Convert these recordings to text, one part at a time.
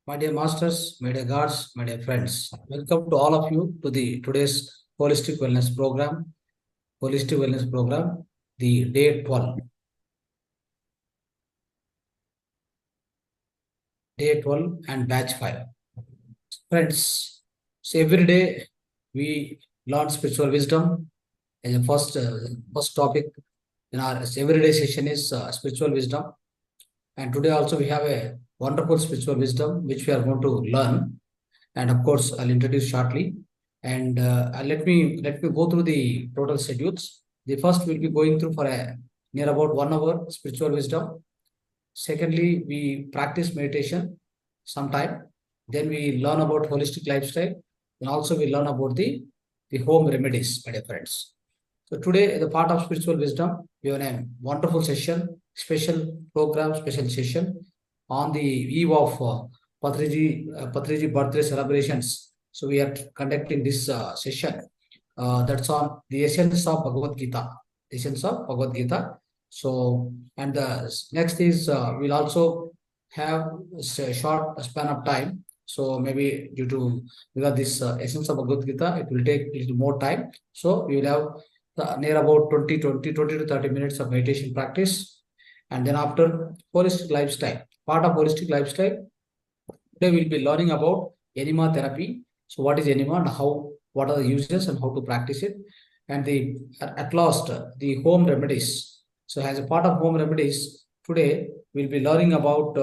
My dear masters, my dear gods, my dear friends, welcome to all of you to the today's holistic wellness program. The day 12. Day 12 and batch 5. Friends, so every day we learn spiritual wisdom. And the first topic in our everyday session is spiritual wisdom. And today also we have a wonderful spiritual wisdom which we are going to learn. And of course, I'll introduce shortly. And let me go through the total schedules. The first we'll be going through for near about 1 hour spiritual wisdom. Secondly, we practice meditation sometime. Then we learn about holistic lifestyle. And also we learn about the home remedies, my dear friends. So today, the part of spiritual wisdom, we have a wonderful session, special program, special session on the eve of Patriji birthday celebrations. So we are conducting this session. That's on the essence of Bhagavad Gita. Essence of Bhagavad Gita. So, and the next is we'll also have a short span of time. So maybe because this essence of Bhagavad Gita, it will take a little more time. So we will have near about 20 to 30 minutes of meditation practice. And then after holistic lifestyle, part of holistic lifestyle, today we'll be learning about enema therapy. So what is enema and what are the uses and how to practice it. And at last, the home remedies. So as a part of home remedies, today we'll be learning about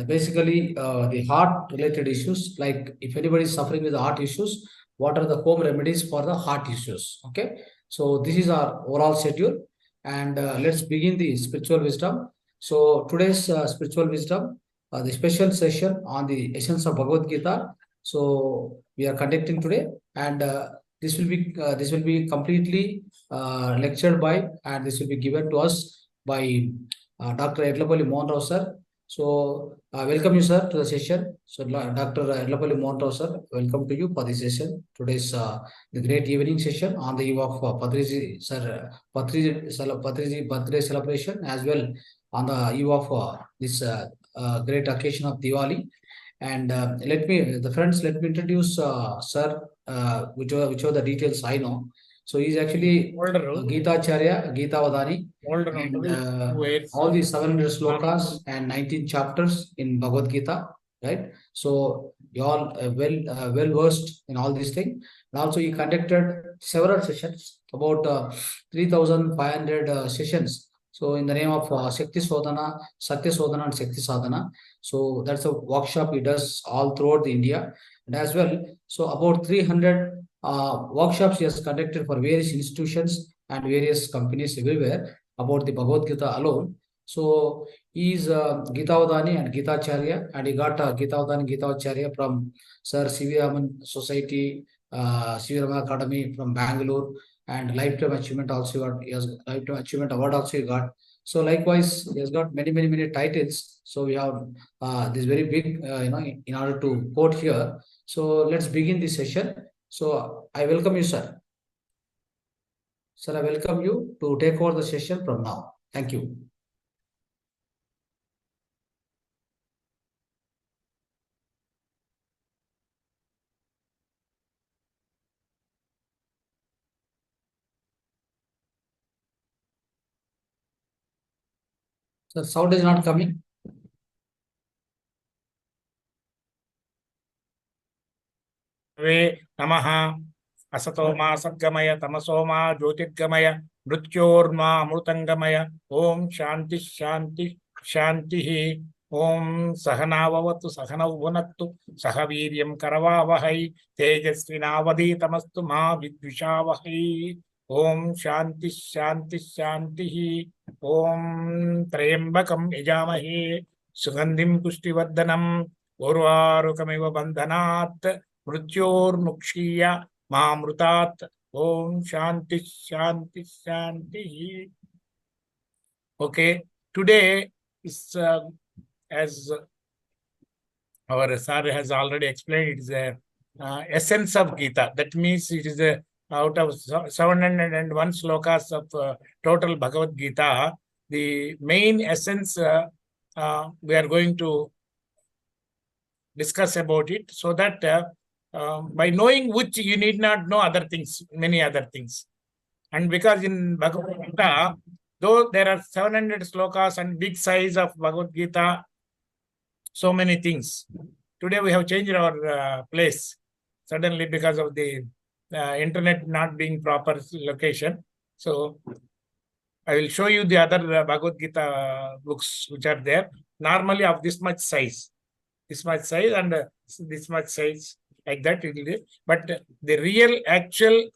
basically the heart related issues. Like if anybody is suffering with heart issues, what are the home remedies for the heart issues? Okay. So this is our overall schedule. And let's begin the spiritual wisdom. So today's spiritual wisdom, the special session on the essence of Bhagavad Gita. So we are conducting today, and this will be completely lectured by, and this will be given to us by Dr. Edlapalli Mohan Rao sir. So welcome you sir to the session. So Dr. Edlapalli Mohan Rao sir, welcome to you for this session. Today's the great evening session on the eve of Patriji birthday celebration, as well on the eve of this great occasion of Diwali. And let me introduce sir, which are the details I know. So he's actually Gita Acharya, Gita Vadani, and all the 700 slokas and 19 chapters in Bhagavad Gita, right? So you all well versed in all these things. And also he conducted several sessions, about 3,500 sessions. So in the name of Shakti Sodhana, Satya Sodhana, and Shakti Sadhana. So that's a workshop he does all throughout the India. And as well, so about 300 workshops he has conducted for various institutions and various companies everywhere about the Bhagavad Gita alone. So he is Gita Vadani and Gita Acharya, and he got Gita Vadani, Gita Acharya from Sir C.V. Raman Society, C.V. Raman Academy from Bangalore, and lifetime achievement also got. He has lifetime achievement award also he got. So likewise, he has got many titles. So we have this very big, in order to quote here. So let's begin this session. So I welcome you, sir. Sir, I welcome you to take over the session from now. Thank you. Sir, sound is not coming. Namaha Asatoma Sadgamaya Tamasoma Jyotirgamaya Mrityorma Amrutangamaya Om Shanti Shanti Shanti Om Sahanavavatu Sahanavunattu Sahaviryam Karavavahai Tejasvinavadi Tamastu Ma Vidvishavahai Om Shanti Shanti Shanti Om Trayambakam Yajamahe Sugandhim Pushtivardhanam Urvarukamiva Bandhanat Mrityormukshiya Mamrutat Om Shanti Shanti Shanti. Okay, today is as our sir has already explained, it is a essence of Gita. That means it is out of 701 slokas of total Bhagavad Gita. The main essence we are going to discuss about it, so that by knowing which, you need not know other things, many other things. And because in Bhagavad Gita, though there are 700 slokas and big size of Bhagavad Gita, so many things. Today we have changed our place suddenly because of the internet not being proper location. So I will show you the other Bhagavad Gita books which are there. Normally of this much size and this much size, like that it will be. But the real actual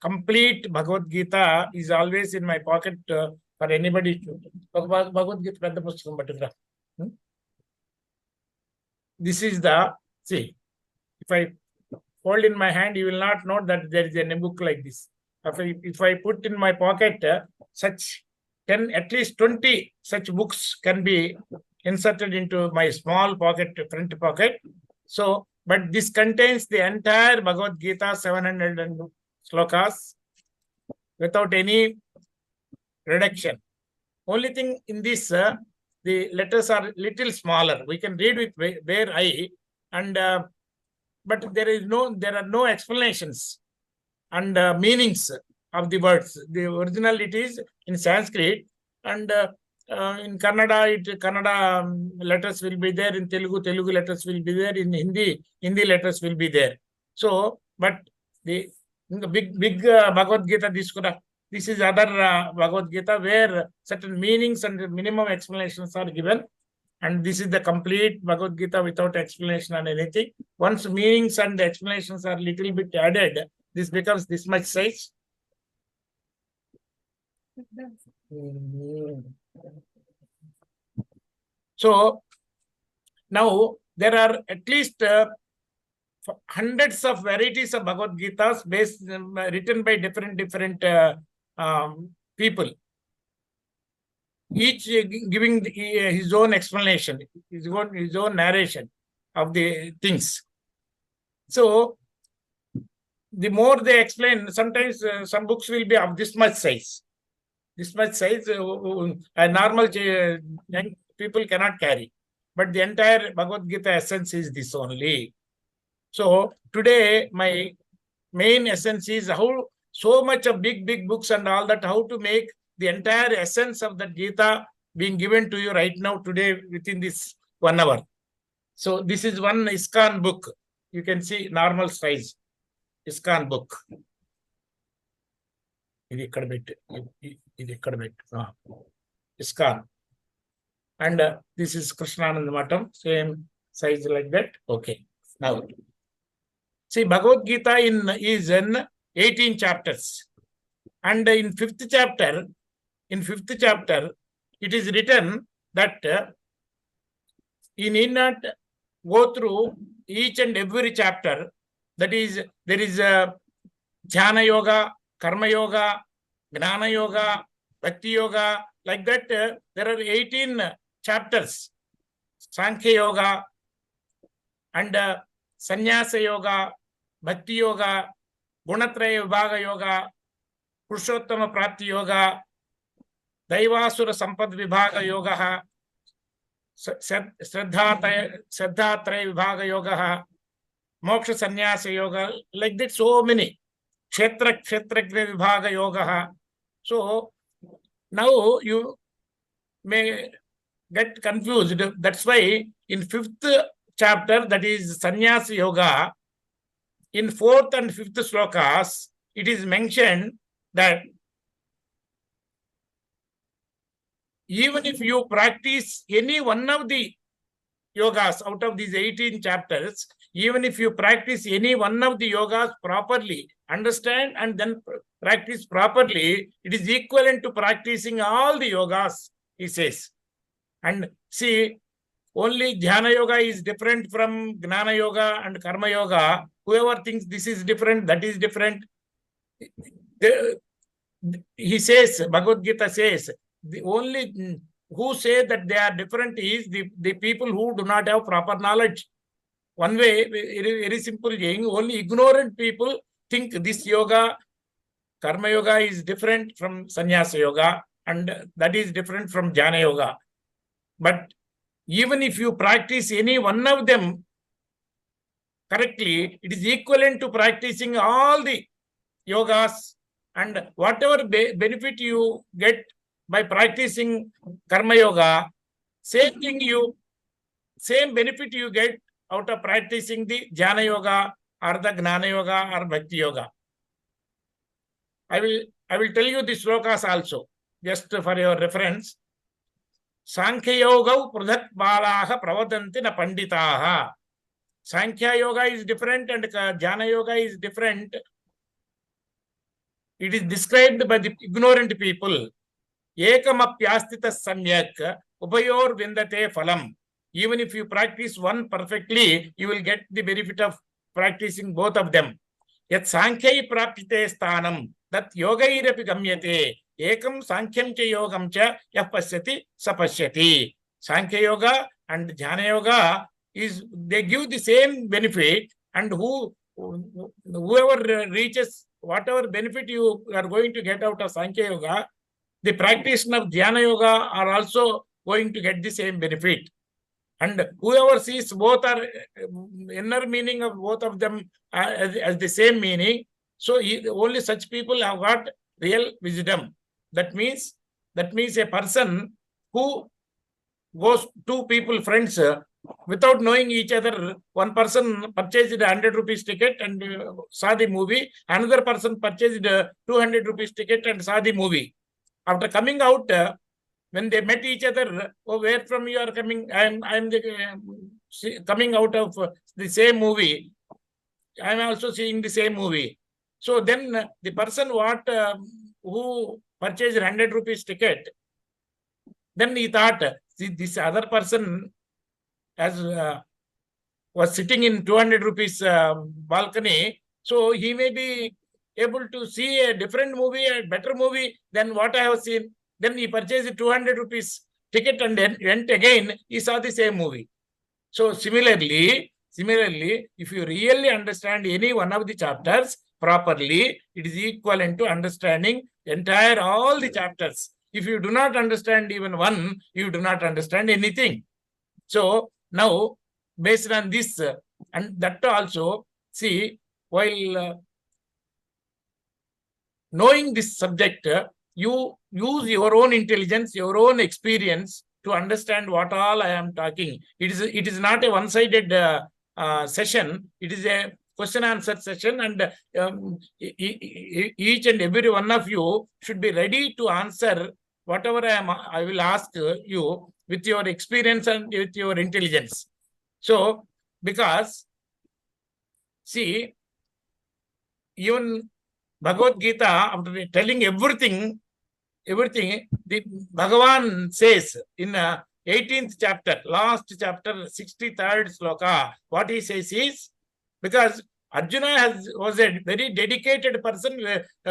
complete Bhagavad Gita is always in my pocket for anybody to. Bhagavad Gita పెద్ద పుస్తకం పట్టుకురా. This is the, see, if I hold in my hand, you will not know that there is a book like this. If I put in my pocket, such 10, at least 20 such books can be inserted into my small pocket, front pocket. So, but this contains the entire Bhagavad Gita, 700 slokas, without any reduction. Only thing in this, the letters are little smaller. We can read with bare eye, and but there are no explanations and meanings of the words. The original it is in Sanskrit, and in Kannada letters will be there. In Telugu letters will be there. In Hindi letters will be there. So, but the big Bhagavad Gita, this is other Bhagavad Gita where certain meanings and minimum explanations are given. And this is the complete Bhagavad Gita without explanation and anything. Once meanings and explanations are little bit added, this becomes this much size. So now there are at least hundreds of varieties of Bhagavad Gitas written by different people, each giving his own explanation, his own narration of the things. So the more they explain, sometimes some books will be of this much size. This much size, a normal young people cannot carry. But the entire Bhagavad Gita essence is this only. So today my main essence is how so much of big books and all that, how to make the entire essence of the Gita being given to you right now today within this 1 hour. So this is one ISKCON book. You can see normal size ISKCON book. ISKCON. And this is Krishnananda Matam, same size like that. Okay. Now, see, Bhagavad Gita is in 18 chapters. And in fifth chapter, it is written that you need not go through each and every chapter. That is, there is Dhyana Yoga, Karma Yoga, Gnana Yoga, Bhakti Yoga, like that. There are 18 chapters. Sankhya Yoga and Sannyasa Yoga, Bhakti Yoga, Gunatraya Vibhaga Yoga, Purushottama Prapti Yoga, Daivasura Sampad Vibhaga Yoga, Shraddhatraya Vibhaga Yoga, Moksha Sannyasa Yoga, like that, so many. Kshetra Vibhaga Yoga. So now you may get confused. That's why in fifth chapter, that is Sannyasa Yoga, in fourth and fifth slokas, it is mentioned that even if you practice any one of the yogas out of these 18 chapters, even if you practice any one of the yogas properly, understand and then practice properly, it is equivalent to practicing all the yogas, he says. And see, only Dhyana Yoga is different from Gnana Yoga and Karma Yoga. Whoever thinks this is different, that is different. He says, Bhagavad Gita says, the only who say that they are different is the people who do not have proper knowledge. One way, very simple thing, only ignorant people think this yoga, Karma Yoga is different from Sannyasa Yoga, and that is different from Jnana Yoga. But even if you practice any one of them correctly, it is equivalent to practicing all the yogas, and whatever benefit you get by practicing karma yoga, same benefit you get out of practicing the Dhyana yoga or the Gnana yoga or Bhakti yoga. I will tell you the slokas also, just for your reference. Sankhya yoga pradhat balaha pravadanti na panditaha. Sankhya yoga is different and Dhyana yoga is different. It is described by the ignorant people. Ekamapyastita samyak upayor vindate phalam. Even if you practice one perfectly, you will get the benefit of practicing both of them. Yat sankhya prapite sthanam that yogairapi gamyate ekam sankhyan cha yogam cha yah pasyati sapashyati. Sankhya yoga and Dhyana yoga they give the same benefit, and whoever reaches whatever benefit you are going to get out of Sankhya yoga, the practitioner of Dhyana yoga are also going to get the same benefit. And whoever sees both are inner meaning of both of them as the same meaning, so only such people have got real wisdom. That means a person who goes, two people, friends, without knowing each other, one person purchased a 100 rupees ticket and saw the movie, another person purchased a 200 rupees ticket and saw the movie. After coming out, when they met each other, oh, where from you are coming? I'm coming out of the same movie. I'm also seeing the same movie. So then the person who purchased 100 rupees ticket, then he thought, see, this other person was sitting in 200 rupees balcony, so he may be able to see a different movie, a better movie than what I have seen. Then he purchased a 200 rupees ticket and then went again, he saw the same movie. So similarly, if you really understand any one of the chapters properly, it is equivalent to understanding all the chapters. If you do not understand even one, you do not understand anything. So now, based on this, and that also, see, while knowing this subject, you use your own intelligence, your own experience to understand what all I am talking. It is not a one-sided session. It is a question-answer session, and each and every one of you should be ready to answer whatever I will ask you with your experience and with your intelligence. So, because, see, even Bhagavad Gita, after telling everything, the Bhagavan says in 18th chapter, last chapter, 63rd sloka, what he says is, because Arjuna was a very dedicated person,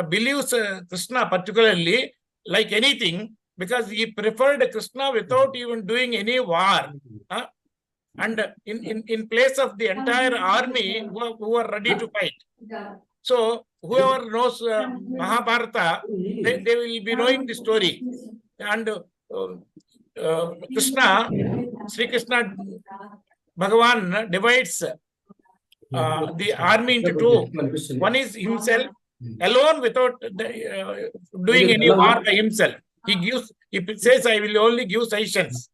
believes Krishna particularly, like anything, because he preferred Krishna without even doing any war. And in place of the entire army who are ready to fight. So whoever knows Mahabharata, they will be knowing the story. And Sri Krishna, Bhagavan divides the army into two. One is himself alone without doing any war by himself. He says, I will only give suggestions.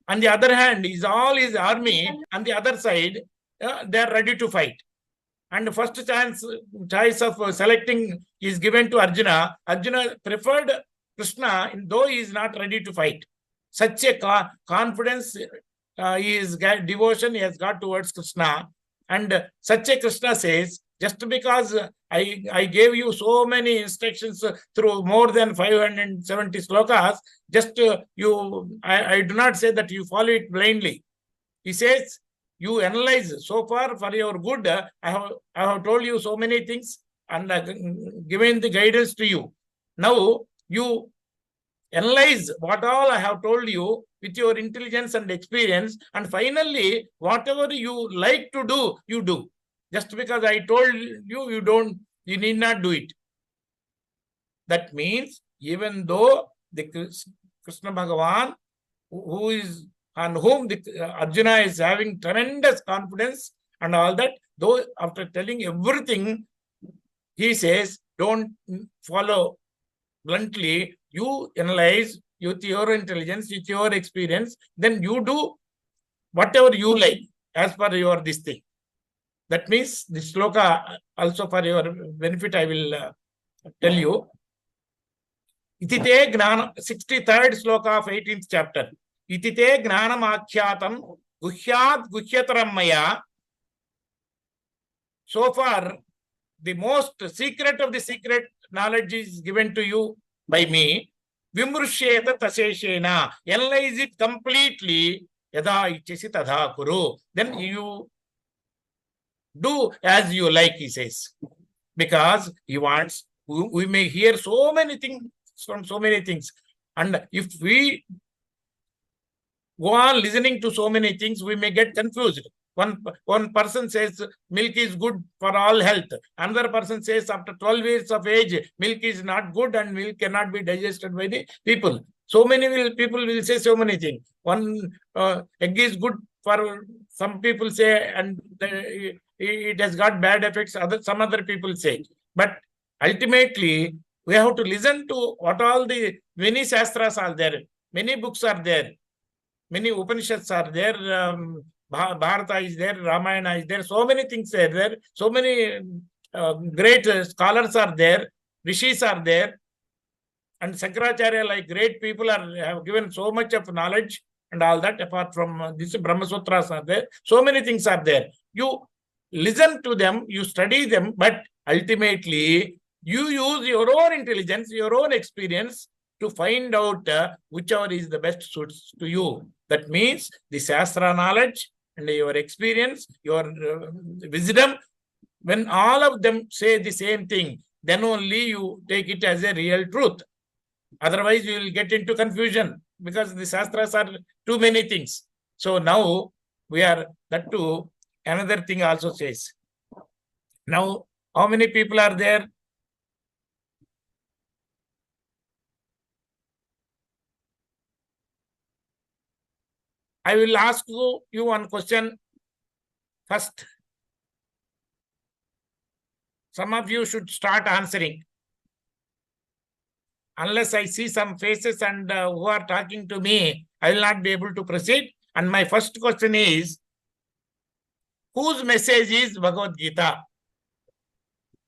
On the other hand, is all his army on the other side, they are ready to fight. And the first choice of selecting is given to Arjuna. Arjuna preferred Krishna, though he is not ready to fight. Such a confidence, his devotion he has got towards Krishna. And such a Krishna says, just because I gave you so many instructions through more than 570 slokas, just I do not say that you follow it blindly. He says, you analyze so far for your good. I have told you so many things and given the guidance to you. Now you analyze what all I have told you with your intelligence and experience, and finally, whatever you like to do, you do. Just because I told you, you need not do it. That means, even though the Krishna Bhagavan, who is on whom Arjuna is having tremendous confidence and all that, though after telling everything, he says, don't follow bluntly. You analyze with your intelligence, with your experience, then you do whatever you like as per your this thing. That means this sloka, also for your benefit, I will tell you. Itite gnana, 63rd sloka of 18th chapter. Itite gnanam akyatam guhyat guhyataram maya. So far, the most secret of the secret knowledge is given to you by me. Vimrusheta taseshena. Analyze it completely. Yada icici tadha kuru. Then you do as you like, he says. Because he wants, we may hear so many things from so many things. And if we go on listening to so many things, we may get confused. One person says milk is good for all health. Another person says after 12 years of age, milk is not good and milk cannot be digested by the people. So many people will say so many things. One egg is good for some people say, and it has got bad effects. Some other people say. But ultimately, we have to listen to what all the many shastras are there. Many books are there. Many Upanishads are there. Bharata is there, Ramayana is there, so many things are there, so many great scholars are there, rishis are there, and Sankaracharya, like great people, have given so much of knowledge and all that. Apart from this, Brahma Sutras are there, so many things are there. You listen to them, you study them, but ultimately you use your own intelligence, your own experience to find out whichever is the best suits to you. That means the Shastra knowledge and your experience, your wisdom, when all of them say the same thing, then only you take it as a real truth. Otherwise, you will get into confusion because the Shastras are too many things. So now we are, that too, another thing also says. Now, how many people are there? I will ask you one question first. Some of you should start answering. Unless I see some faces and who are talking to me, I will not be able to proceed. And my first question is, whose message is Bhagavad Gita?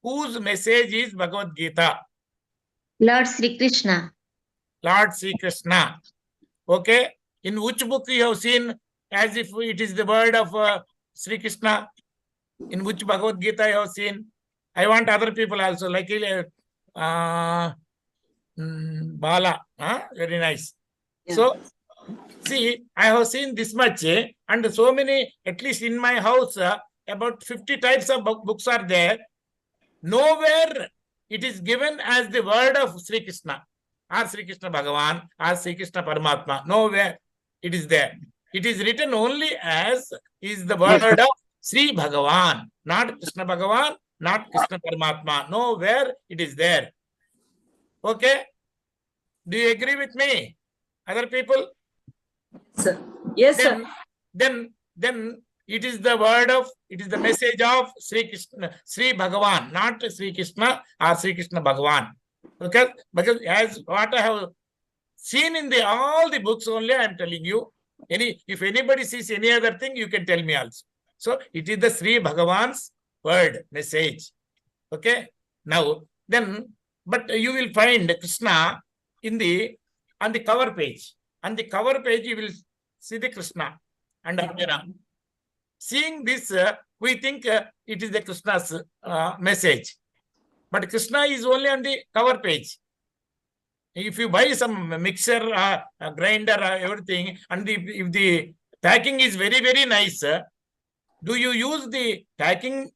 Whose message is Bhagavad Gita? Lord Sri Krishna. Lord Sri Krishna. Okay. In which book you have seen as if it is the word of Sri Krishna? In which Bhagavad Gita you have seen? I want other people also, like Bala. Very nice. Yeah. So, see, I have seen this much, and so many, at least in my house, about 50 types of books are there. Nowhere it is given as the word of Sri Krishna, or Sri Krishna Bhagavan, or Sri Krishna Paramatma. Nowhere it is there. It is written only as is the word of Sri Bhagavan, not Krishna Bhagavan, not Krishna Paramatma. Nowhere it is there. Okay? Do you agree with me? Other people? Sir. Yes, then, sir. Then it is the word of, it is the message of Sri Krishna, Sri Bhagavan, not Sri Krishna or Sri Krishna Bhagavan. Okay? Because as what I have seen in all the books only, I am telling you. If anybody sees any other thing, you can tell me also. So it is the Sri Bhagavan's word, message. Okay? Now, then, but you will find Krishna on the cover page. On the cover page, you will see the Krishna and Arjuna. Seeing this, we think it is the Krishna's message. But Krishna is only on the cover page. If you buy some mixer, grinder, everything, and if the packing is very, very nice, do you use the packing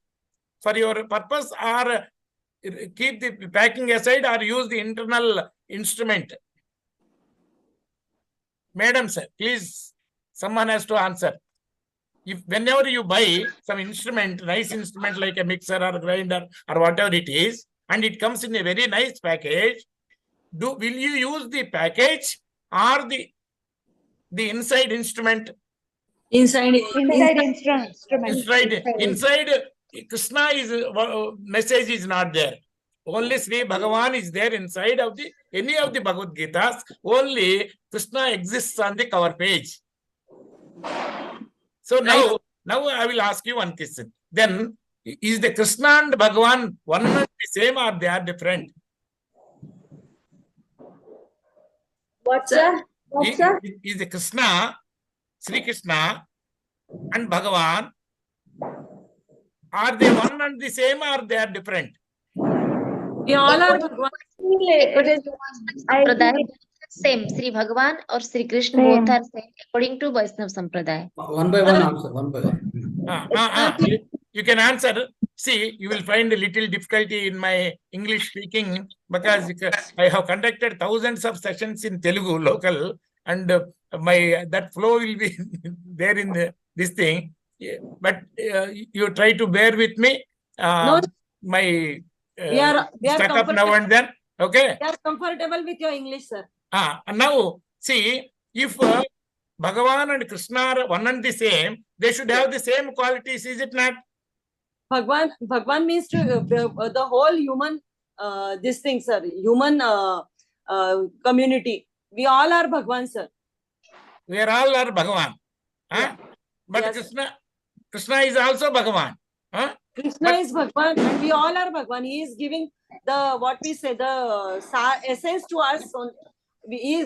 for your purpose or keep the packing aside or use the internal instrument? Madam, sir, please, someone has to answer. Whenever you buy some instrument, nice instrument like a mixer or a grinder or whatever it is, and it comes in a very nice package, will you use the package or the inside instrument? Inside instrument. Inside Krishna is message is not there. Only Sri Bhagavan is there inside of the any of the Bhagavad Gitas. Only Krishna exists on the cover page. So now I will ask you one question. Then is the Krishna and Bhagavan one and the same, or they are different? What, sir? Is the Krishna, Sri Krishna and Bhagavan, are they one and the same, or they are different? We all are Bhagwan. Same. Sri Bhagavan or Sri Krishna both are same according to Vaishnava Sampradaya. One by one answer, one by one. You can answer. See, you will find a little difficulty in my English speaking because I have conducted thousands of sessions in Telugu local, and that flow will be there in this thing. But you try to bear with me. No. My We are stuck up now and then. Okay. We are comfortable with your English, sir. Now, see, if Bhagavan and Krishna are one and the same, they should have the same qualities, is it not? Bhagwan means to the whole human, this thing, sir, human community. We all are Bhagwan, sir. We are all are Bhagavan. Yeah. But Yes. Krishna is also Bhagavan. Krishna is Bhagwan and we all are Bhagwan. He is giving the, what we say, the essence to us.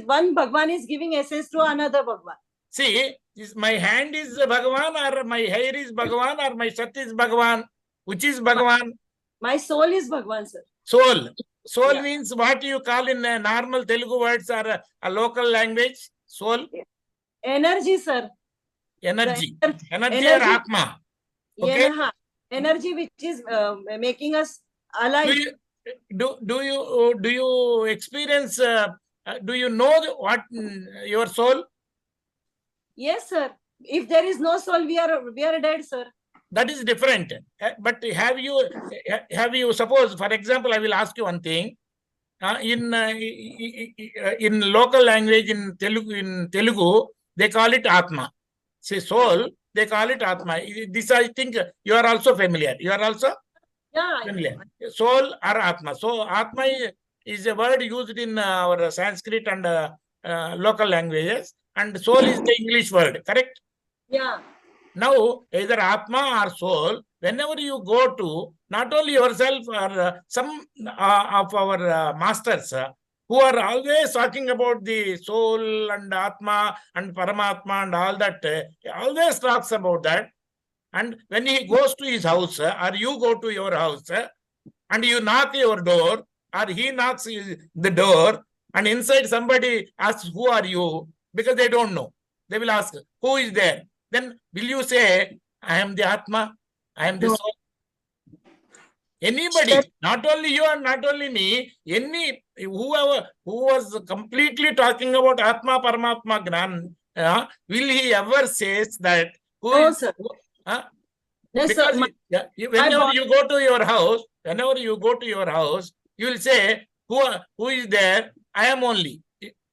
One Bhagwan is giving essence to another Bhagwan. See, my hand is Bhagavan, or my hair is Bhagavan, or my shirt is Bhagavan. Which is Bhagavan? My soul is Bhagwan, sir. Soul. Soul Yeah. means what you call in normal Telugu words or a local language. Soul. Energy, sir. Energy. The Energy or Atma. Okay. Energy which is making us alive. Do you experience? Do you know what your soul? Yes, sir. If there is no soul, we are dead, sir. That is different. But have you suppose, for example, I will ask you one thing. In local language in Telugu, they call it Atma. See, soul, they call it Atma. This I think you are also familiar. You are also familiar. Soul or Atma. So Atma is a word used in our Sanskrit and local languages, and soul is the English word, correct? Yeah. Now, either Atma or soul, whenever you go to, not only yourself or some of our masters who are always talking about the soul and Atma and Paramatma and all that, always talks about that. And when he goes to his house, or you go to your house, and you knock your door, or he knocks the door, and inside somebody asks, who are you? Because they don't know. They will ask, who is there? Then will you say, I am the Atma, I am the soul? Anybody, not only you and not only me, whoever who was completely talking about Atma, Paramatma, Gnan, will he ever say that? No, sir. Yes, because whenever you go to your house, you will say, who is there? I am only.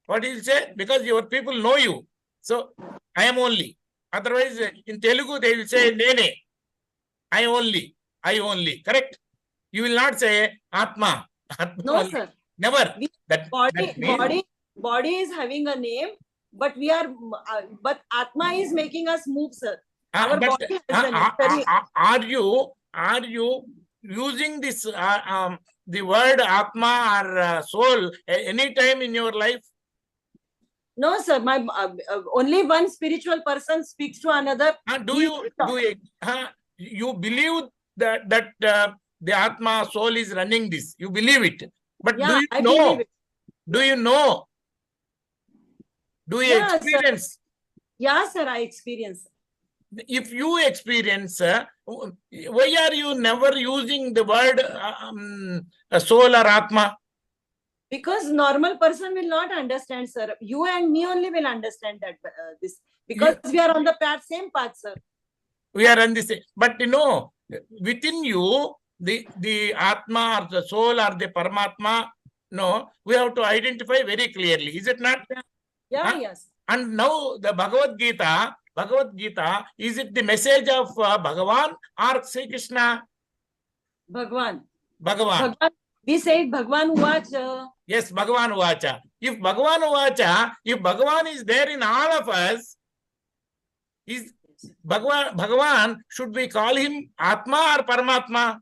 What do you say? Because your people know you. So, I am only. Otherwise, in Telugu, they will say, Nene. I only. Correct? You will not say Atma. No, only. Sir. Never. Body is having a name, but but Atma is making us move, sir. Our body has a name. Are you using this the word Atma or soul any time in your life? No, sir. My only one spiritual person speaks to another. You believe that the Atma soul is running this? You believe it, but yeah, do you know? Do you know? Do you experience? Sir. Yeah, sir. I experience. If you experience, why are you never using the word soul or Atma? Because normal person will not understand, sir. You and me only will understand that this, because we are on the same path, sir. We are on the same, but within you, the Atma or the soul or the Paramatma, we have to identify very clearly. Is it not? Yeah, yes. And now the Bhagavad Gita, is it the message of Bhagavan or Sri Krishna? Bhagwan. Bhagavan. Bhagwan. We said Bhagwan Uvacha. Yes, Bhagavan Uvacha. If Bhagavan Uvacha, if Bhagavan is there in all of us, is Bhagavan, should we call him Atma or Paramatma?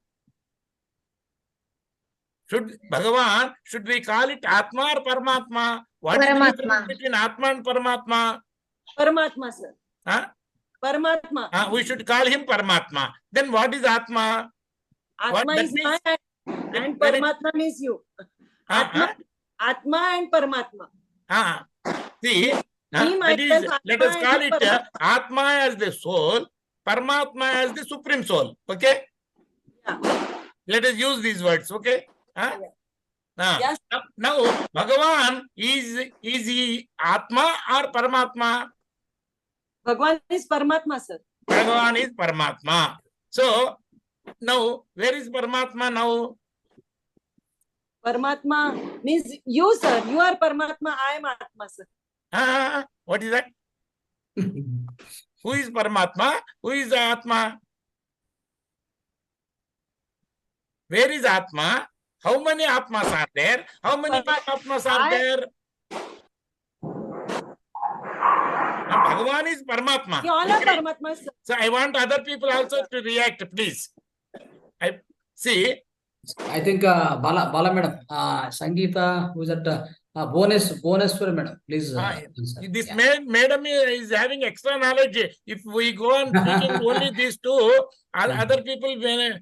Should we call it Atma or Paramatma? What is the difference between Atma and Paramatma? Paramatma, sir. Huh? Paramatma. We should call him Paramatma. Then what is Atma? Atma is means? I and Paramatma means you. Atma and Paramatma. See, that is, let us call it Atma as the soul, Paramatma as the supreme soul. Okay? Yeah. Let us use these words. Okay? Yes. Now, Bhagavan is he Atma or Paramatma? Bhagwan is Paramatma, sir. Bhagavan is Paramatma. So, now, where is Paramatma now? Paramatma means you, sir. You are Paramatma. I am Atma, sir. What is that? Who is Paramatma? Who is Atma? Where is Atma? How many Atmas are there? How many Paramatmas are there? Bhagavan is Paramatma. You all are Paramatma, sir. So I want other people also to react, please. I think Bala madam, Sangeeta, who is at Bhuvaneshwari madam, please. This madam is having extra knowledge. If we go on speaking only these two, other people will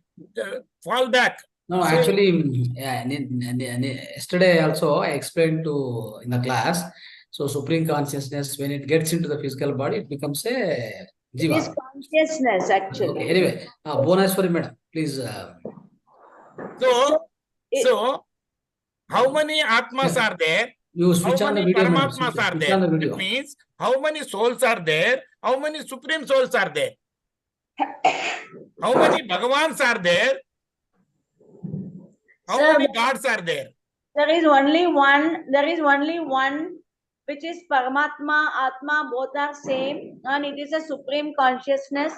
fall back. No, So, actually, yesterday also I explained to in the class. So supreme consciousness, when it gets into the physical body, it becomes a jiva. It is consciousness, actually. Okay. Anyway, Bhuvaneshwari madam, please. So how many Atmas are there? You switch How on the many video, madam. Paramatmas are Switch there? on the video. It means how many souls are there? How many supreme souls are there? How many Bhagavans are there? How many gods are there? There is only one. There is only one, which is Paramatma, Atma. Both are same, and it is a supreme consciousness.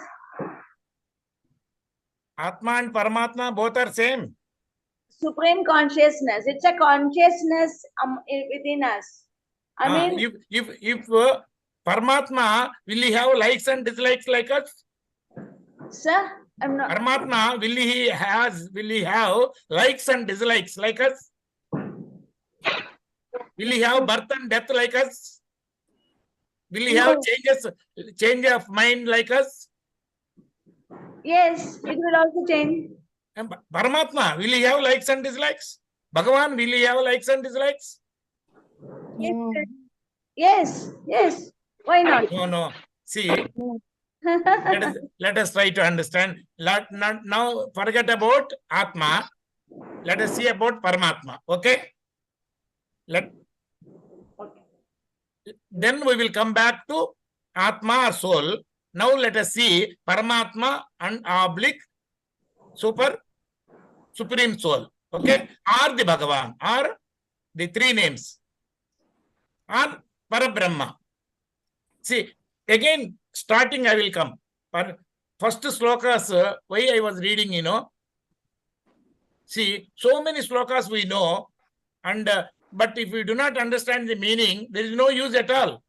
Atma and Paramatma both are same. Supreme consciousness. It's a consciousness within us. I mean, if Paramatma, will he have likes and dislikes like us? sir, I'm not. Paramatma, will he have likes and dislikes like us? Will he have birth and death like us? Will he have change of mind like us? Yes, it will also change. And Paramatma, will he have likes and dislikes? Bhagavan, will he have likes and dislikes? Yes. Why not? No. See, let us try to understand. Now, forget about Atma. Let us see about Paramatma. Okay? Then we will come back to Atma or soul. Now let us see Paramatma and oblique supreme soul. Okay? Or the Bhagavan, or the three names. Or Parabrahma. See, again, starting I will come. First slokas, why I was reading, See, so many slokas we know, and but if we do not understand the meaning, there is no use at all.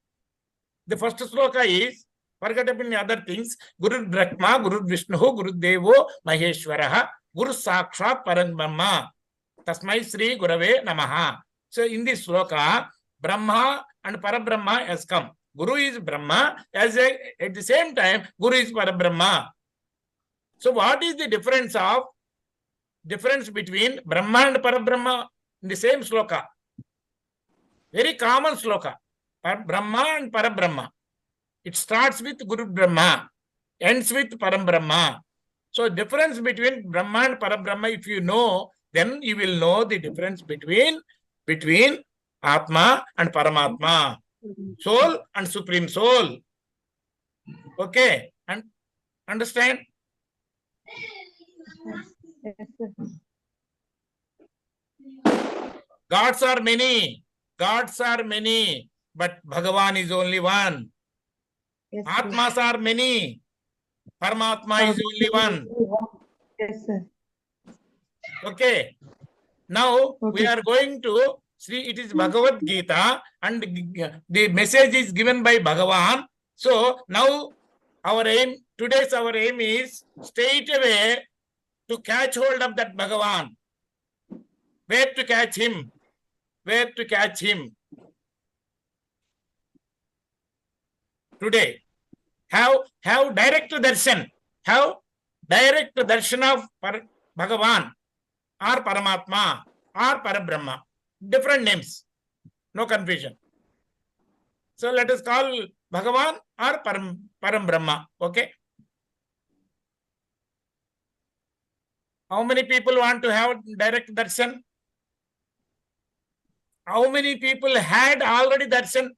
The first sloka is, forget about the other things, Guru Brahma, Guru Vishnu, Guru Devo, Maheshwaraha, Guru Sakshat Parambrahma, Tasmai Sri Gurave Namaha. So in this sloka, Brahma and Parabrahma has come. Guru is Brahma, at the same time, Guru is Parabrahma. So what is the difference between Brahma and Parabrahma in the same sloka? Very common sloka. Brahma and Parabrahma. It starts with Guru Brahma, ends with Parambrahma. So difference between Brahma and Parabrahma, if you know, then you will know the difference between Atma and Paramatma. Soul and Supreme Soul. Okay? And understand? Gods are many, but Bhagavan is only one. Atmas are many, Paramatma is only one. Yes, sir. Okay. Now we are going to see, it is Bhagavad Gita and the message is given by Bhagavan. So now our aim is straight away to catch hold of that Bhagavan. Where to catch him? Where to catch him? Today. Have direct darshan. Have direct darshan of Bhagavan or Paramatma or Parabrahma. Different names. No confusion. So let us call Bhagavan or Param Brahma. Okay. How many people want to have direct darshan? How many people had already darshan,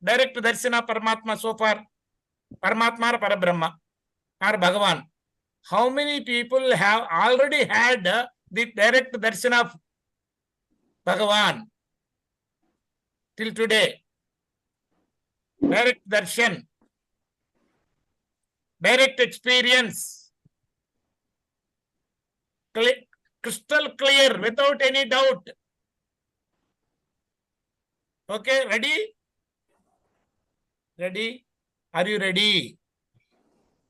direct darshan of Paramatma so far? Paramatma or Parabrahma or Bhagavan? How many people have already had the direct darshan of Bhagavan till today? Direct darshan, direct experience, crystal clear, without any doubt. Okay, ready? Ready? Are you ready?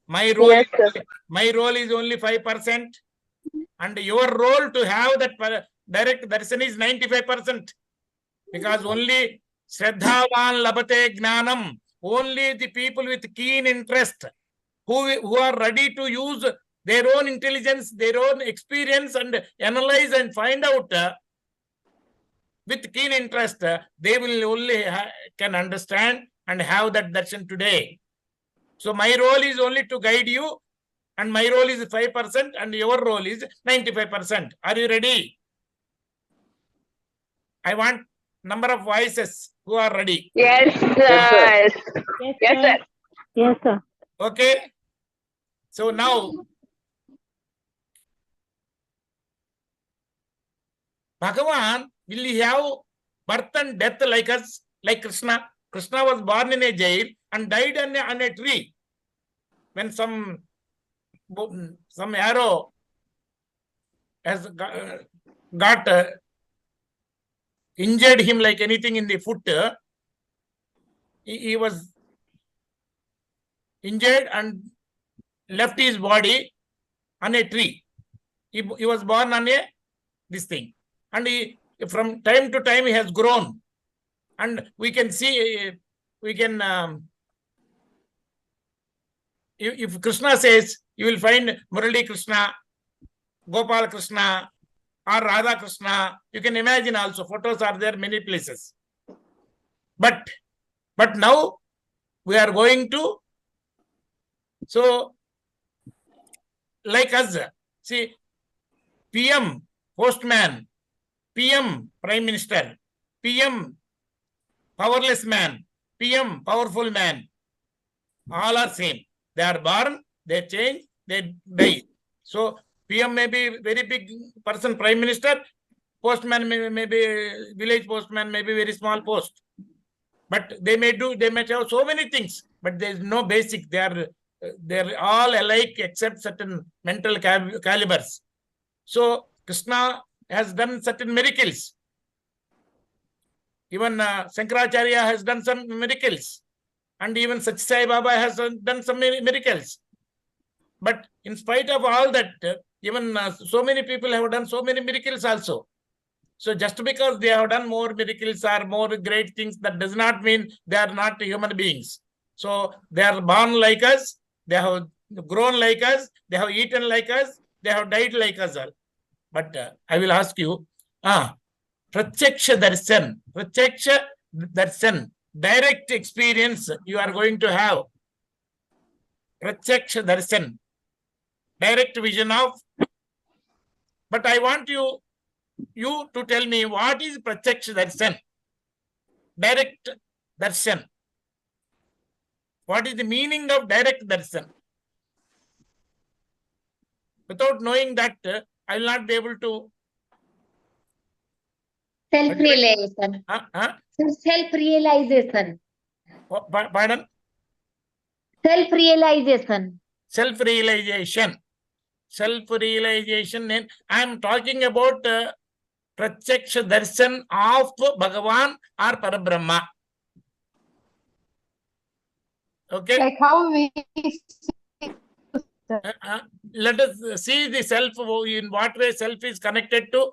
My role, Yes, sir. my role is only 5%, and your role to have that direct darshan is 95%, because only Shraddhavan Labate Gnanam, only the people with keen interest who are ready to use their own intelligence, their own experience, and analyze and find out with keen interest, they will only can understand and have that darshan today. So my role is only to guide you, and my role is 5%, and your role is 95%. Are you ready? I want number of voices who are ready. Yes, sir. Yes, Yes, sir. Yes, sir. Okay. So now, Bhagavan, will he have birth and death like us, like Krishna? Krishna was born in a jail and died on a tree. When some arrow has got injured him like anything in the foot, he was injured and left his body on a tree. He was born on this thing. And from time to time he has grown. And we can see, if Krishna says, you will find Murali Krishna, Gopal Krishna, or Radha Krishna. You can imagine also, photos are there many places. But now we are going to, so like us, see, PM, postman, PM, prime minister, PM, powerless man, PM, powerful man, all are same. They are born, they change, they die. So PM may be very big person, prime minister, postman may be village postman, may be very small post. But they may have so many things, but there is no basic. They're all alike except certain mental calibers. So Krishna has done certain miracles. Even Shankaracharya has done some miracles. And even Sathya Sai Baba has done some miracles. But in spite of all that, even so many people have done so many miracles also. So just because they have done more miracles or more great things, that does not mean they are not human beings. So they are born like us, they have grown like us, they have eaten like us, they have died like us all. But I will ask you, Pratyaksha darshan, direct experience you are going to have. Pratyaksha darshan, direct vision of. But I want you to tell me, what is Pratyaksha darshan? Direct darshan. What is the meaning of direct darshan? Without knowing that, I will not be able to. Self-realization. Self-realization. Pardon? Self-realization. Self-realization. self-realization. I am talking about Pratyaksha Darshan of Bhagavan or Parabrahma. Okay. Like how we Let us see the self. In what way self is connected to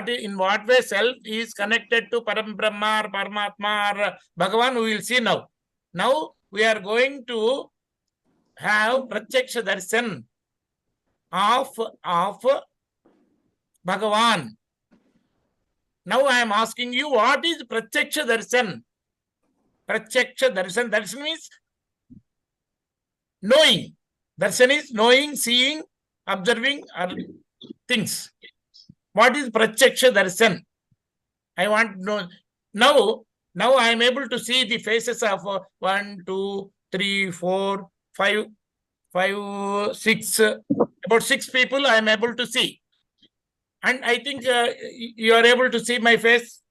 in what way self is connected to Parabrahma or Paramatma or Bhagavan. We will see now. Now we are going to have Pratyaksha Darshan of Bhagavan. Now I am asking you, what is Pratyaksha Darshan? Pratyaksha Darshan. Darshan means knowing. Darshan is knowing, seeing, observing things. What is Pratyaksha Darshan? I want to know. Now I am able to see the faces of 1, 2, 3, 4, 5, 6, about 6 people I am able to see. And I think you are able to see my face.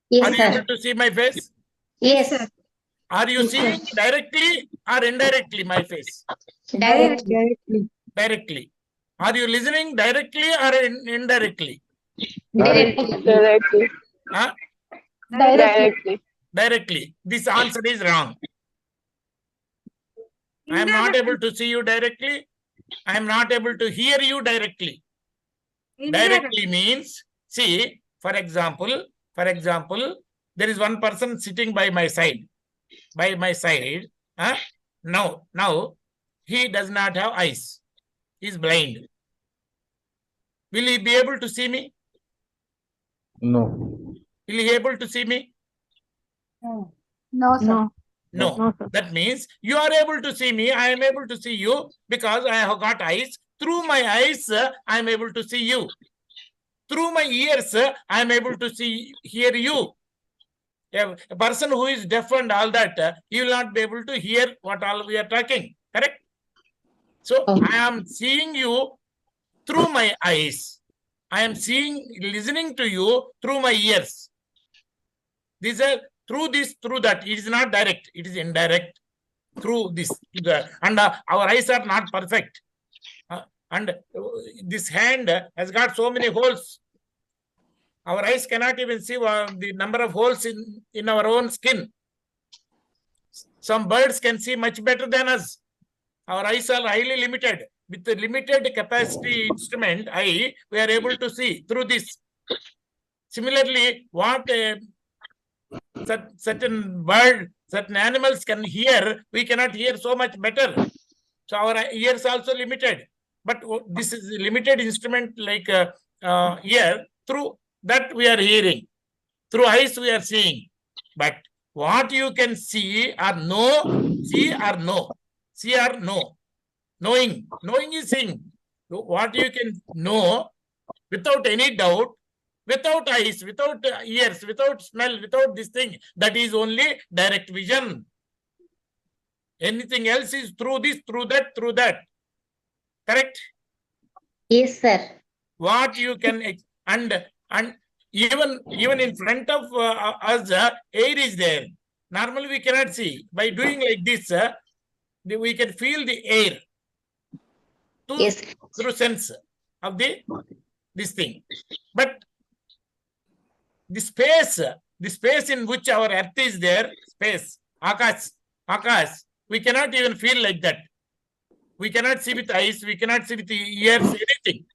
Yes, Are you sir. able to see my face? Yes, sir. Are you seeing directly or indirectly my face? Directly. Directly. Are you listening directly or indirectly? Directly. Huh? Directly. Directly. This answer is wrong. I am not able to see you directly. I am not able to hear you directly. Directly means, see, for example, there is one person sitting by my side. Huh? Now, he does not have eyes. He is blind. Will he be able to see me? No. Will he be able to see me? No, sir. No. That means you are able to see me. I am able to see you because I have got eyes. Through my eyes, I am able to see you. Through my ears, I am able to hear you. A person who is deaf and all that, he will not be able to hear what all we are talking. Correct? So I am seeing you through my eyes. I am listening to you through my ears. These are through that. It is not direct. It is indirect. Through this. And our eyes are not perfect. And this hand has got so many holes. Our eyes cannot even see the number of holes in our own skin. Some birds can see much better than us. Our eyes are highly limited. With the limited capacity instrument, we are able to see through this. Similarly, what certain animals can hear, we cannot hear so much better. So our ears also limited. But this is a limited instrument like ear. Through that we are hearing. Through eyes we are seeing. But what you can see or know, see or know. See or know. Knowing is seeing. What you can know without any doubt, without eyes, without ears, without smell, without this thing, that is only direct vision. Anything else is through this, through that, through that. Correct? Yes, sir. What you can, and even in front of us, air is there. Normally we cannot see. By doing like this, we can feel the air. Through sense of this thing. But the space in which our earth is there, space, Akash, we cannot even feel like that. We cannot see with eyes, we cannot see with the ears, anything.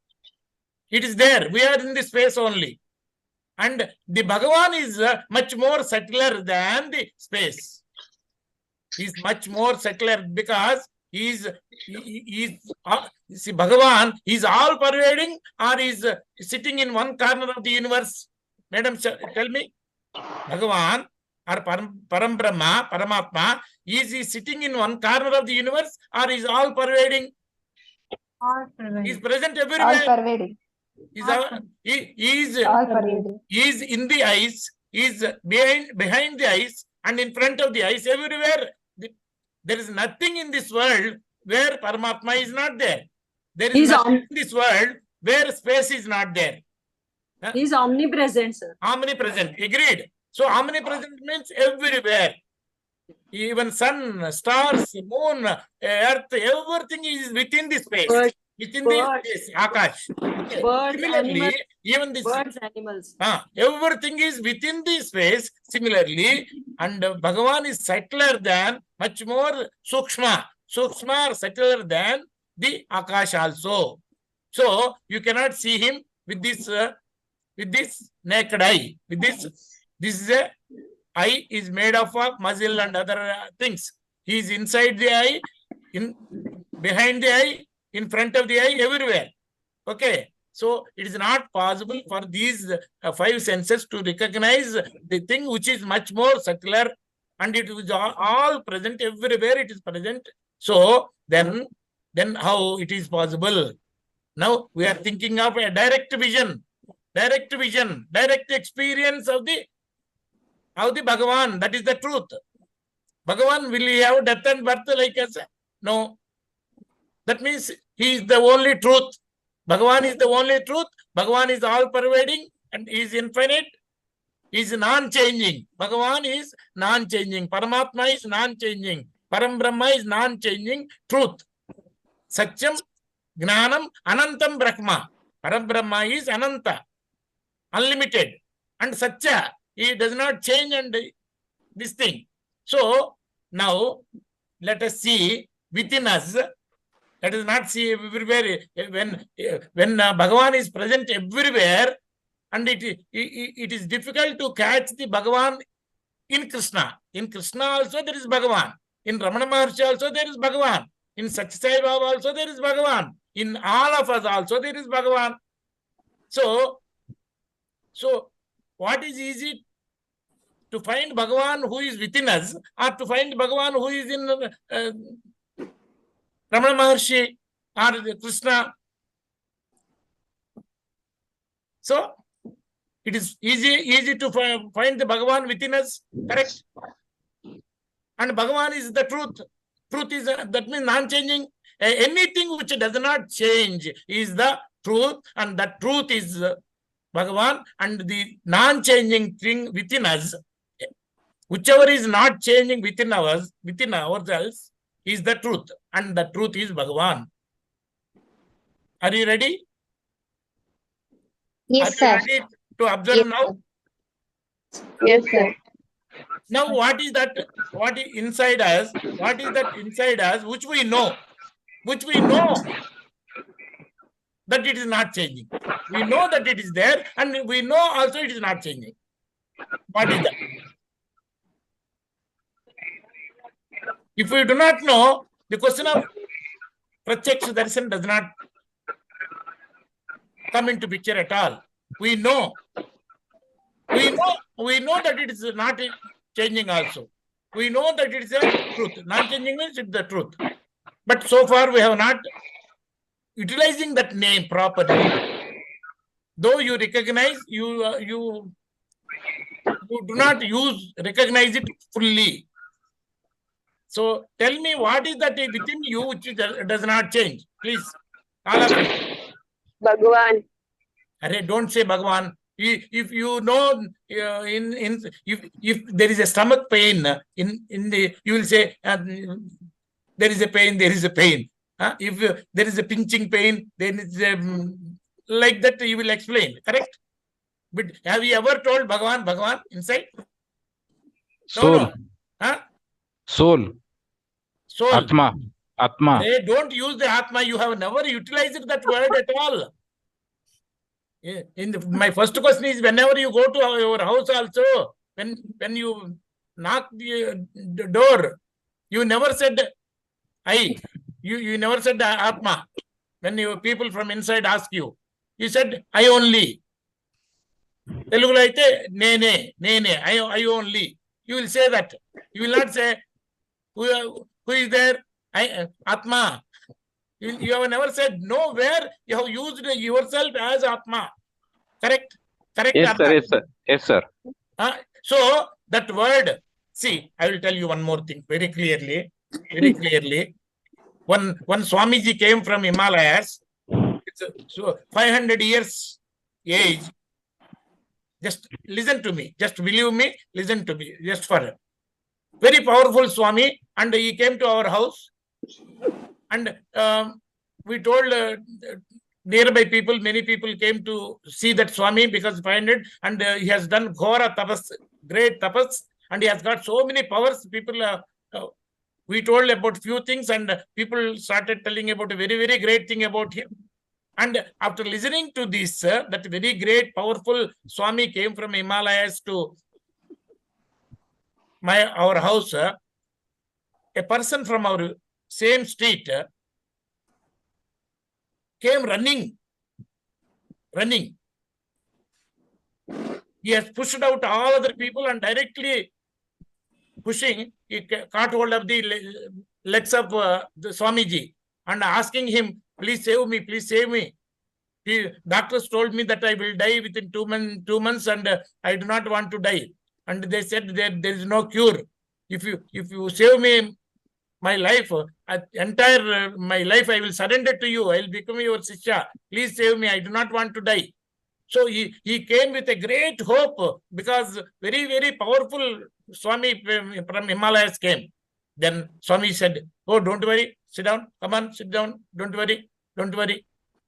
It is there. We are in the space only. And the Bhagavan is much more subtler than the space. He is much more subtler because see, Bhagavan is all pervading or is sitting in one corner of the universe. Madam, tell me. Bhagavan or Param Brahma, Paramatma, is he sitting in one corner of the universe or is all pervading? He is present everywhere. All pervading. He is in the eyes, is behind the eyes and in front of the eyes, everywhere. There is nothing in this world where Paramatma is not there. There is nothing in this world where space is not there. He is omnipresent, sir. Omnipresent, agreed. So omnipresent means everywhere. even sun, stars, moon, earth, everything is within the space. Birds, Within the birds. space, Akash. Okay. Birds, Similarly, animals. even this Birds, animals. everything is within the space. Similarly, and Bhagavan is subtler than, much more sukshma. Sukshma are subtler than the Akash also. So you cannot see him with this naked eye. With this is a eye is made of muscle and other things. He is inside the eye, behind the eye, in front of the eye, everywhere. Okay. So it is not possible for these five senses to recognize the thing which is much more subtler, and it is all present everywhere. It is present. So then how it is possible? Now we are thinking of a direct vision, direct experience of the Bhagavan. That is the truth. Bhagavan, will he have death and birth like us? No. That means he is the only truth. Bhagavan is the only truth. Bhagavan is all pervading and he is infinite. He is non-changing. Bhagavan is non-changing. Paramatma is non-changing. Param Brahma is non-changing truth. Satyam, Gnanam, Anantam Brahma. Param Brahma is Ananta, unlimited. And Satya, he does not change and this thing. So now let us see within us. Let us not see everywhere. When Bhagavan is present everywhere, and it is difficult to catch the Bhagavan in Krishna. In Krishna also there is Bhagavan. In Ramana Maharshi also there is Bhagavan. In Satya Sai Baba also there is Bhagavan. In all of us also there is Bhagavan. So what is easy? To find Bhagavan who is within us, or to find Bhagavan who is in Ramana Maharshi or Krishna. So it is easy to find the Bhagavan within us, correct? And Bhagavan is the truth. Truth is that means non-changing. Anything which does not change is the truth, and that truth is Bhagavan, and the non-changing thing within us, whichever is not changing within ourselves, is the truth, and the truth is Bhagavan. Are you ready? Yes, Are sir. you ready to observe Yes, now? Yes, sir. Now, what is that? What is inside us? What is that inside us which we know? Which we know that it is not changing. We know that it is there, and we know also it is not changing. What is that? If we do not know, the question of Pratyaksha Darshan does not come into picture at all. We know that it is not changing also. We know that it is a truth. Non-changing means it's the truth. But so far we have not utilizing that name properly. Though you recognize, you do not recognize it fully. So tell me, what is that within you which does not change? Please, all of you. Bhagavan. Don't say Bhagavan. If you know, if there is a stomach pain you will say there is a pain. There is a pain. If there is a pinching pain, then it's like that you will explain. Correct? But have you ever told Bhagavan inside? Soul. No. Soul. Atma. They don't use the Atma. You have never utilized that word at all. My first question is, whenever you go to your house also, when you knock the door, you never said I. You never said Atma. When people from inside ask you, you said I only. Telugulo aithe nene, I only. You will say that. You will not say who is there? Atma. You have never said nowhere. You have used yourself as Atma. Correct? Yes, sir. Yes, sir. So that word. See, I will tell you one more thing very clearly. Very clearly. One Swamiji came from Himalayas. So 500 years age. Just listen to me. Just believe me. Listen to me. Just for very powerful Swami, and he came to our house, and we told nearby people, many people came to see that Swami because find it, and he has done Ghora tapas, great tapas, and he has got so many powers. People, we told about few things, and people started telling about a very, very great thing about him. And after listening to this, that very great, powerful Swami came from Himalayas to our house. A person from our same street came running. He has pushed out all other people and directly pushing, he caught hold of the legs of the Swamiji and asking him, please save me, please save me. The doctors told me that I will die within 2 months, and I do not want to die. And they said that there is no cure. If you save me, my life, entire my life, I will surrender to you. I will become your Sisha. Please save me. I do not want to die. So he came with a great hope, because very, very powerful Swami from Himalayas came. Then Swami said, oh, don't worry. Sit down. Come on, sit down. Don't worry. Don't worry.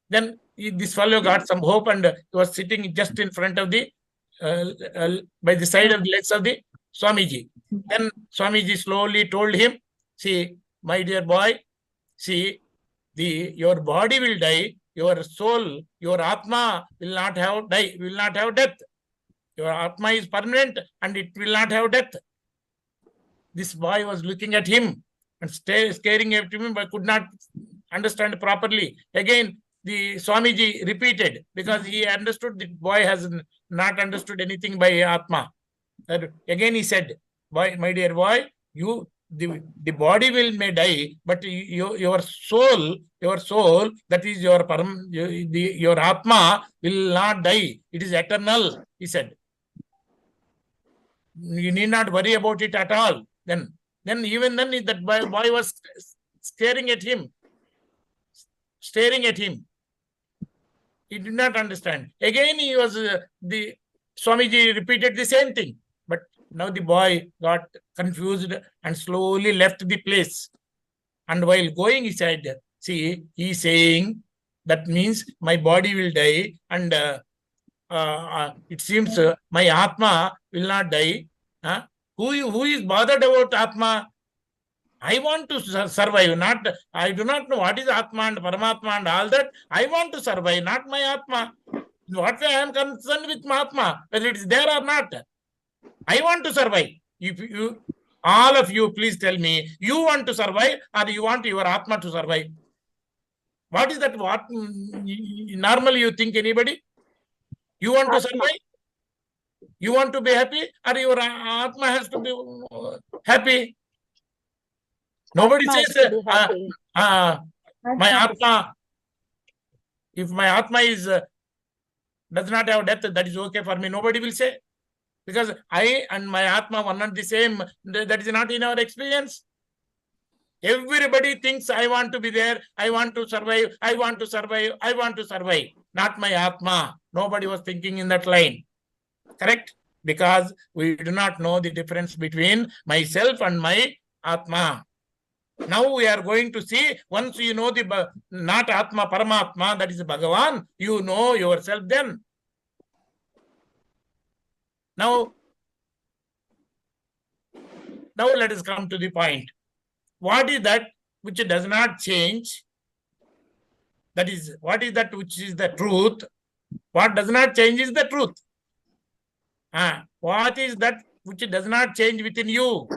Then this fellow got some hope, and he was sitting just in front of the, by the side of the legs of the Swamiji. Then Swamiji slowly told him, see, my dear boy, see, your body will die, your soul, your Atma will not have death. Your Atma is permanent and it will not have death. This boy was looking at him and staring at him, but could not understand properly. Again, the Swamiji repeated, because he understood the boy has not understood anything by Atma. Again he said, boy, my dear boy, the body may die, but your soul, that is your Atma will not die. It is eternal, he said. You need not worry about it at all. Then even then that boy was staring at him. He did not understand. Again the Swamiji repeated the same thing. But now the boy got confused and slowly left the place. And while going, he said, see, he is saying, that means my body will die, and it seems my Atma will not die. Who is bothered about Atma? I want to survive. I do not know what is Atma and Paramatma and all that. I want to survive, not my Atma. What way I am concerned with my Atma, whether it is there or not. I want to survive. All of you, please tell me, you want to survive or you want your Atma to survive? What is that? What normally you think, anybody? You want to survive? You want to be happy, or your Atma has to be happy? Nobody says, my Atma, if my Atma does not have death, that is okay for me. Nobody will say. Because I and my Atma are not the same. That is not in our experience. Everybody thinks, I want to be there, I want to survive, I want to survive, I want to survive. Not my Atma. Nobody was thinking in that line. Correct? Because we do not know the difference between myself and my Atma. Now we are going to see, once you know the not Atma, Paramatma, that is Bhagavan, you know yourself then. Now let us come to the point. What is that which does not change? That is, what is that which is the truth? What does not change is the truth. What is that which does not change within you?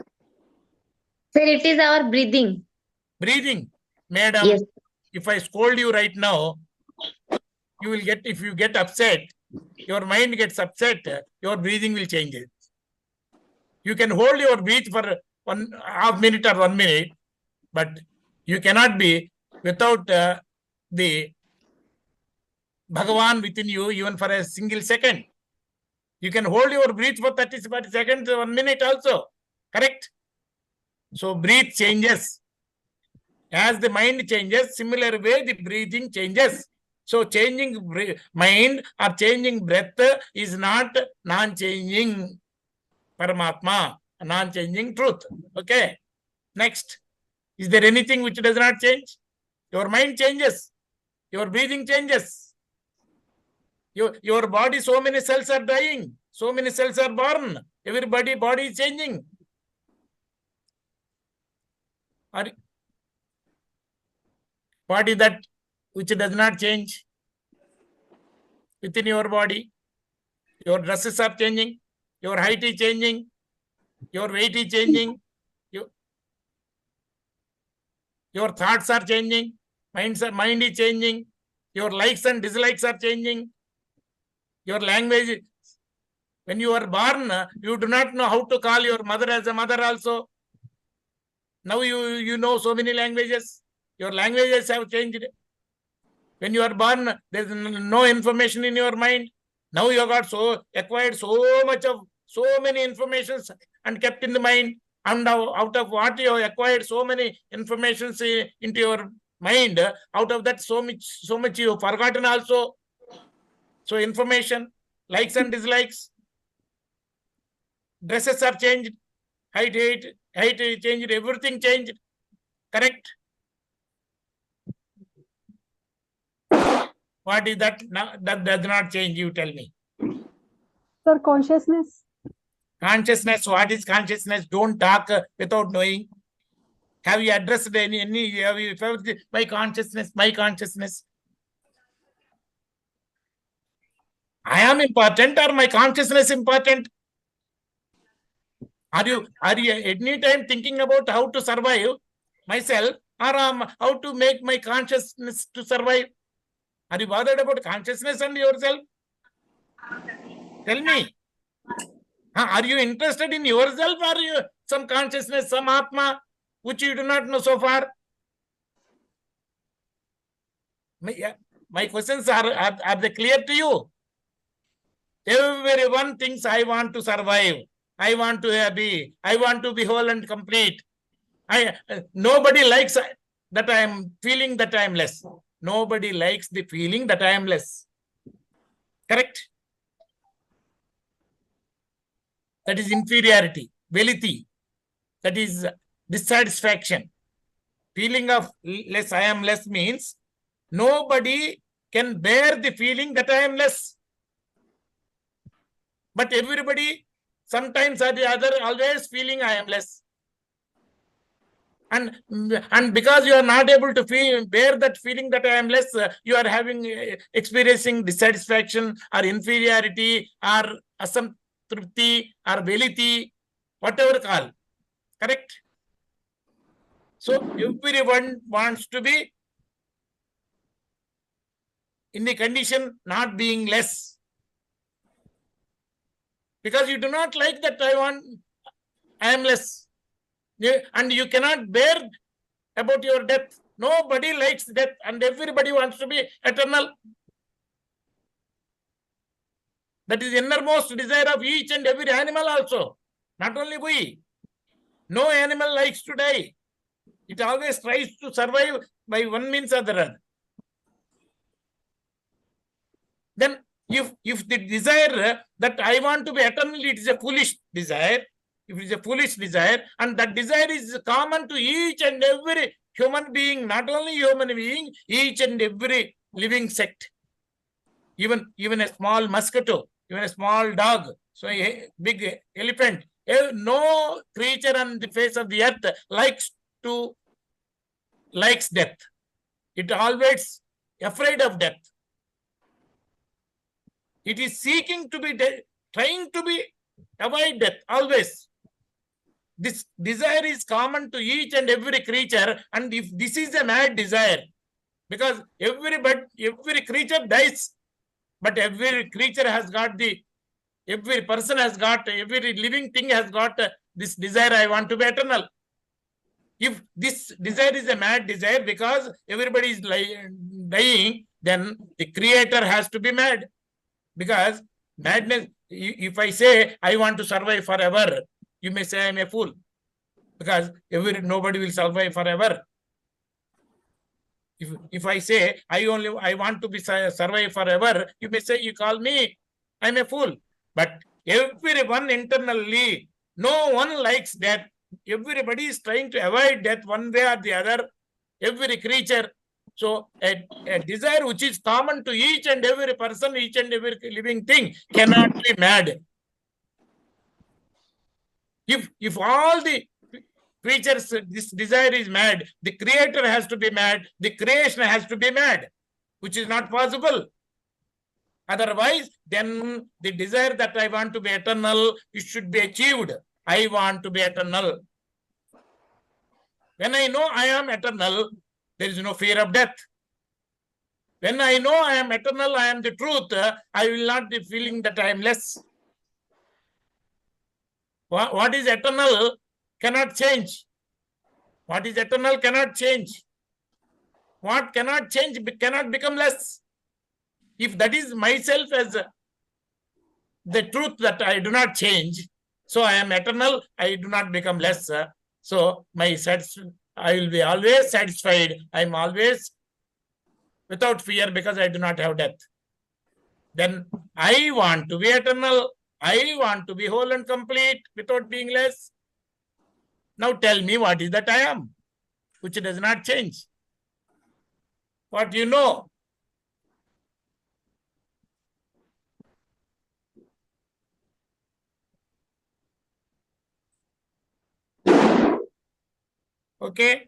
Sir, it is our breathing. Breathing. Madam, yes. If I scold you right now, you will get, if you get upset, your mind gets upset, your breathing will change it. You can hold your breath for 1/2 minute or 1 minute, but you cannot be without the Bhagavan within you even for a single second. You can hold your breath for 30 seconds, 1 minute also. Correct? So breath changes. As the mind changes, similar way the breathing changes. So changing mind or changing breath is not non-changing Paramatma. non-changing truth. Okay. Next. Is there anything which does not change? Your mind changes. Your breathing changes. Your body, so many cells are dying. So many cells are born. Everybody body is changing. What is that which does not change within your body? Your dresses are changing. Your height is changing. Your weight is changing. Your thoughts are changing. Mind is changing. Your likes and dislikes are changing. Your language. When you are born, you do not know how to call your mother as a mother also. Now you know so many languages. Your languages have changed. When you are born, there is no information in your mind. Now you have got acquired so many informations and kept in the mind. And out of what you have acquired so many informations into your mind, out of that so much you have forgotten also. So information, likes and dislikes, dresses are changed, height changed, everything changed. Correct? What is that? That does not change, you tell me. Sir, consciousness. Consciousness, what is consciousness? Don't talk without knowing. Have you addressed have you felt my consciousness? I am important or my consciousness important? Are you any time thinking about how to survive myself or how to make my consciousness to survive? Are you bothered about consciousness and yourself? Tell me. Are you interested in yourself or some consciousness, some Atma, which you do not know so far? My questions are they clear to you? Everyone thinks I want to survive. I want to be. I want to be whole and complete. Nobody likes that I am feeling that I am less. Nobody likes the feeling that I am less. Correct? That is inferiority, velity. That is dissatisfaction. Feeling of less, I am less means nobody can bear the feeling that I am less. But everybody, sometimes or the other, always feeling I am less. And because you are not able to bear that feeling that I am less, you are experiencing dissatisfaction or inferiority or asamtrupti or velity, whatever call. Correct? So everyone wants to be in the condition not being less. Because you do not like that I am less. And you cannot bear about your death. Nobody likes death and everybody wants to be eternal. That is innermost desire of each and every animal also. Not only we. No animal likes to die. It always tries to survive by one means or the other. Then if the desire that I want to be eternal, it is a foolish desire. If it is a foolish desire, and that desire is common to each and every human being, not only human being, each and every living sect. Even a small mosquito, even a small dog, so a big elephant. No creature on the face of the earth likes death. It always afraid of death. It is seeking to be trying to be avoid death always. This desire is common to each and every creature, and if this is a mad desire, because every creature dies, but every creature has got every person has got, every living thing has got this desire, I want to be eternal. If this desire is a mad desire because everybody is dying, then the creator has to be mad. Because madness, if I say I want to survive forever, you may say I am a fool. Because nobody will survive forever. If I say I want to be survive forever, you may say, you call me, I am a fool. But everyone internally No one likes death. Everybody is trying to avoid death one way or the other. Every creature. So a desire which is common to each and every person, each and every living thing cannot be mad. If all the creatures, this desire is mad, the creator has to be mad, the creation has to be mad, which is not possible. Otherwise, then the desire that I want to be eternal, it should be achieved. I want to be eternal. When I know I am eternal, there is no fear of death. When I know I am eternal, I am the truth, I will not be feeling that I am less. What is eternal cannot change. What is eternal cannot change. What cannot change cannot become less. If that is myself as the truth that I do not change, so I am eternal, I do not become less. So I will be always satisfied. I am always without fear because I do not have death. Then I want to be eternal. I want to be whole and complete without being less. Now tell me what is that I am, which does not change. What you know? Okay.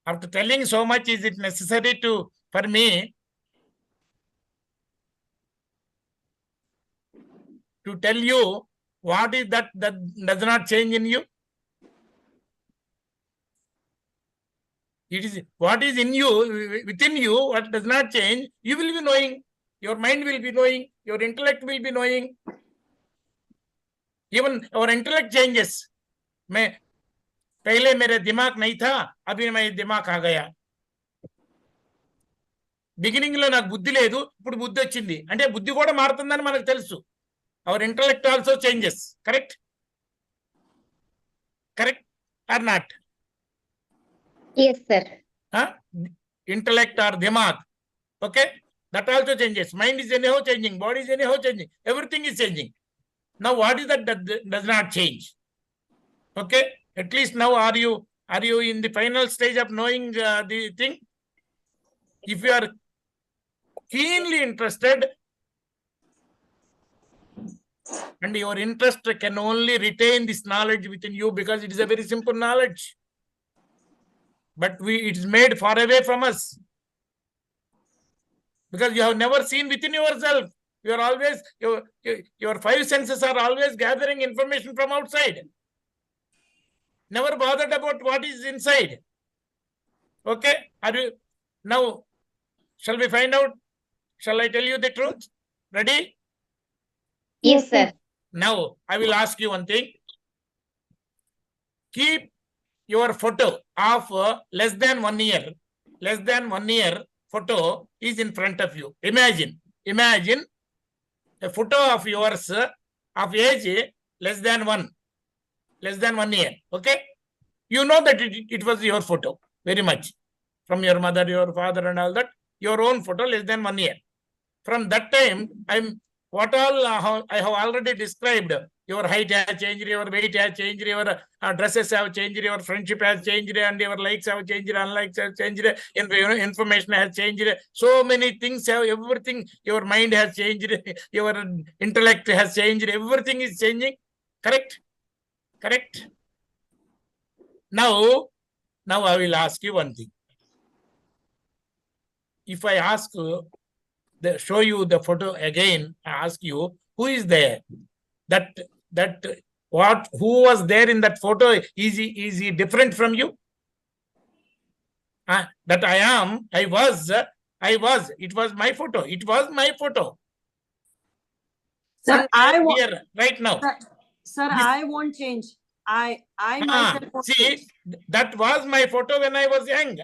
After telling so much, is it necessary for me to tell you what is that does not change in you? It is what is in you, within you, what does not change, you will be knowing. Your mind will be knowing. Your intellect will be knowing. Even our intellect changes. पहले मेरे दिमाग नहीं था, अभी मैं दिमाग आ गया. Beginning లో నాకు బుద్ధి లేదు, ఇప్పుడు బుద్ధి వచ్చింది అంటే బుద్ధి కూడా మారుతుందని మనకు తెలుసు. Hour intellect also changes. Correct or not? Yes, sir. Intellect or dimag, okay, that also changes. Mind is anyhow changing, body is anyhow changing, everything is changing. Now what is that does not change? Okay, at least now are you in the final stage of knowing the thing? If you are keenly interested, and your interest can only retain this knowledge within you because it is a very simple knowledge, but it is made far away from us because you have never seen within yourself. You are always your five senses are always gathering information from outside, never bothered about what is inside. Okay, are you now? Shall we find out? Shall I tell you the truth? Ready? Yes, sir. Now I will ask you one thing. Keep your photo of less than 1 year photo is in front of you. Imagine a photo of yours of age less than 1 year. Okay, you know that it was your photo very much, from your mother, your father and all that. Your own photo less than 1 year. From that time, I have already described. Your height has changed, your weight has changed, your dresses have changed, your friendship has changed, and your likes have changed, unlikes have changed, information has changed. So many things have, everything, your mind has changed, your intellect has changed, everything is changing. Correct? Now I will ask you one thing. If I ask show you the photo again, I ask you, who is there? Who was there in that photo? Is he different from you? That I was. It was my photo. Sir, here right now. Sir, I won't change. I myself won't see, change. that was my photo when I was young.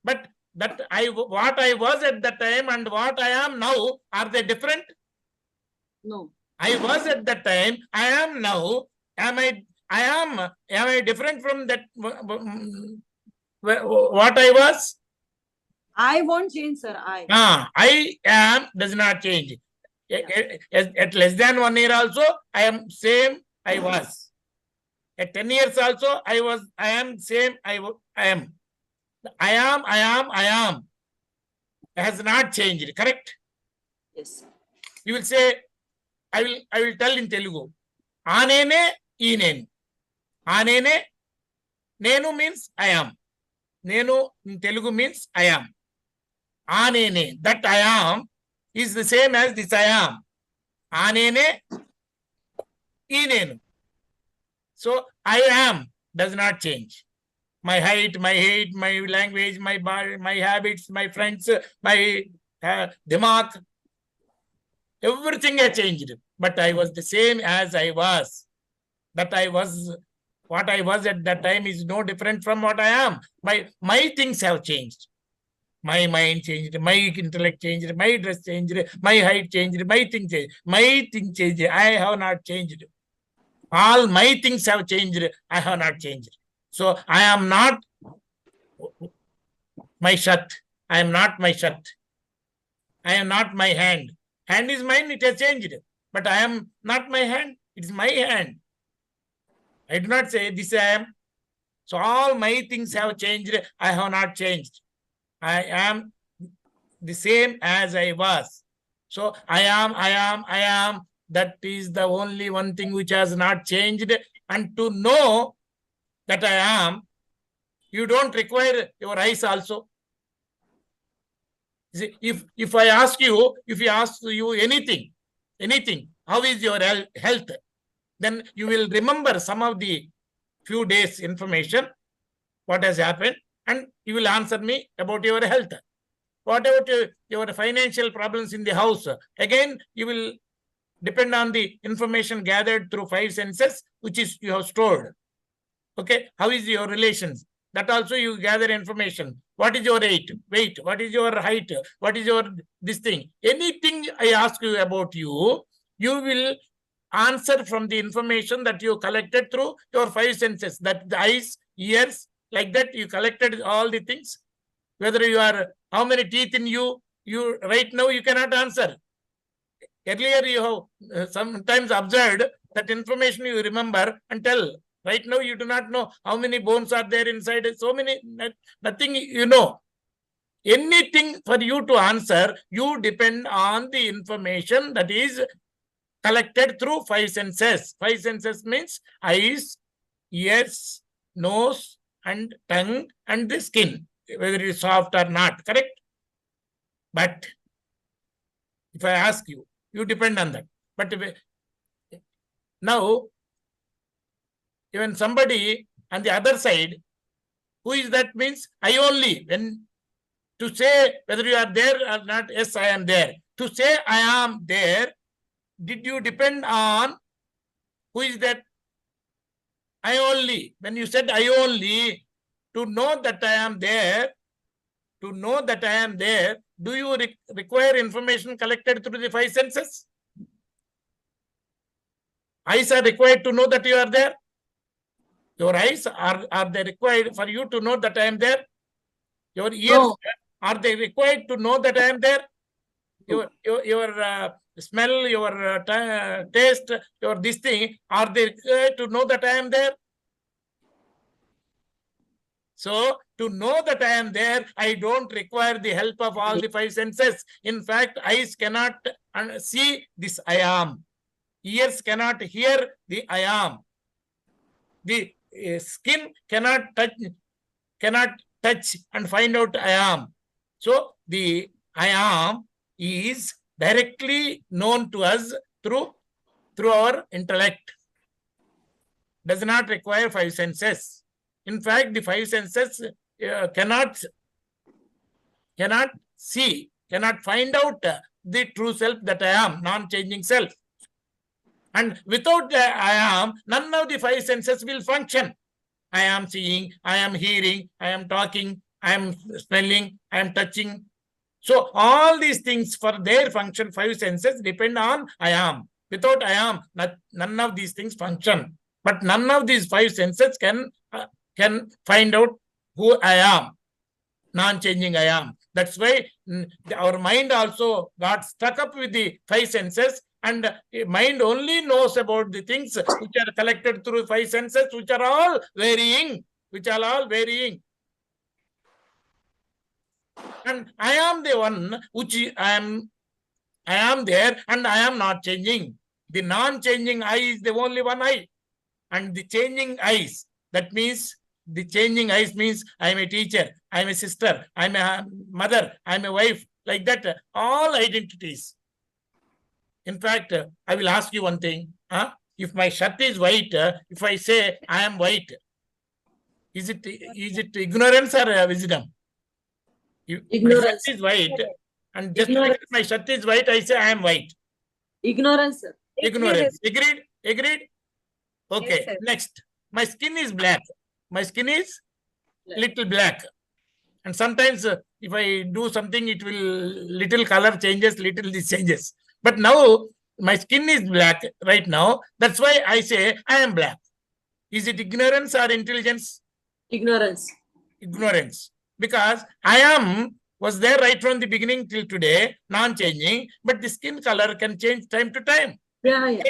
But what I was at that time and what I am now, are they different? No. I was at that time, I am now. Am I different from that what I was? I won't change, sir. I am does not change. At less than 1 year also, I am same I was. At 10 years also, I am same I am. I am has not changed, correct? Yes. You will say, I will tell in Telugu. Anene, inenu. Anene, nenu means I am. Nenu in Telugu means I am. Anene, that I am is the same as this I am. Anene, inenu. So I am does not change. My height, my height, my language, my body, my habits, my friends, my demag, everything has changed. But I was the same as I was. That I was, what I was at that time is no different from what I am. My things have changed. My mind changed, my intellect changed, my dress changed, my height changed, my thing changed. My thing changed. I have not changed. All my things have changed. I have not changed. So I am not my shirt. I am not my shirt. I am not my hand. Hand is mine, it has changed. But I am not my hand. It is my hand. I do not say this I am. So all my things have changed. I have not changed. I am the same as I was. So I am. That is the only one thing which has not changed. And to know that I am, you don't require your eyes also. See, if I ask you, if you ask you anything, how is your health? Then you will remember some of the few days information, what has happened, and you will answer me about your health. What about your financial problems in the house? Again, you will depend on the information gathered through 5 senses, which is you have stored. Okay, how is your relations? That also you gather information. What is your weight? What is your height? What is your this thing? Anything I ask you about you, you will answer from the information that you collected through your 5 senses. That the eyes, ears, like that you collected all the things. Whether you are, how many teeth in you right now you cannot answer. Earlier you have sometimes observed that information you remember and tell. Right now you do not know how many bones are there inside. So many, nothing you know. Anything for you to answer, you depend on the information that is collected through 5 senses. 5 senses means eyes, ears, nose, and tongue, and the skin, whether it is soft or not, correct? But if I ask you, you depend on that. But now, even somebody on the other side, who is that means I only, when to say whether you are there or not, yes, I am there. To say I am there, did you depend on who is that? I only. When you said I only, to know that I am there, do you require information collected through the 5 senses? Eyes are required to know that you are there. Your eyes, are they required for you to know that I am there? Your ears, are they required to know that I am there? Your smell, your taste, your this thing, are they required to know that I am there? So, to know that I am there, I don't require the help of all the 5 senses. In fact, eyes cannot see this I am. Ears cannot hear the I am. The skin cannot touch and find out I am. So, the I am is directly known to us through our intellect. Does not require 5 senses. In fact, the 5 senses cannot see, cannot find out the true self that I am, non-changing self. And without the I am, none of the 5 senses will function. I am seeing, I am hearing, I am talking, I am smelling, I am touching. So all these things for their function, 5 senses depend on I am. Without I am, none of these things function. But none of these 5 senses can find out who I am, non-changing I am. That's why our mind also got stuck up with the five senses, and mind only knows about the things which are collected through five senses, which are all varying, And I am the one which I am there, and I am not changing. The non-changing I is the only one I. And the changing eyes, that means the changing eyes means I am a teacher, I am a sister, I am a mother, I am a wife, like that, all identities. In fact, I will ask you one thing. If my shirt is white, if I say I am white, is it ignorance or wisdom? If Ignorance. my shirt is white, and just because my shirt is white, I say I am white. Ignorance, sir. Ignorance. Agreed? Okay, Yes, sir. next. My skin is black. My skin is little black. And sometimes if I do something, it will, little color changes, little this changes. But now, my skin is black right now. That's why I say I am black. Is it ignorance or intelligence? Ignorance. Ignorance. Because I am was there right from the beginning till today, non-changing, but the skin color can change time to time. Yeah.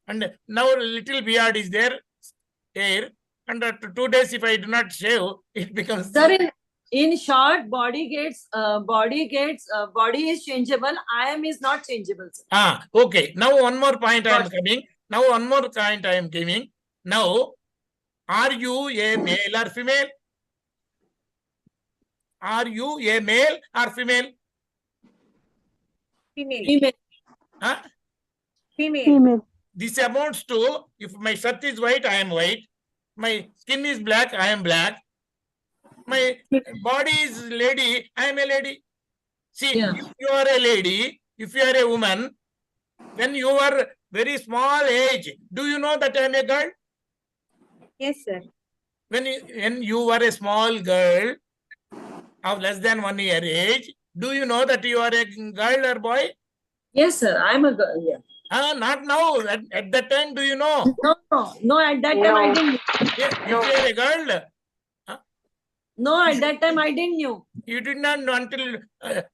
And now a little beard is there, hair, and after 2 days, if I do not shave, it becomes. Sir, in short, body is changeable. I am is not changeable, sir. Okay. Now one more point I am giving. Now, are you a male or female? Are you a male or female? Female. Female. This amounts to, if my shirt is white, I am white. My skin is black, I am black. My body is lady, I am a lady. See, Yeah. if you are a lady, if you are a woman, when you are very small age, do you know that I am a girl? Yes, sir. When you were a small girl of less than 1 year age, do you know that you are a girl or boy? Yes, sir. I'm a girl. Yeah. Not now. At that time, do you know? No. At that time, I didn't. If you are a girl, No, at that time, I didn't know. you did not know until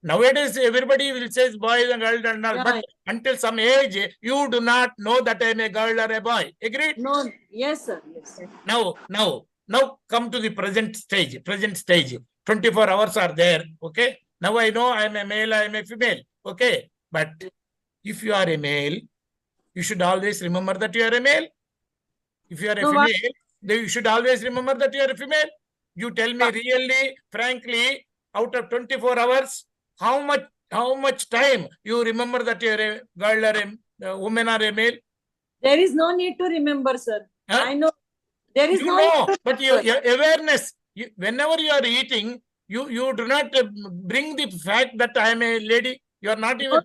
nowadays. Everybody will say boys and girls and all, Yeah. but until some age, you do not know that I am a girl or a boy. Agreed? No. Yes, sir. Yes. Now come to the present stage. 24 hours are there. Okay. Now I know I am a male, I am a female. Okay. But if you are a male, you should always remember that you are a male. If you are a female, then you should always remember that you are a female. You tell me really, frankly, out of 24 hours, how much time you remember that you are a girl or a woman or a male? There is no need to remember, sir. I know. There is but your awareness, whenever you are eating, you do not bring the fact that I am a lady. You are not even,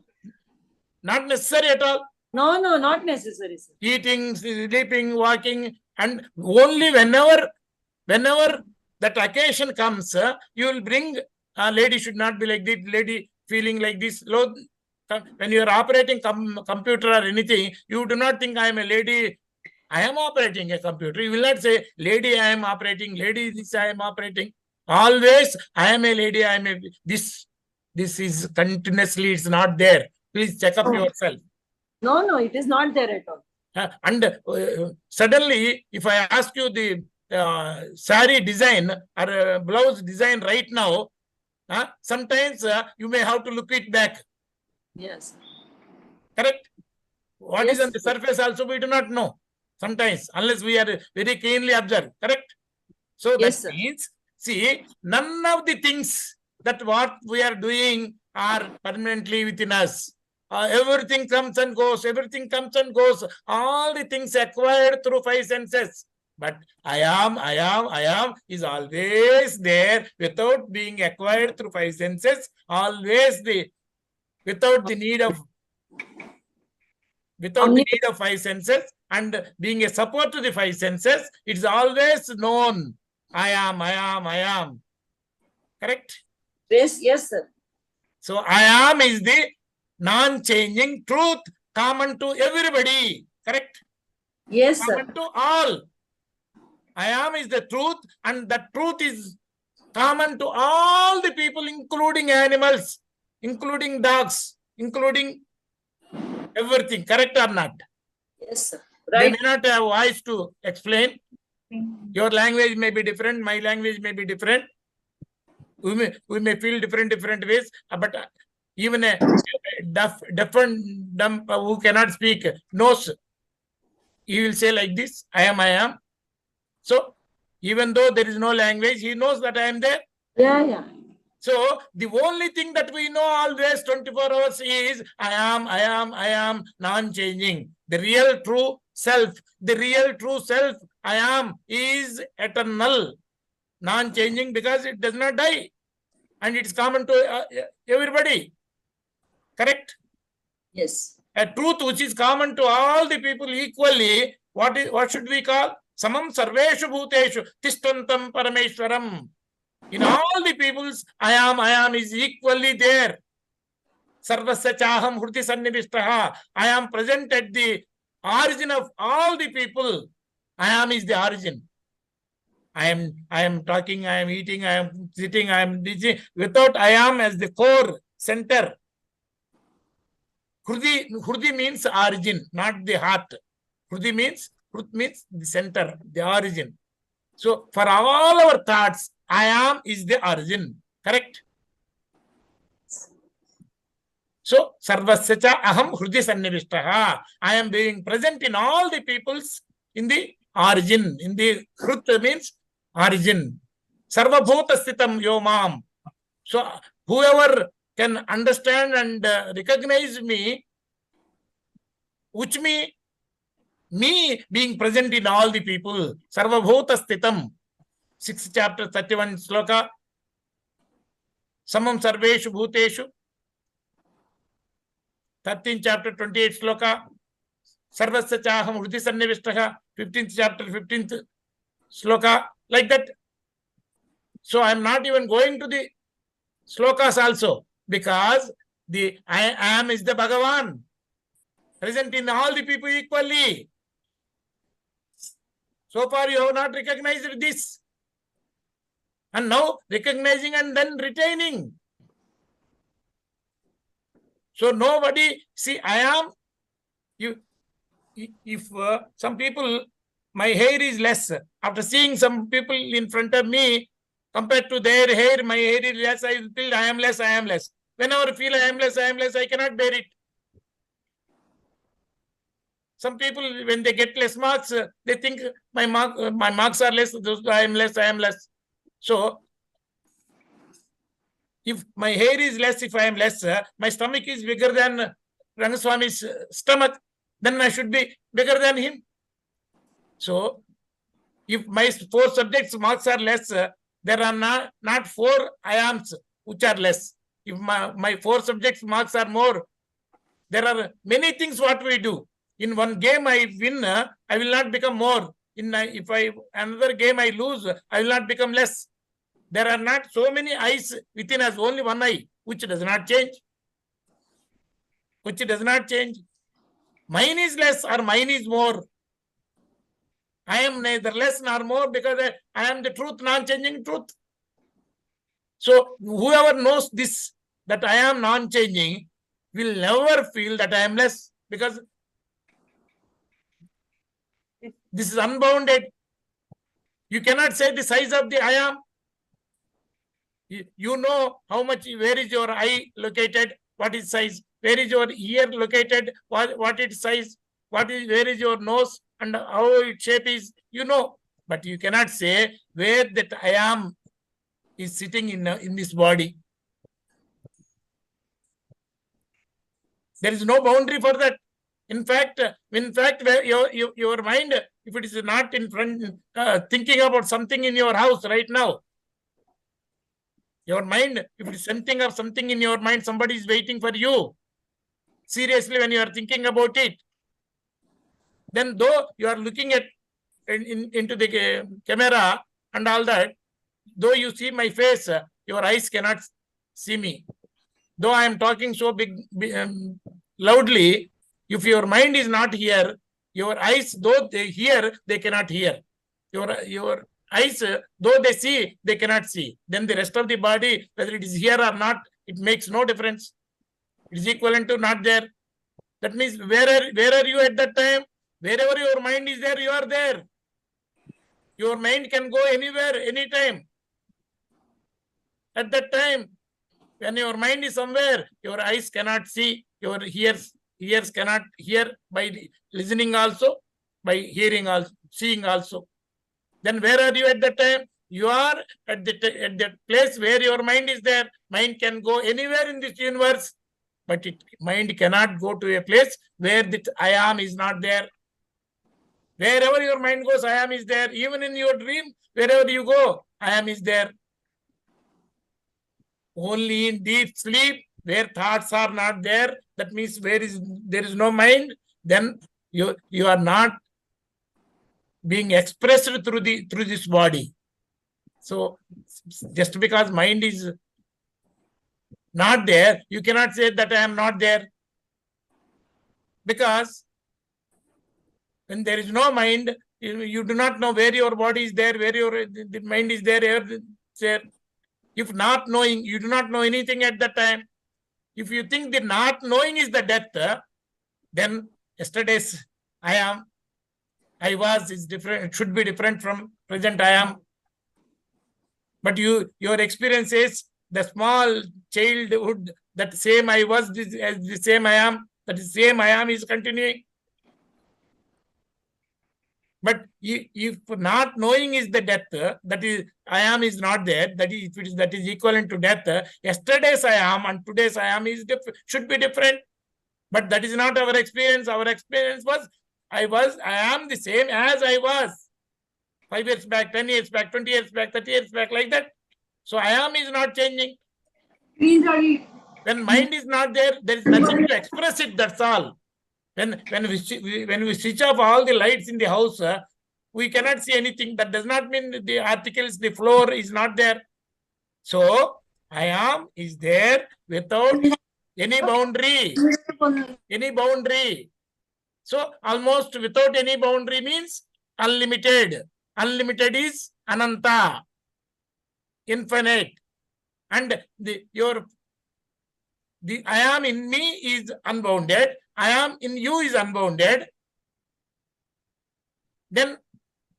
not necessary at all. No, not necessary, sir. Eating, sleeping, walking, and only whenever that occasion comes, you will bring, lady should not be like this, lady feeling like this. When you are operating computer or anything, you do not think I am a lady. I am operating a computer. You will not say, lady, I am operating, lady, this I am operating. Always, I am a lady, I am a this. This is continuously, it's not there. Please check up yourself. No, it is not there at all. And suddenly, if I ask you the sari design or blouse design right now, sometimes you may have to look it back. Yes. Correct? What is on the surface also we do not know. Sometimes, unless we are very keenly observed. Correct? So that means, see, none of the things that what we are doing are permanently within us. Everything comes and goes. All the things acquired through five senses. But I am is always there without being acquired through five senses. Always without the need of five senses and being a support to the five senses. It's always known. I am. Correct? Yes, sir. So I am is the non-changing truth common to everybody. Correct? Yes, sir. Common to all. I am is the truth, and the truth is common to all the people, including animals, including dogs, including everything. Correct or not? Yes, sir. They Right. may not have voice to explain. Your language may be different, my language may be different. We may feel different ways, but even a deaf and dumb who cannot speak knows. He will say like this, I am. So even though there is no language, he knows that I am there. Yeah. So the only thing that we know always 24 hours is I am non-changing. The real true self, I am, is eternal, non-changing, because it does not die. And it's common to everybody. Correct? Yes. A truth which is common to all the people equally. What should we call? Samam sarveshu bhuteshu tishtantam parameshwaram. In all the peoples, I am is equally there. Sarvasya chaham hriti sannivishtaha. I am present at the origin of all the people. I am is the origin. I am talking, I am eating, I am sitting, I am busy. Without I am as the core center. Hrudi means origin, not the heart. Hrut means the center, the origin. So for all our thoughts, I am is the origin. Correct? So sarvasya cha aham hrudi sannivishtaha. I am being present in all the peoples in the origin. In the hrut means origin. Sarvabhuta sthitam yomam. So whoever can understand and recognize me, which me being present in all the people. Sarvabhuta sthitam. 6th chapter 31 sloka. Samam sarveshu bhuteshu. 13th chapter 28 sloka. Sarvasya chaham hrudi sannivishtaha. 15th chapter 15th sloka. Like that. So I am not even going to the slokas also, because the I am is the Bhagavan, present in all the people equally. So far you have not recognized this. And now recognizing and then retaining. So nobody, see, I am, if some people, my hair is less. After seeing some people in front of me, compared to their hair, my hair is less, I feel I am less. Whenever I feel I am less, I cannot bear it. Some people, when they get less marks, they think my marks are less, I am less. So, if my hair is less, if I am less, my stomach is bigger than Rangaswami's stomach, then I should be bigger than him. So, if my 4 subjects marks are less, there are not 4 I ams which are less. If my 4 subjects marks are more, there are many things what we do. In one game I win, I will not become more. If another game I lose, I will not become less. There are not so many eyes within us, only one eye, which does not change. Mine is less or mine is more. I am neither less nor more, because I am the truth, non-changing truth. So whoever knows this, that I am non-changing, will never feel that I am less, because this is unbounded. You cannot say the size of the I am. You know how much, where is your eye located, what is size, where is your ear located, what its size, where is your nose, and how its shape is, you know. But you cannot say where that I am is sitting in this body. There is no boundary for that. In fact, where your mind, if it is not in front, thinking about something in your house right now, your mind, if it is thinking of something in your mind, somebody is waiting for you. Seriously, when you are thinking about it, then though you are looking at into the camera and all that, though you see my face, your eyes cannot see me. Though I am talking so loudly, if your mind is not here, your eyes, though they hear, they cannot hear. Your eyes, though they see, they cannot see. Then the rest of the body, whether it is here or not, it makes no difference. It is equivalent to not there. That means where are you at that time? Wherever your mind is there, you are there. Your mind can go anywhere, anytime. At that time, when your mind is somewhere, your eyes cannot see, your ears cannot hear by listening also, by hearing also, seeing also. Then where are you at that time? You are at that place where your mind is there. Mind can go anywhere in this universe, but mind cannot go to a place where the I am is not there. Wherever your mind goes, I am is there. Even in your dream, wherever you go, I am is there. Only in deep sleep, where thoughts are not there, that means there is no mind, then you are not being expressed through this body. So just because mind is not there, you cannot say that I am not there. Because when there is no mind, you do not know where your body is there, where the mind is there. If not knowing, you do not know anything at that time. If you think the not knowing is the death, then yesterday's I am, I was is different. It should be different from present I am. But your experience is the small childhood, that same I was as the same I am, that is same I am is continuing. But if not knowing is the death, that is I am is not there, that is equivalent to death, yesterday's I am and today's I am is should be different. But that is not our experience. Our experience was I am the same as I was 5 years back, 10 years back, 20 years back, 30 years back, like that. So I am is not changing. When mind is not there, there is nothing to express it, that's all. When we switch off all the lights in the house, we cannot see anything. That does not mean the articles, the floor is not there. So I am is there without any boundary. Any boundary. So almost without any boundary means unlimited. Unlimited is ananta, infinite. And the I am in me is unbounded. I am in you is unbounded. Then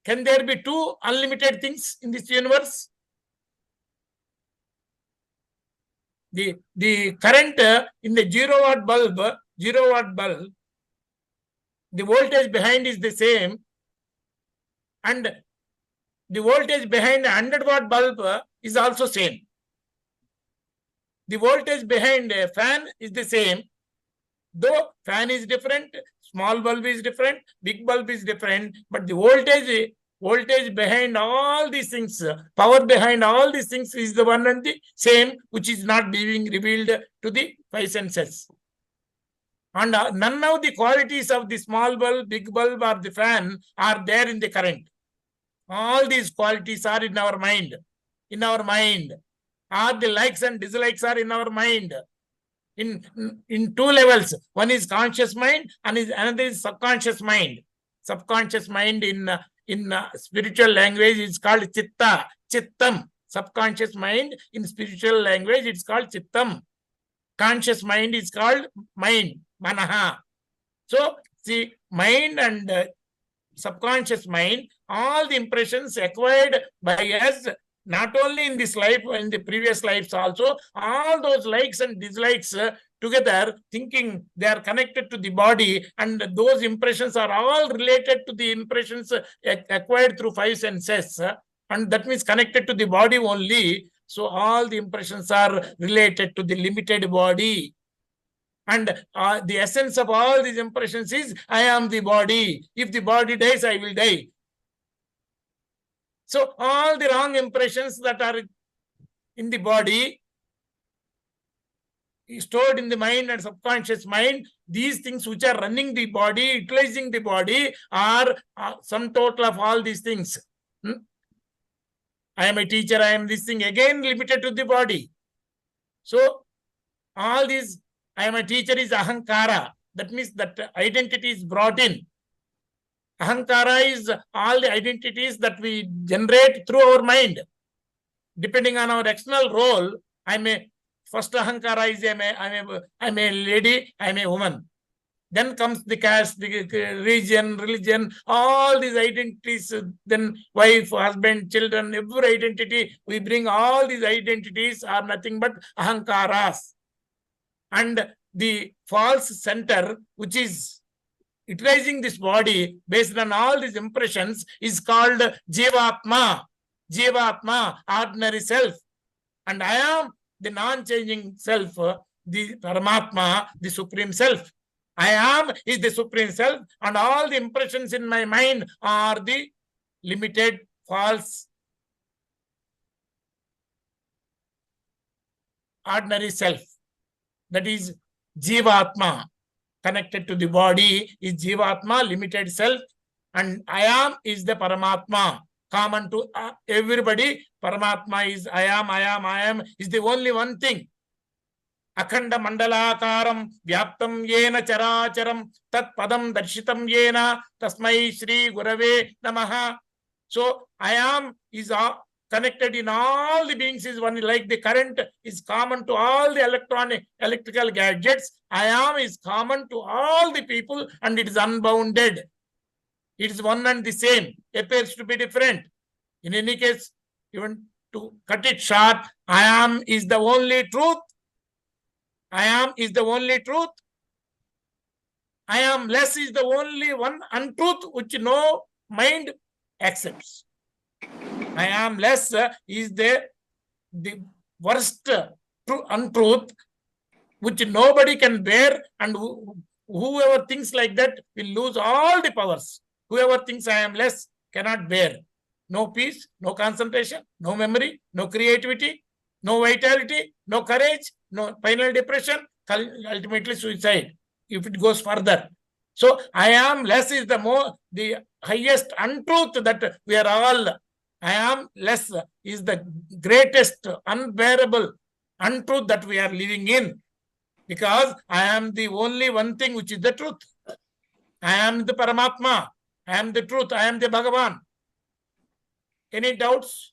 can there be two unlimited things in this universe? The current in the 0-watt bulb, the voltage behind is the same, and the voltage behind a 100-watt bulb is also same. The voltage behind a fan is the same, though fan is different, small bulb is different, big bulb is different, but the voltage behind all these things, power behind all these things is the one and the same, which is not being revealed to the 5 senses. And none of the qualities of the small bulb, big bulb or the fan are there in the current. All these qualities are in our mind. In our mind. All the likes and dislikes are in our mind. In two levels. One is conscious mind and another is subconscious mind. Subconscious mind in spiritual language is called chitta, chittam. Subconscious mind in spiritual language it's called chittam. Conscious mind is called mind, manaha. So see, mind and subconscious mind, all the impressions acquired by us, not only in this life, in the previous lives also, all those likes and dislikes together, thinking they are connected to the body, and those impressions are all related to the impressions acquired through 5 senses, and that means connected to the body only. So all the impressions are related to the limited body. And the essence of all these impressions is, I am the body. If the body dies, I will die. So all the wrong impressions that are in the body, stored in the mind and subconscious mind, these things which are running the body, utilizing the body, are sum total of all these things. I am a teacher, I am this thing, again limited to the body. So all these, I am a teacher is ahankara. That means that identity is brought in. Ahankara is all the identities that we generate through our mind. Depending on our external role, first Ahankara is I'm a lady, I'm a woman. Then comes the caste, the region, religion, all these identities, then wife, husband, children, every identity, we bring all these identities are nothing but ahankaras. And the false center, which is utilizing this body based on all these impressions, is called Jivatma. Jivatma, ordinary self. And I am the non-changing self, the Paramatma, the Supreme Self. I am is the Supreme Self, and all the impressions in my mind are the limited, false, ordinary self. That is Jivatma. Connected to the body is Jivatma, limited self, and I am is the Paramatma. Common to everybody. Paramatma is I am is the only one thing. Akhanda mandalakaram vyaptam yena characharam tat padam darshitam yena tasmai Shri Gurave Namaha. So I am is connected in all the beings, is one, like the current is common to all the electrical gadgets. I am is common to all the people, and it is unbounded. It is one and the same, appears to be different. In any case, even to cut it short, I am is the only truth. I am is the only truth. I am less is the only one untruth which no mind accepts. I am less is the worst untruth which nobody can bear, and whoever thinks like that will lose all the powers. Whoever thinks I am less cannot bear. No peace, no concentration, no memory, no creativity, no vitality, no courage, no final depression, ultimately suicide, if it goes further. So I am less is the highest untruth that we are all. I am less is the greatest unbearable untruth that we are living in, because I am the only one thing which is the truth. I am the Paramatma. I am the truth. I am the Bhagavan. Any doubts?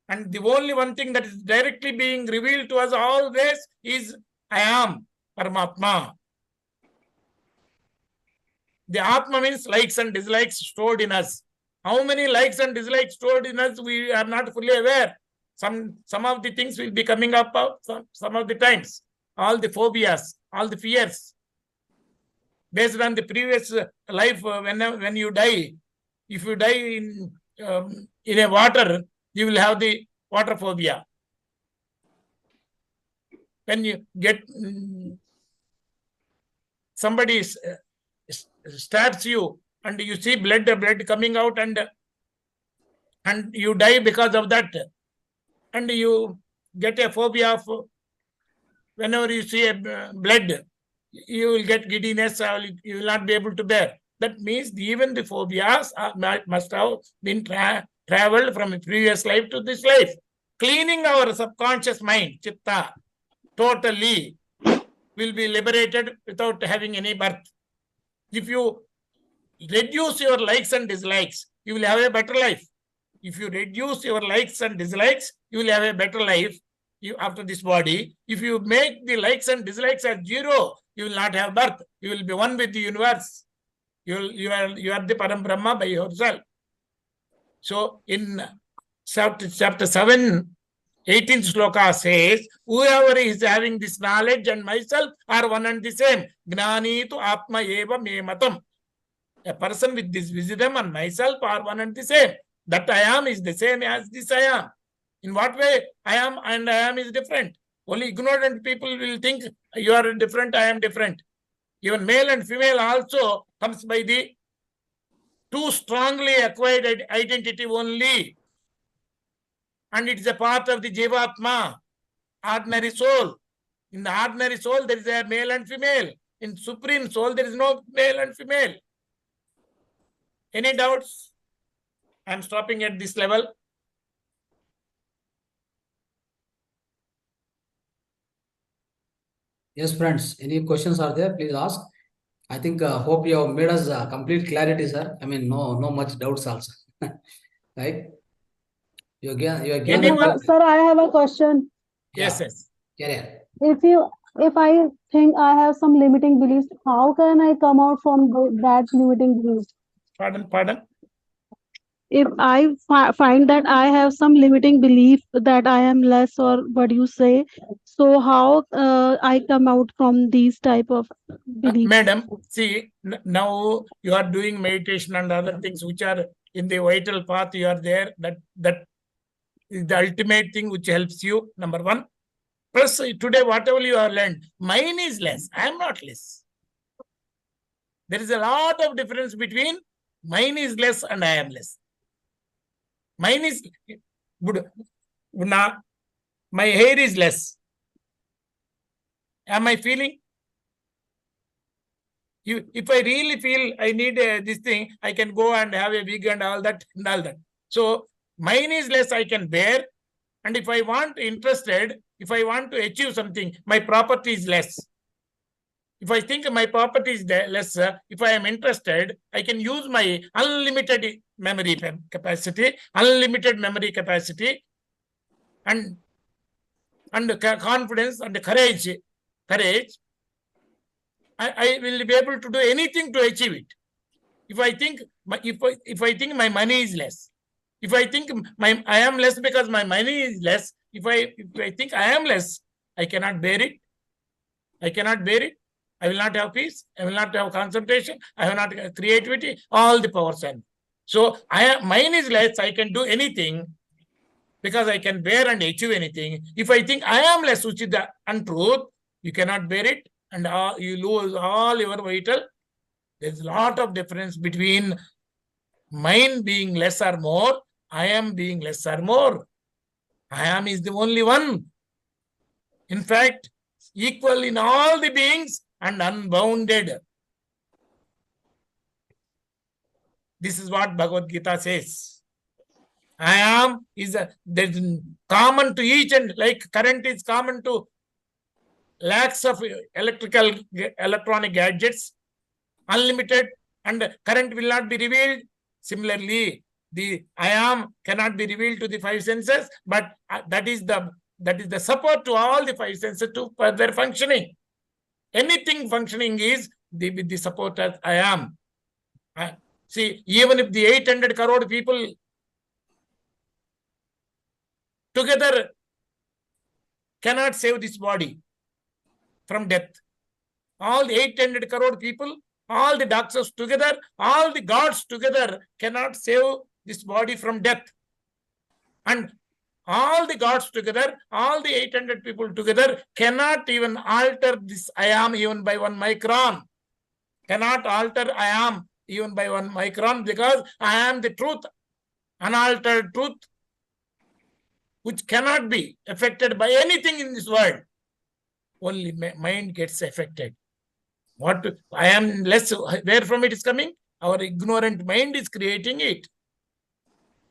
And the only one thing that is directly being revealed to us always is I am Paramatma. The Atma means likes and dislikes stored in us. How many likes and dislikes stored in us, we are not fully aware. Some of the things will be coming up some of the times. All the phobias, all the fears. Based on the previous life, when you die, if you die in a water, you will have the water phobia. When you get somebody stabs you and you see blood coming out, and you die because of that, and you get a phobia of whenever you see a blood, you will get giddiness, or you will not be able to bear. That means even the phobias must have been traveled from a previous life to this life. Cleaning our subconscious mind, chitta, totally will be liberated without having any birth. If you reduce your likes and dislikes, you will have a better life. If you reduce your likes and dislikes, you will have a better life after this body. If you make the likes and dislikes as zero, you will not have birth. You will be one with the universe. You are the Param Brahma by yourself. So in chapter 7, 18th sloka says, whoever is having this knowledge and myself are one and the same. Gnani tu atma eva me matam. A person with this wisdom and myself are one and the same. That I am is the same as this I am. In what way I am and I am is different? Only ignorant people will think you are different, I am different. Even male and female also comes by the too strongly acquired identity only. And it is a part of the Jivatma, ordinary soul. In the ordinary soul, there is a male and female. In Supreme Soul, there is no male and female. Any doubts? I am stopping at this level. Yes, friends. Any questions are there? Please ask. I think hope you have made us complete clarity, sir. I mean, no much doubts also, right? You are given Anyone? Sir, I have a question. Yes, yeah. yes. Carry If I think I have some limiting beliefs, how can I come out from that limiting beliefs? Pardon. If I find that I have some limiting belief that I am less, or what you say, so how I come out from these type of beliefs? Madam, see, now you are doing meditation and other things which are in the vital path. You are there. That is the ultimate thing which helps you. Number one. Plus, today, whatever you have learned, mine is less. I am not less. There is a lot of difference between mine is less and I am less. Mine is good. My hair is less. Am I feeling? If I really feel I need this thing, I can go and have a wig and all that. So mine is less, I can bear. And if I want if I want to achieve something, my property is less. If I think my property is less, if I am interested, I can use my unlimited memory capacity, and confidence and courage. I will be able to do anything to achieve it. If I think my money is less, if I think I am less because my money is less, if I think I am less, I cannot bear it. I will not have peace. I will not have concentration. I will not have creativity. All the powers and so mine is less. I can do anything because I can bear and achieve anything. If I think I am less, which is the untruth, you cannot bear it, and you lose all your vital. There's a lot of difference between mine being less or more, I am being less or more. I am is the only one. In fact, equal in all the beings and unbounded. This is what Bhagavad Gita says. I am is common to each, and like current is common to lakhs of electronic gadgets, unlimited, and current will not be revealed. Similarly, the I am cannot be revealed to the five senses, but that is the support to all the five senses to further functioning. Anything functioning is with the support as I am. See, even if the 800 crore people together cannot save this body from death, all the 800 crore people, all the doctors together, all the gods together cannot save this body from death. And all the gods together, all the 800 people together cannot even alter this I am even by 1 micron. Cannot alter I am even by 1 micron, because I am the truth, unaltered truth, which cannot be affected by anything in this world. Only mind gets affected. What I am less, where from it is coming? Our ignorant mind is creating it.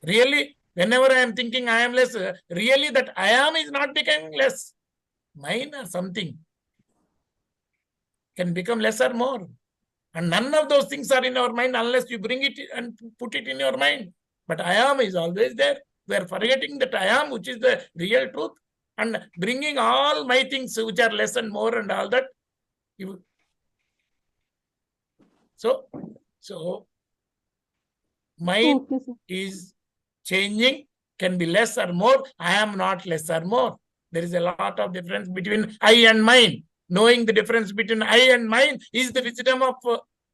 Really, whenever I am thinking I am less, really that I am is not becoming less. Mine or something can become less or more. And none of those things are in our mind unless you bring it and put it in your mind. But I am is always there. We are forgetting that I am, which is the real truth, and bringing all my things which are less and more and all that. So mind is changing, can be less or more. I am not less or more. There is a lot of difference between I and mine. Knowing the difference between I and mine is the wisdom of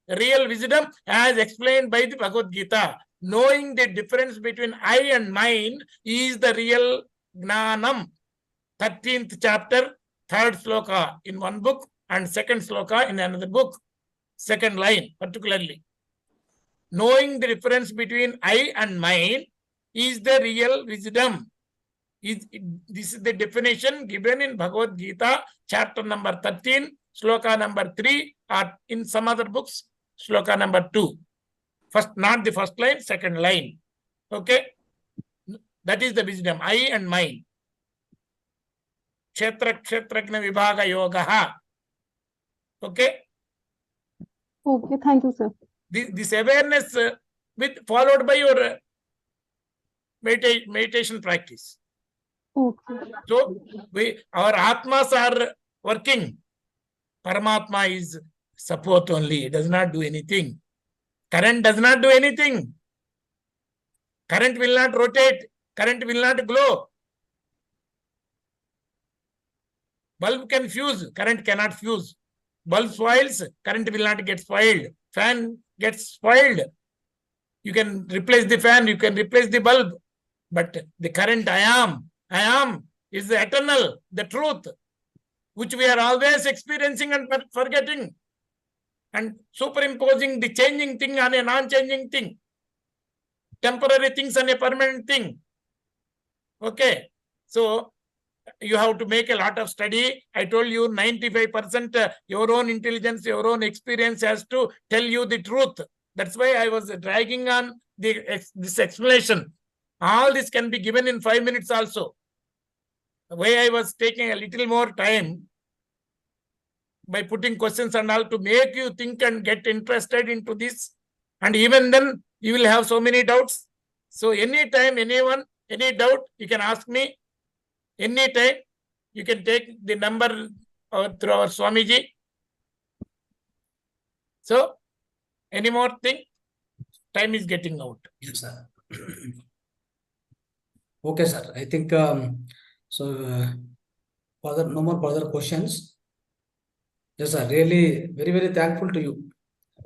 real wisdom, as explained by the Bhagavad Gita. Knowing the difference between I and mine is the real Gnanam. 13th chapter, 3rd sloka in one book, and 2nd sloka in another book. 2nd line particularly. Knowing the difference between I and mine is the real wisdom. This is the definition given in Bhagavad Gita, chapter number 13, sloka number 3, or in some other books, sloka number 2. First, not the first line, 2nd line. Okay? That is the wisdom, I and mine. Kshetra kshetrajna vibhaga yogaha. Okay? Okay, thank you, sir. This awareness followed by your meditation practice. Okay. So our Atmas are working. Paramatma is support only. It does not do anything. Current does not do anything. Current will not rotate. Current will not glow. Bulb can fuse. Current cannot fuse. Bulb spoils. Current will not get spoiled. Fan gets spoiled. You can replace the fan. You can replace the bulb. But the current I am is the eternal, the truth, which we are always experiencing and forgetting, and superimposing the changing thing on a non-changing thing, temporary things on a permanent thing. Okay, so you have to make a lot of study. I told you 95% your own intelligence, your own experience has to tell you the truth. That's why I was dragging on this explanation. All this can be given in 5 minutes also. The way I was taking a little more time by putting questions and all to make you think and get interested into this. And even then, you will have so many doubts. So anytime, anyone, any doubt, you can ask me. Anytime, you can take the number through our Swamiji. So, any more thing? Time is getting out. Yes, sir. Okay, sir. I think no more further questions. Yes, sir. Really, very, very thankful to you.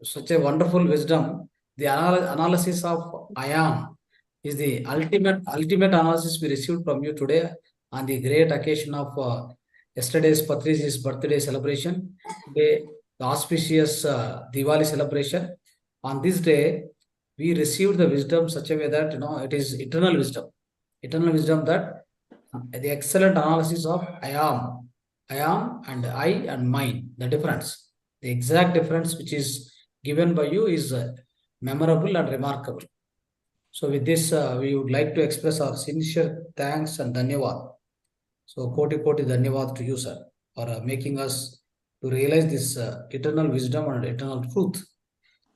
Such a wonderful wisdom. The analysis of I am is the ultimate analysis we received from you today on the great occasion of yesterday's Patriji's birthday celebration. Today, the auspicious Diwali celebration. On this day, we received the wisdom such a way that it is eternal wisdom that the excellent analysis of I am and I and mine, the difference, the exact difference which is given by you is memorable and remarkable. So with this, we would like to express our sincere thanks and dhanyavad. So koti dhanyavad to you, sir, for making us to realize this eternal wisdom and eternal truth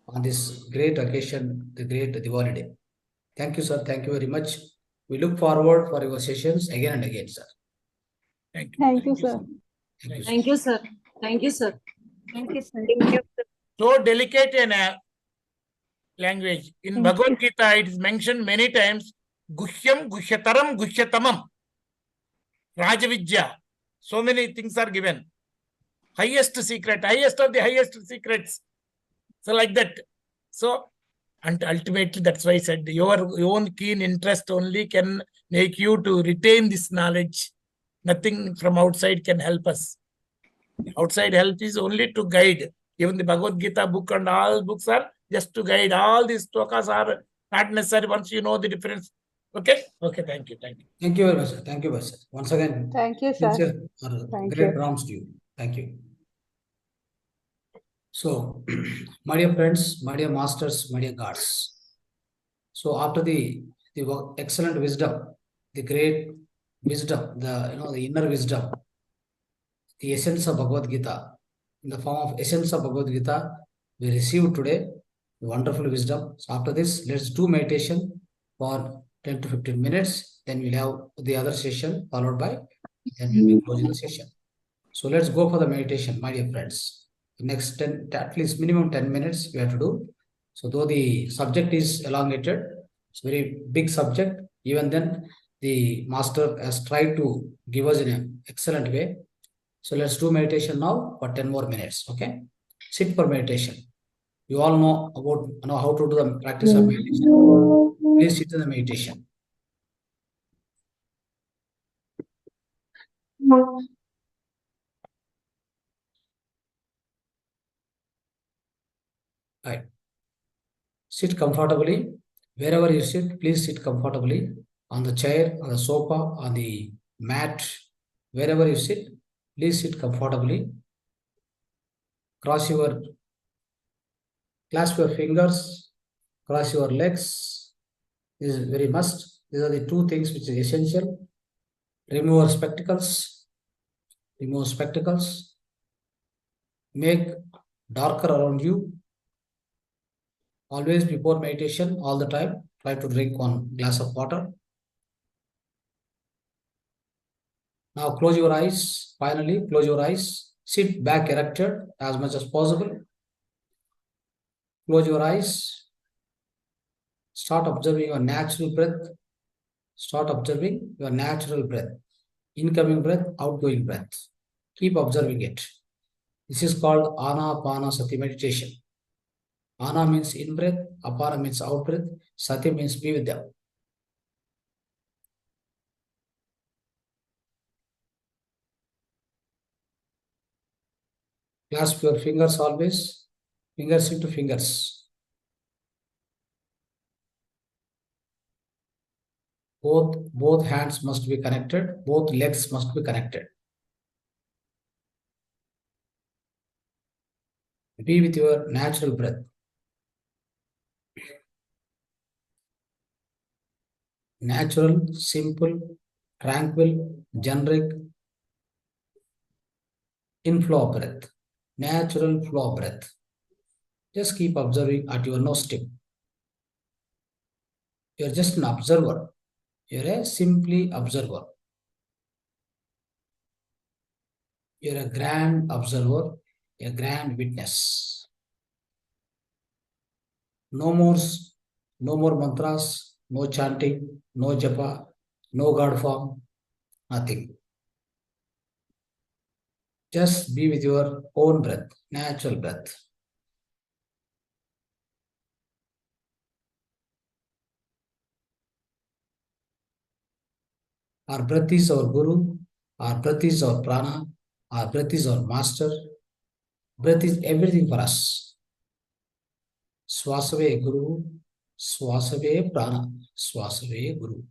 on this great occasion, the great Diwali day. Thank you, sir. Thank you very much. We look forward for your sessions again and again, sir. Thank you. Thank you, sir. Thank you, sir. Thank you, sir. Thank you, sir. So delicate a language. In Bhagavad Gita, it is mentioned many times, Gushyam, Gushyataram, Gushyatamam. Rajavidya. So many things are given. Highest secret, highest of the highest secrets. So like that. So, and ultimately, that's why I said your own keen interest only can make you to retain this knowledge. Nothing from outside can help us. Outside help is only to guide. Even the Bhagavad Gita book and all books are just to guide. All these stokas are not necessary once you know the difference. Okay? Okay, thank you. Thank you. Thank you very much, sir. Thank you very much, sir. Once again, Thank you, sir. sincere, Thank great you. prompts to you. Thank you. So, my dear friends, my dear masters, my dear gods. So after the excellent wisdom, the great wisdom, the inner wisdom, the essence of Bhagavad Gita, in the form of essence of Bhagavad Gita, we received today the wonderful wisdom. So after this, let's do meditation for 10 to 15 minutes. Then we'll have the other session followed by, then we'll be closing the session. So let's go for the meditation, my dear friends. The next 10, at least minimum 10 minutes we have to do. So though the subject is elongated, it's a very big subject, even then the master has tried to give us in an excellent way. So let's do meditation now for 10 more minutes, okay? Sit for meditation. You all know how to do the practice of meditation. Please sit in the meditation. Right. Sit comfortably. Wherever you sit, please sit comfortably on the chair, on the sofa, on the mat. Wherever you sit, please sit comfortably. Clasp your fingers, cross your legs. This is very must. These are the two things which is essential. Remove your spectacles. Remove spectacles. Make darker around you. Always before meditation, all the time, try to drink 1 glass of water. Now close your eyes. Finally, close your eyes. Sit back erected as much as possible. Close your eyes. Start observing your natural breath. Start observing your natural breath. Incoming breath, outgoing breath. Keep observing it. This is called Anapanasati meditation. Ana means in breath, apana means out breath, sati means be with them. Clasp your fingers always, fingers into fingers. Both hands must be connected, both legs must be connected. Be with your natural breath. Natural, simple, tranquil, generic, inflow of breath. Natural flow of breath. Just keep observing at your nose tip. You're just an observer. You're a simply observer. You're a grand observer, a grand witness. No more mantras, no chanting, no japa, no God form, nothing. Just be with your own breath, natural breath. Our breath is our guru, our breath is our prana, our breath is our master. Breath is everything for us. Swasave guru, swasave prana, swasave guru.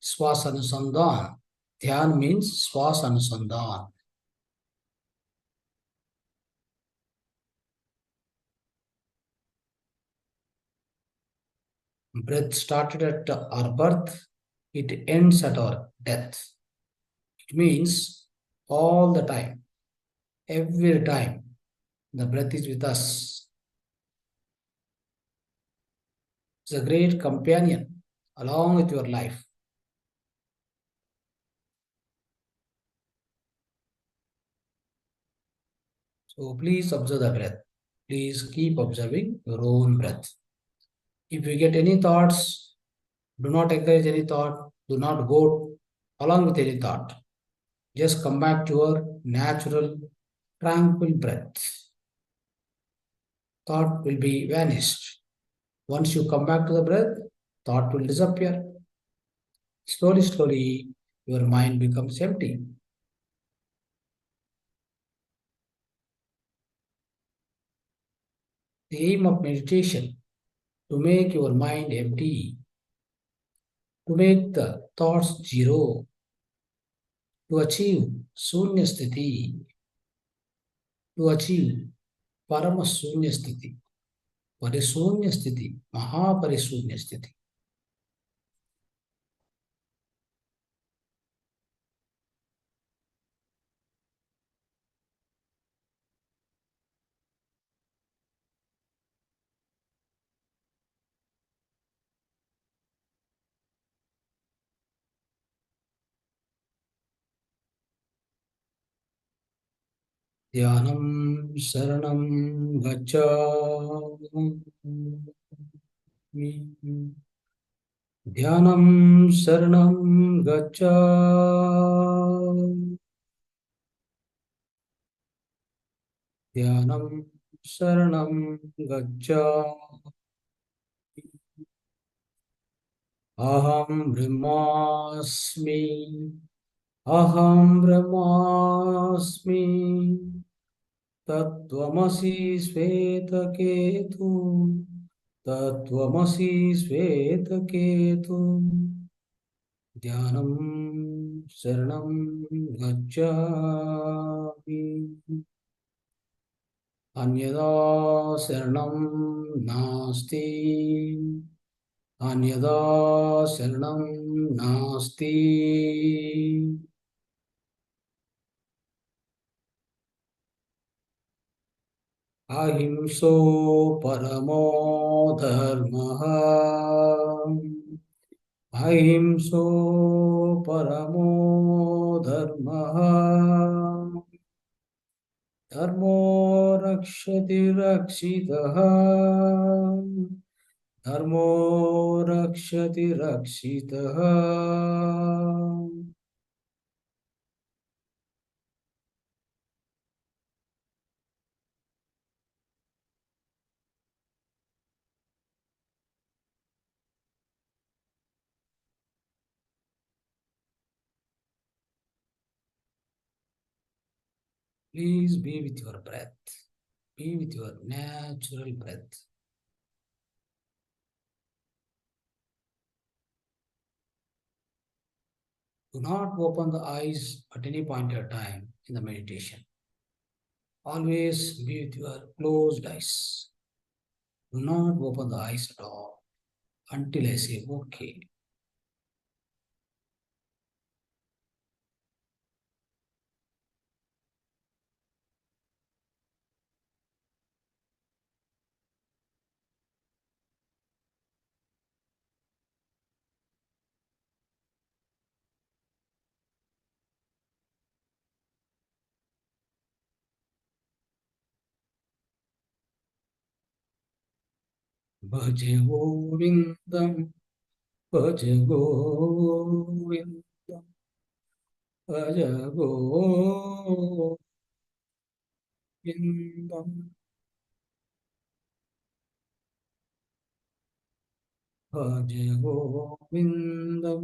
Swasanusandhan. Dhyana means swasanusandhan. Breath started at our birth, it ends at our death. It means all the time, every time, the breath is with us. It's a great companion along with your life. So please observe the breath. Please keep observing your own breath. If you get any thoughts, do not encourage any thought. Do not go along with any thought. Just come back to your natural, tranquil breath. Thought will be vanished. Once you come back to the breath, thought will disappear. Slowly, slowly, your mind becomes empty. The aim of meditation, to make your mind empty, to make the thoughts zero, to achieve Sunya Sthiti, to achieve Paramasunya Sthiti, Parisunya Sthiti, Mahaparisunya Sthiti. Dhyanam Saranam Gacchami. Dhyanam Saranam Gacchami. Dhyanam Saranam Gacchami. Aham Brahmasmi. Aham Brahmasmi. Tattvamasi Svetaketu. Tattvamasi Svetaketu. Dhyanam Saranam Gacchami. Anyada Saranam Nasti. Anyada Saranam Nasti. Ahimso paramo dharmaha. Ahimso paramo dharmaha. Dharmo rakshati rakshitaha. Dharmo rakshati rakshitaha. Please be with your breath. Be with your natural breath. Do not open the eyes at any point of time in the meditation. Always be with your closed eyes. Do not open the eyes at all until I say okay. Bhaje Govindam, Bhaje Govindam, Bhaje Govindam, Bhaje Govindam.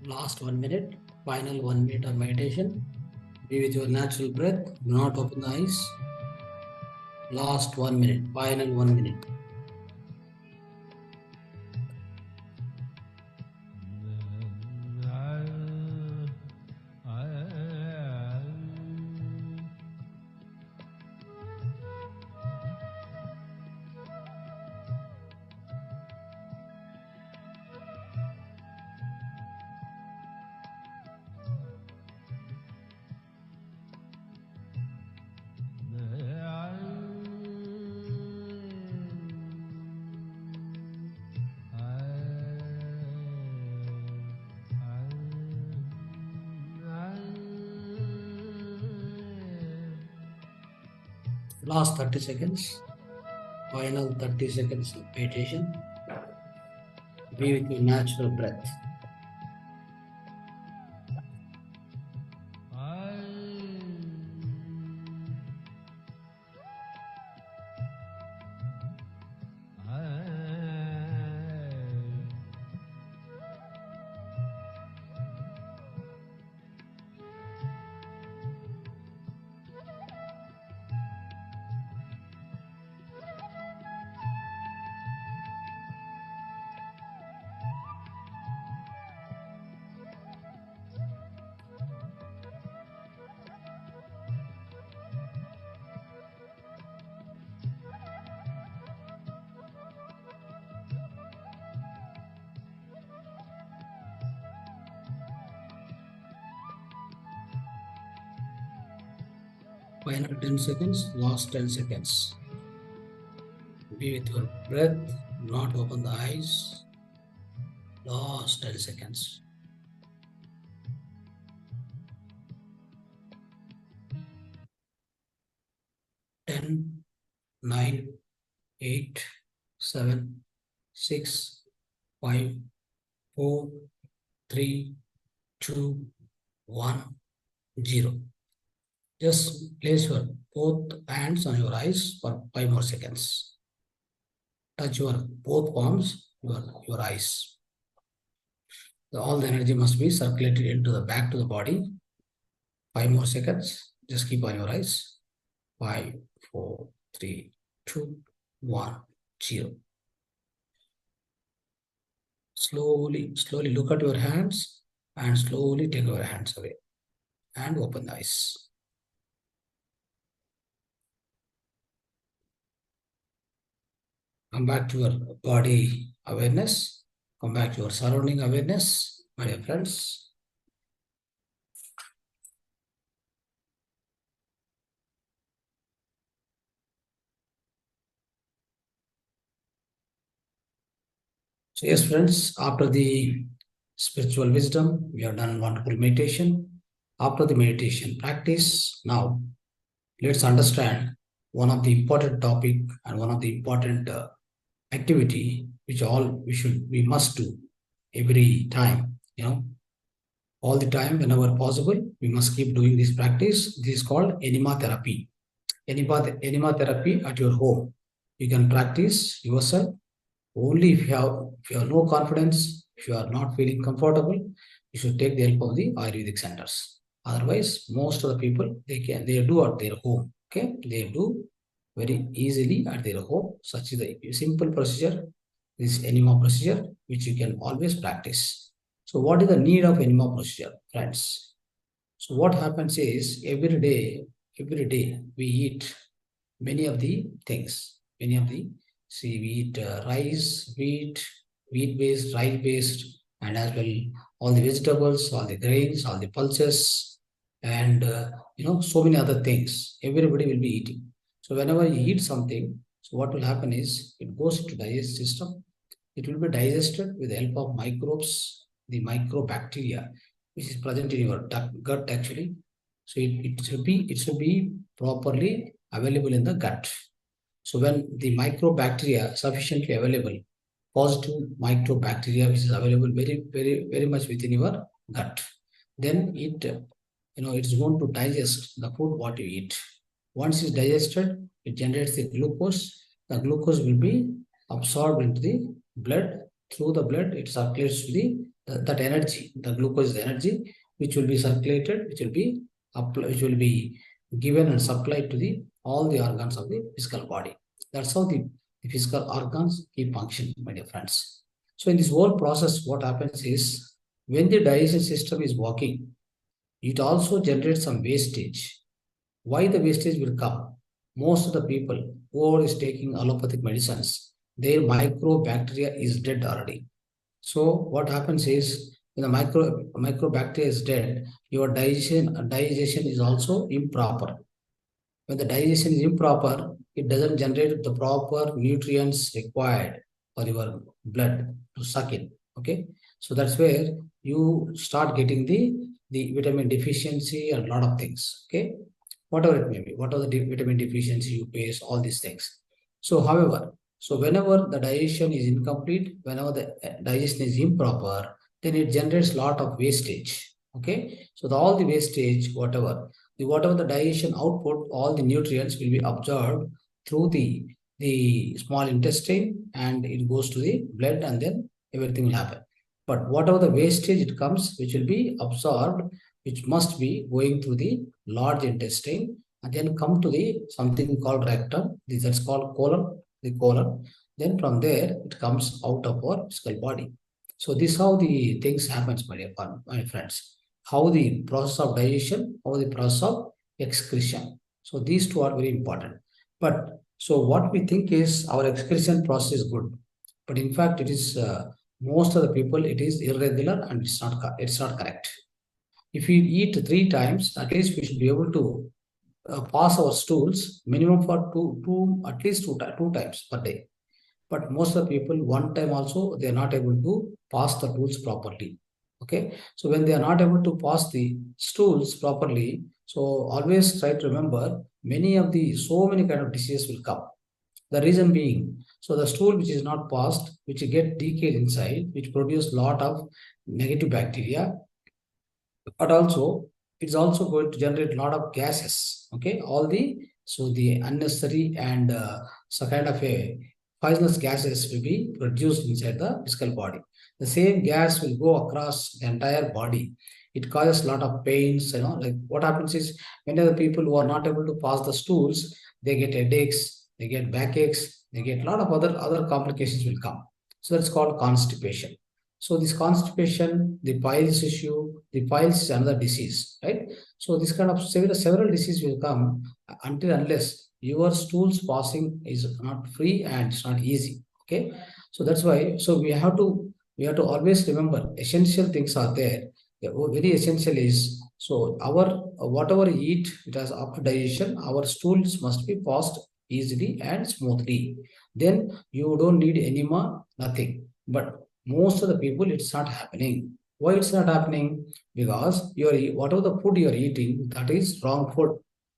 Last 1 minute, final 1 minute of meditation. Be with your natural breath. Do not open the eyes. Last 1 minute, final 1 minute. Last 30 seconds, final 30 seconds of meditation. Be with your natural breath. Final 10 seconds, last 10 seconds. Be with your breath, not open the eyes. Last 10 seconds. Ten, 9, 8, 7, 6, 5, 4, 3, 2, 1, 0. Just place your both hands on your eyes for 5 more seconds. Touch your both palms, your eyes. All the energy must be circulated into the back to the body. 5 more seconds. Just keep on your eyes. 5, 4, 3, 2, 1, 0. Slowly look at your hands and slowly take your hands away and open the eyes. Come back to your body awareness. Come back to your surrounding awareness, my dear friends. So yes, friends, after the spiritual wisdom, we have done wonderful meditation. After the meditation practice, now let's understand one of the important topic and one of the important activity which we must do every time, all the time, whenever possible, we must keep doing this practice. This is called enema therapy. Enema therapy at your home. You can practice yourself only if you have no confidence, if you are not feeling comfortable, you should take the help of the Ayurvedic centers. Otherwise, most of the people, they do at their home. Okay, they do very easily at their home. Such is the simple procedure, this enema procedure, which you can always practice. So what is the need of enema procedure, friends? So what happens is every day we eat many of the things, we eat rice, wheat-based, rice-based, and as well all the vegetables, all the grains, all the pulses, and so many other things. Everybody will be eating. So whenever you eat something, so what will happen is it goes into digestive system. It will be digested with the help of microbes, the microbacteria, which is present in your gut actually. So it should be properly available in the gut. So when the microbacteria sufficiently available, positive microbacteria which is available very much within your gut, then it's going to digest the food what you eat. Once it's digested, it generates the glucose. The glucose will be absorbed into the blood. Through the blood, it circulates to the that energy, the glucose is the energy which will be circulated, which will be given and supplied to all the organs of the physical body. That's how the physical organs keep functioning, my dear friends. So in this whole process, what happens is when the digestion system is working, it also generates some wastage. Why the wastage will come? Most of the people who is taking allopathic medicines, their microbacteria is dead already. So what happens is when the microbacteria is dead, your digestion is also improper. When the digestion is improper, it doesn't generate the proper nutrients required for your blood to suck in. Okay, so that's where you start getting the vitamin deficiency and a lot of things. Okay, whatever it may be, whatever the vitamin deficiency you face, all these things. So, however, so whenever the digestion is incomplete, whenever the digestion is improper, then it generates a lot of wastage. Okay, so all the wastage, whatever the digestion output, all the nutrients will be absorbed through the small intestine and it goes to the blood and then everything will happen. But whatever the wastage it comes, which will be absorbed, which must be going through the large intestine and then come to the something called rectum. That's called colon, the colon. Then from there, it comes out of our physical body. So this is how the things happens, my friends. How the process of digestion, how the process of excretion. So these two are very important. But so what we think is our excretion process is good, but in fact it is most of the people it is irregular and it's not correct. If we eat 3 times, at least we should be able to pass our stools minimum for at least two times per day. But most of the people, 1 time also, they are not able to pass the stools properly. Okay, so when they are not able to pass the stools properly, so always try to remember so many kind of diseases will come. The reason being, so the stool which is not passed, which get decayed inside, which produce lot of negative bacteria, but also it's also going to generate a lot of gases. Okay, the unnecessary and some kind of a poisonous gases will be produced inside the physical body. The same gas will go across the entire body. It causes a lot of pains. Like what happens is many of the people who are not able to pass the stools, they get headaches, they get backaches, they get a lot of other complications will come. So that's called constipation. So this constipation, the piles issue, the piles is another disease, right? So this kind of several diseases will come unless your stools passing is not free and it's not easy. Okay, so that's why. So we have to always remember essential things are there. Very essential is so our whatever we eat, it has up to digestion. Our stools must be passed easily and smoothly. Then you don't need enema, nothing. But most of the people, it's not happening. Why it's not happening? Because whatever the food you're eating, that is wrong food.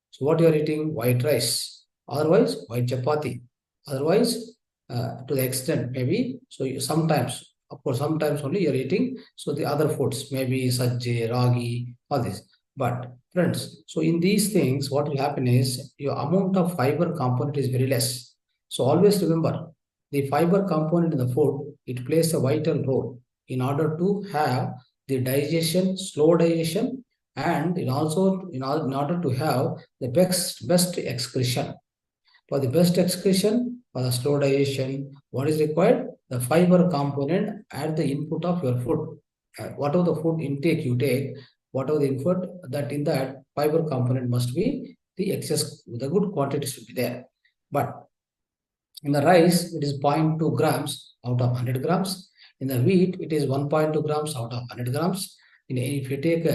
So what you're eating? White rice, otherwise white chapati, otherwise to the extent maybe. So sometimes, of course, sometimes only you're eating. So the other foods, maybe sajje, ragi, all this. But friends, so in these things, what will happen is your amount of fiber component is very less. So always remember, the fiber component in the food, it plays a vital role in order to have the digestion, slow digestion, and in order to have the best excretion. For the best excretion, for the slow digestion, what is required? The fiber component at the input of your food. Whatever the food intake you take, whatever the input, that in that fiber component must be the excess, the good quantity should be there. But in the rice, it is 0.2 grams out of 100 grams. In the wheat, it is 1.2 grams out of 100 grams. If you take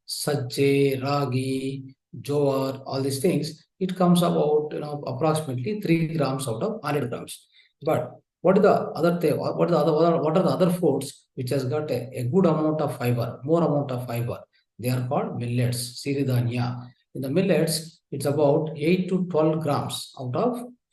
sajje, ragi, jowar, all these things, it comes about approximately 3 grams out of 100 grams. But what are the other thing? What are the other foods which has got a good amount of fiber, more amount of fiber? They are called millets, siridhanya. In the millets, it's about 8 to 12 grams out of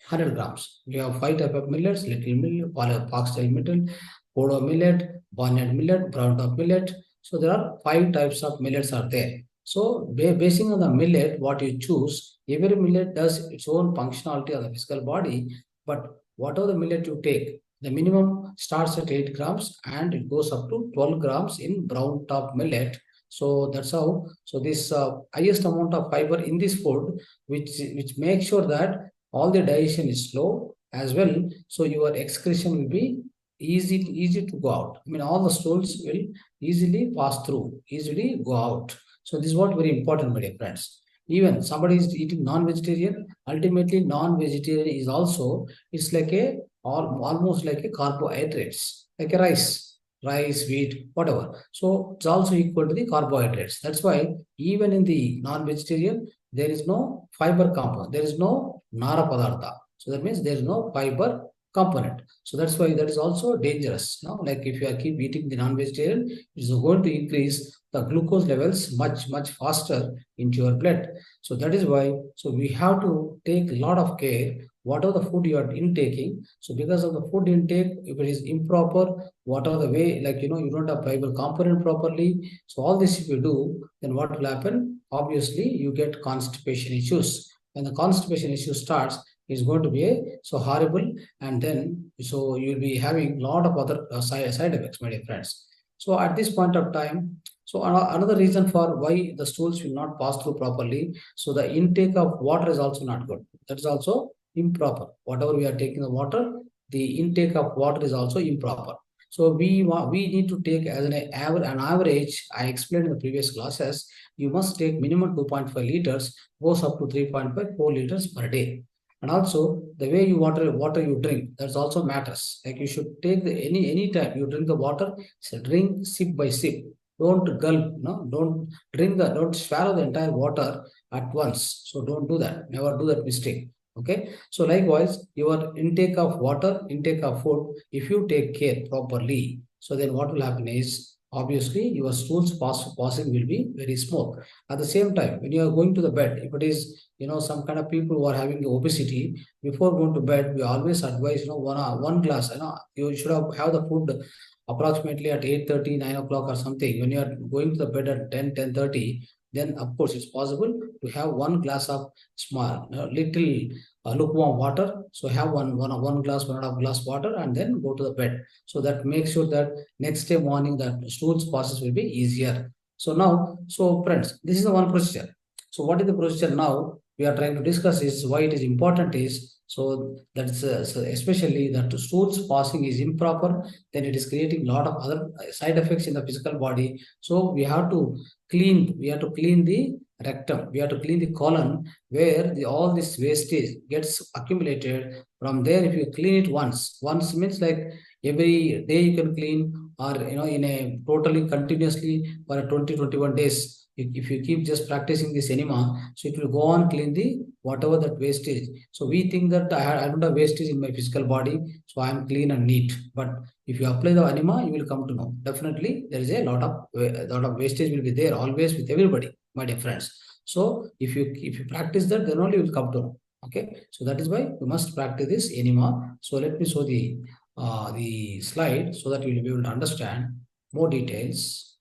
100 grams. We have 5 types of millets: little millet, foxtail millet, kodo millet, barnyard millet, brown top millet. So there are 5 types of millets are there. So basing on the millet, what you choose, every millet does its own functionality of the physical body. But whatever the millet you take, the minimum starts at 8 grams and it goes up to 12 grams in brown top millet. So that's how, so this highest amount of fiber in this food, which makes sure that all the digestion is slow as well. So your excretion will be easy to go out. I mean, all the stools will easily pass through, easily go out. So this is what very important, my dear friends. Even somebody is eating non-vegetarian, ultimately non-vegetarian is also, it's like a, almost like a carbohydrates, like a rice, wheat, whatever. So it's also equal to the carbohydrates. That's why even in the non-vegetarian, there is no fiber component, there is no nara padartha. So that means there is no fiber component. So that's why that is also dangerous. No? Like if you are keep eating the non-vegetarian, it is going to increase the glucose levels much faster into your blood. So that is why, so we have to take a lot of care whatever the food you are intaking. So because of the food intake, if it is improper, whatever the way, like, you don't have fiber component properly. So all this if you do, then what will happen? Obviously, you get constipation issues. When the constipation issue starts, it's going to be so horrible, and then so you'll be having a lot of other side effects, my dear friends. So at this point of time, so another reason for why the stools will not pass through properly, so the intake of water is also not good. That is also improper. Whatever we are taking the water, the intake of water is also improper. So we need to take as an average, I explained in the previous classes, you must take minimum 2.5 liters, goes up to 3.5, 4 liters per day. And also the way you water you drink, that's also matters. Like you should take any time you drink the water, so drink sip by sip. Don't gulp, no, don't swallow the entire water at once. So don't do that. Never do that mistake. Okay. So likewise, your intake of water, intake of food, if you take care properly, so then what will happen is, obviously your stools passing will be very smooth. At the same time, when you are going to the bed, if it is, some kind of people who are having obesity, before going to bed, we always advise, one glass, you should have the food approximately at 8:30, 9 o'clock or something. When you are going to the bed at 10:30, then of course it's possible to have one glass of small, little lukewarm water. So have one glass, 1.5 glass water, and then go to the bed. So that makes sure that next day morning that stools process will be easier. So now, so friends, this is the one procedure. So what is the procedure now? We are trying to discuss is why it is important is, so that's so especially that stools passing is improper, then it is creating a lot of other side effects in the physical body. So we have to clean the rectum, we have to clean the colon, where all this wastage gets accumulated. From there, if you clean it once means like every day you can clean, or in a totally continuously for 20-21 days. If you keep just practicing this enema, so it will go on clean the whatever that wastage. So we think that I don't have wastage in my physical body, so I am clean and neat. But if you apply the enema, you will come to know definitely there is a lot of wastage will be there always with everybody, my dear friends. So if you practice that, then only you will come to know. Okay, so that is why you must practice this enema. So let me show the slide so that you will be able to understand more details,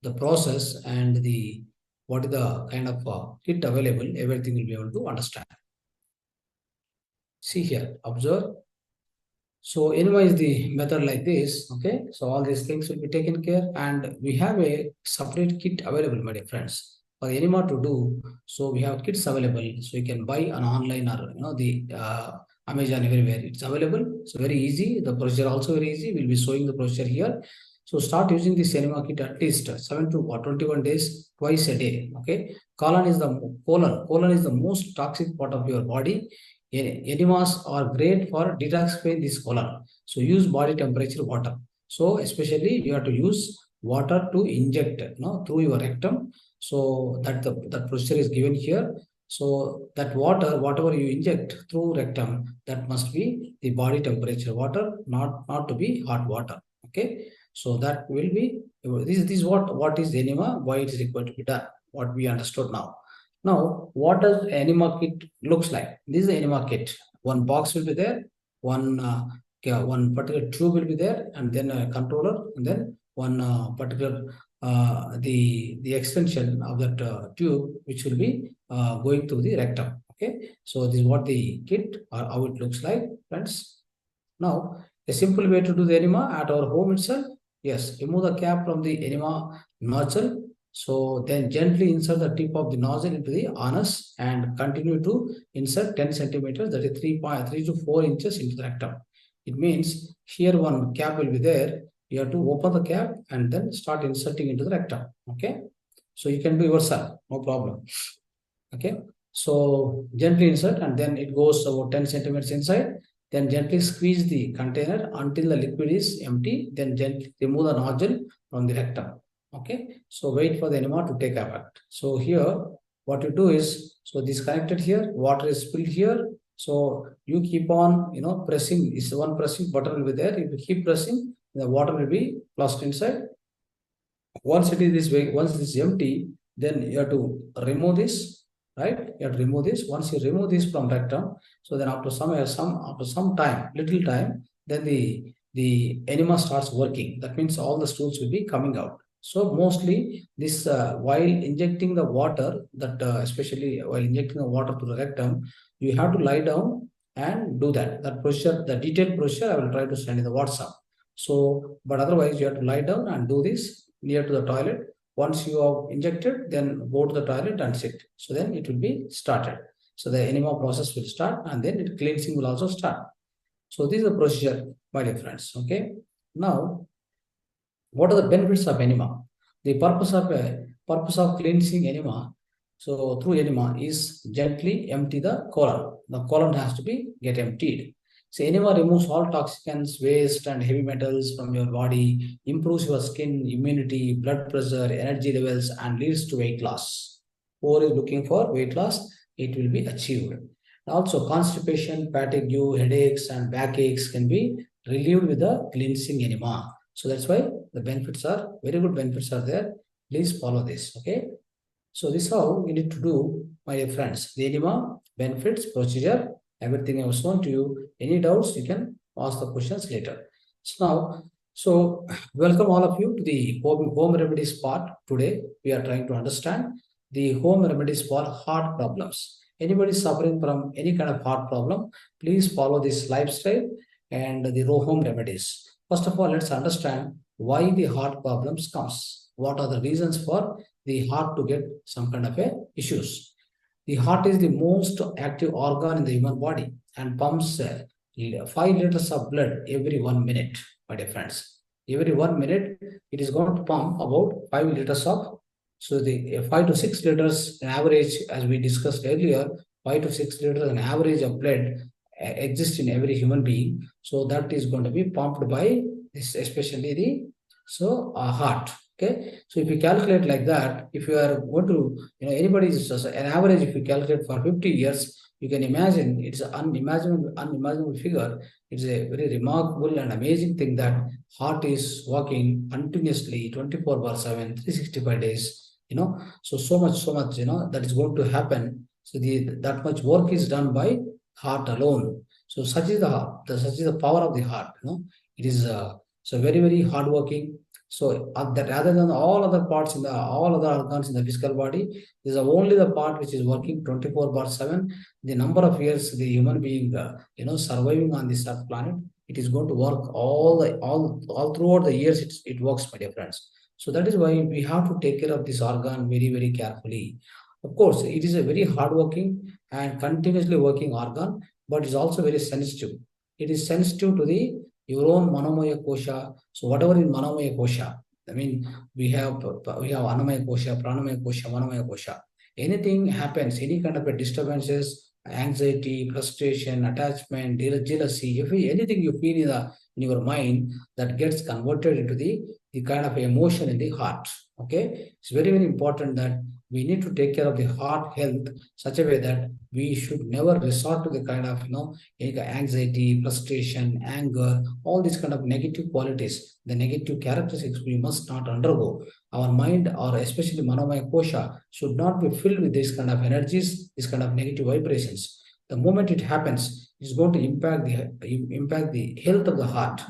the process, and what is the kind of kit available. Everything will be able to understand. See here, observe. So enema is the method like this. Okay, so all these things will be taken care, and we have a separate kit available, my dear friends, for the enema to do. So we have kits available, so you can buy on online or the Amazon, everywhere it's available. So very easy. The procedure also very easy. We'll be showing the procedure here. So start using this enema kit at least 7 to 21 days, twice a day. Okay. Colon is the most toxic part of your body. Enemas are great for detoxifying this colon. So use body temperature water. So especially you have to use water to inject through your rectum. So that procedure is given here. So that water, whatever you inject through rectum, that must be the body temperature water, not to be hot water. Okay. So that will be, this is what is enema, why it is required to be done, what we understood now. Now, what does enema kit looks like? This is the enema kit. One box will be there, one particular tube will be there, and then a controller, and then one particular the extension of that tube, which will be going to the rectum. Okay, so this is what the kit or how it looks like, friends. Now, A simple way to do the enema at our home itself. Yes, remove the cap from the enema nozzle. So then gently insert the tip of the nozzle into the anus and continue to insert 10 centimeters, that is 3 to 4 inches into the rectum. It means here one cap will be there. You have to open the cap and then start inserting into the rectum. Okay. So you can do yourself, no problem. Okay. So gently insert and then it goes about 10 centimeters inside. Then gently squeeze the container until the liquid is empty. Then gently remove the nozzle from the rectum. Okay. So wait for the enema to take effect. So here, what you do is, so this connected here, water is spilled here. So you keep on, pressing. This one pressing button will be there. If you keep pressing, the water will be flushed inside. Once it is this way, once it is empty, then you have to remove this. Right, you have to remove this. Once you remove this from rectum, so then after some time, little time, then the enema starts working. That means all the stools will be coming out. So mostly this while injecting the water, that especially while injecting the water to the rectum, you have to lie down and do that. That procedure, the detailed procedure, I will try to send in the WhatsApp. So, but otherwise you have to lie down and do this near to the toilet. Once you have injected, then go to the toilet and sit. So then it will be started. So the enema process will start and then it cleansing will also start. So this is the procedure, my dear friends. Okay. Now, what are the benefits of enema? The purpose of cleansing enema, so through enema, is gently empty the colon. The colon has to be get emptied. So enema removes all toxins, waste, and heavy metals from your body, improves your skin, immunity, blood pressure, energy levels, and leads to weight loss. Whoever is looking for weight loss, it will be achieved. Also, constipation, fatigue, headaches, and backaches can be relieved with the cleansing enema. So that's why the benefits are, very good benefits are there. Please follow this, okay? So this is how you need to do, my dear friends. The enema, benefits, procedure, everything I have shown to you. Any doubts, you can ask the questions later. So welcome all of you to the home remedies part. Today, we are trying to understand the home remedies for heart problems. Anybody suffering from any kind of heart problem, please follow this lifestyle and the home remedies. First of all, let's understand why the heart problems comes. What are the reasons for the heart to get some kind of issues? The heart is the most active organ in the human body and pumps 5 liters of blood every 1 minute, my dear friends. Every 1 minute, it is going to pump about 5 liters of, so the 5 to 6 liters an average, as we discussed earlier, 5 to 6 liters an average of blood exists in every human being. So that is going to be pumped by this, especially the heart. Okay, so if you calculate like that, if you are going to, anybody's an average, if you calculate for 50 years, you can imagine it's an unimaginable figure. It's a very remarkable and amazing thing that heart is working continuously 24/7, 365 days, so much, that is going to happen. So that much work is done by heart alone. So such is the power of the heart. It is so very, very hardworking. So that rather than all other parts all other organs in the physical body, this is only the part which is working 24/7. The number of years the human being, surviving on this earth planet, it is going to work all throughout the years. It works, my dear friends. So that is why we have to take care of this organ very, very carefully. Of course, it is a very hardworking and continuously working organ, but it's also very sensitive. It is sensitive to your own Manomaya Kosha. So whatever is Manomaya Kosha, I mean, we have Annamaya Kosha, Pranamaya Kosha, Manomaya Kosha. Anything happens, any kind of disturbances, anxiety, frustration, attachment, jealousy, if anything you feel in your mind, that gets converted into the kind of emotion in the heart. Okay, it's very, very important that we need to take care of the heart health such a way that we should never resort to the kind of anxiety, frustration, anger, all these kind of negative qualities, the negative characteristics we must not undergo. Our mind, or especially Manomaya Kosha, should not be filled with these kind of energies, these kind of negative vibrations. The moment it happens, it's going to impact the health of the heart.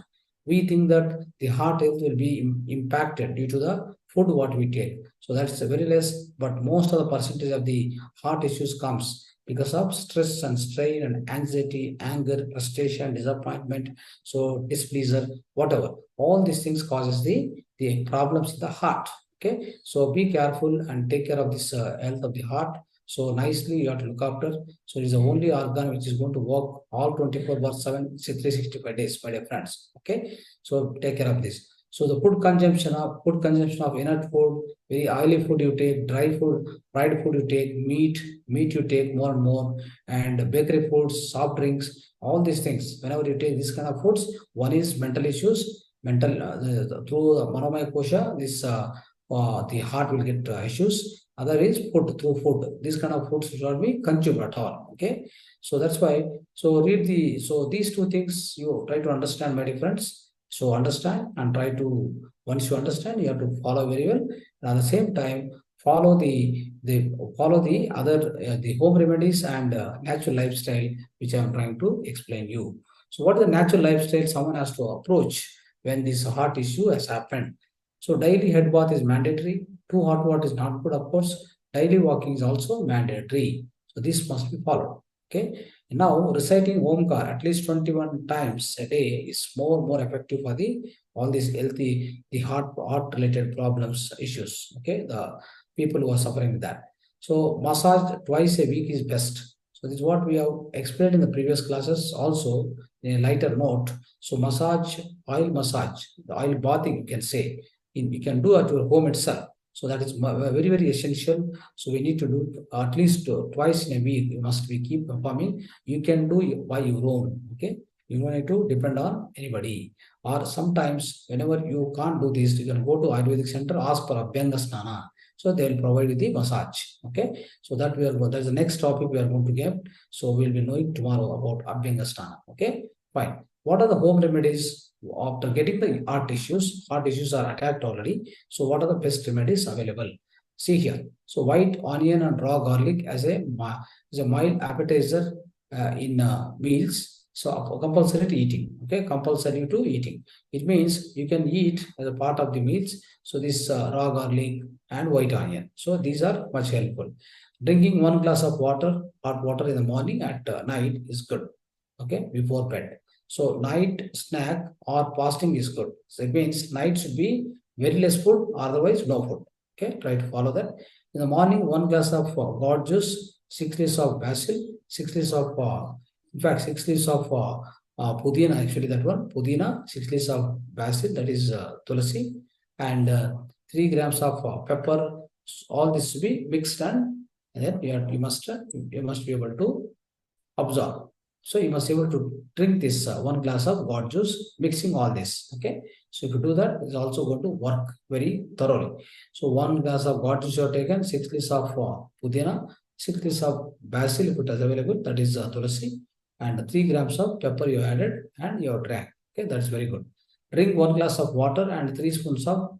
We think that the heart health will be impacted due to the food what we take. So that's very less, but most of the percentage of the heart issues comes because of stress and strain and anxiety, anger, frustration, disappointment, so displeasure, whatever. All these things causes the problems in the heart. Okay, so be careful and take care of this health of the heart. So nicely you have to look after. So it is the only organ which is going to work all 24/7, 365 days, my dear friends. Okay, so take care of this. So the food consumption of inert food, very oily food you take, dry food, fried food you take, meat you take more and more, and bakery foods, soft drinks, all these things. Whenever you take this kind of foods, one is mental issues, through the Manomaya Kosha, this the heart will get issues. Other is food, through food. This kind of foods should not be consumed at all. Okay, so that's why. So these two things you try to understand, my dear friends. So understand and try to, once you understand, you have to follow very well. And at the same time, follow the other the home remedies and natural lifestyle which I am trying to explain you. So what is the natural lifestyle someone has to approach when this heart issue has happened? So daily head bath is mandatory. Too hot water is not good, of course. Daily walking is also mandatory. So this must be followed. Okay. Now reciting Omkar at least 21 times a day is more effective for all these healthy, the heart related problems, issues. Okay, the people who are suffering with that. So massage twice a week is best. So this is what we have explained in the previous classes also in a lighter note. So massage, the oil bathing, you can say, you can do at your home itself. So that is very essential. So we need to do at least twice in a week. You must be keep performing. You can do by your own. Okay, you don't need to depend on anybody. Or sometimes whenever you can't do this, you can go to Ayurvedic center, ask for Abhyangasnana. So they will provide you the massage. Okay, so that that's the next topic we are going to get. So we'll be knowing tomorrow about Abhyangasnana. Okay, fine. What are the home remedies? After getting the heart issues are attacked already. So what are the best remedies available? See here. So white onion and raw garlic as a mild appetizer in meals. So compulsory to eating. Okay, compulsory to eating. It means you can eat as a part of the meals. So this raw garlic and white onion. So these are much helpful. Drinking 1 glass of water, hot water in the morning, at night is good. Okay, before bed. So night snack or fasting is good. So it means night should be very less food, otherwise no food. Okay, try to follow that. In the morning, 1 glass of gourd juice, 6 leaves of basil, 6 leaves of, in fact, 6 leaves of pudina, actually that one, pudina, 6 leaves of basil, that is tulasi, and 3 grams of pepper. All this to be mixed, and then you must be able to absorb. So you must be able to drink this 1 glass of gourd juice, mixing all this. Okay. So if you do that, it's also going to work very thoroughly. So 1 glass of gourd juice you have taken, 6 leaves of pudina, 6 leaves of basil if it is available, that is tulasi, and 3 grams of pepper you added, and you have drank. Okay, that's very good. Drink 1 glass of water and 3 spoons of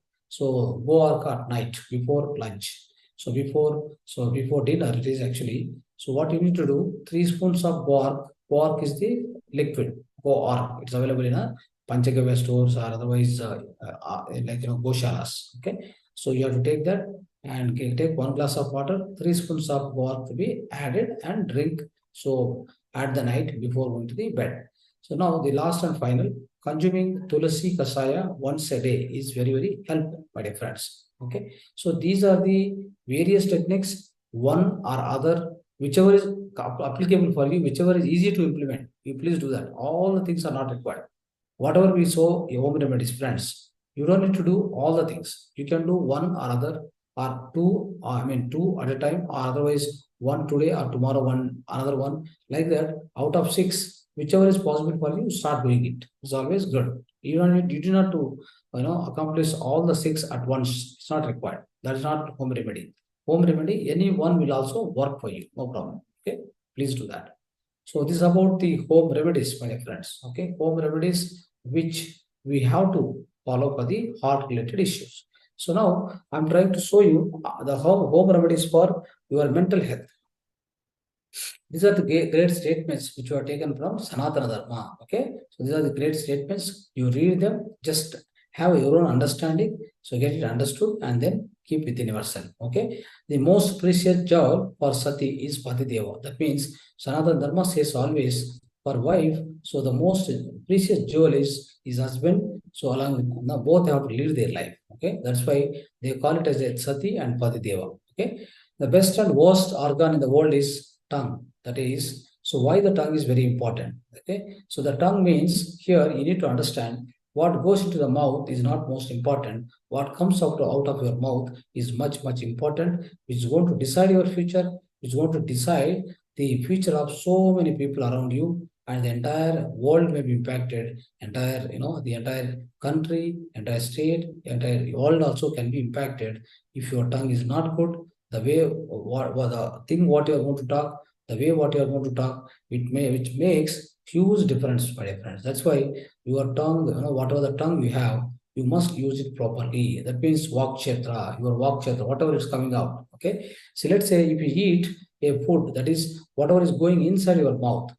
boark at night before lunch. So before dinner it is actually. So what you need to do, 3 spoons of boark. Pork is the liquid. Pork. It's available in a Panchagavya stores or otherwise like Goshalas. Okay. So you have to take that and take 1 glass of water, 3 spoons of pork to be added and drink. So at the night before going to the bed. So now the last and final, consuming tulasi kasaya once a day is very helpful, my dear friends. Okay. So these are the various techniques, one or other, whichever is applicable for you, whichever is easy to implement, you please do that. All the things are not required. Whatever we saw, home remedies, friends, you don't need to do all the things. You can do one or other, or two at a time, or otherwise one today or tomorrow one, another one, like that. Out of 6, whichever is possible for you, start doing it. It's always good. You do not to accomplish all the 6 at once. It's not required. That is not home remedy. Home remedy, any one will also work for you, no problem. Okay, please do that. So this is about the home remedies, my friends. Okay, home remedies which we have to follow for the heart related issues. So now I'm trying to show you the home remedies for your mental health. These are the great statements which were taken from Sanatana Dharma. Okay, so these are the great statements. You read them, just have your own understanding. So get it understood and then keep within yourself. Okay. The most precious jewel for Sati is Patideva. That means Sanatana Dharma says always for wife, so the most precious jewel is husband. So along with now both have to live their life. Okay. That's why they call it as a Sati and Patideva. Okay. The best and worst organ in the world is tongue. That is, so why the tongue is very important. Okay. So the tongue means here you need to understand what goes into the mouth is not most important. What comes out of your mouth is much, much important, which is going to decide your future, which is going to decide the future of so many people around you, and the entire world may be impacted, the entire country, entire state, entire world also can be impacted if your tongue is not good. The way the thing what you are going to talk, the way what you are going to talk, which makes huge difference, my dear friends. That's why your tongue, whatever the tongue you have, you must use it properly. That means kshetra, your kshetra, whatever is coming out. Okay. So let's say if you eat a food, that is whatever is going inside your mouth,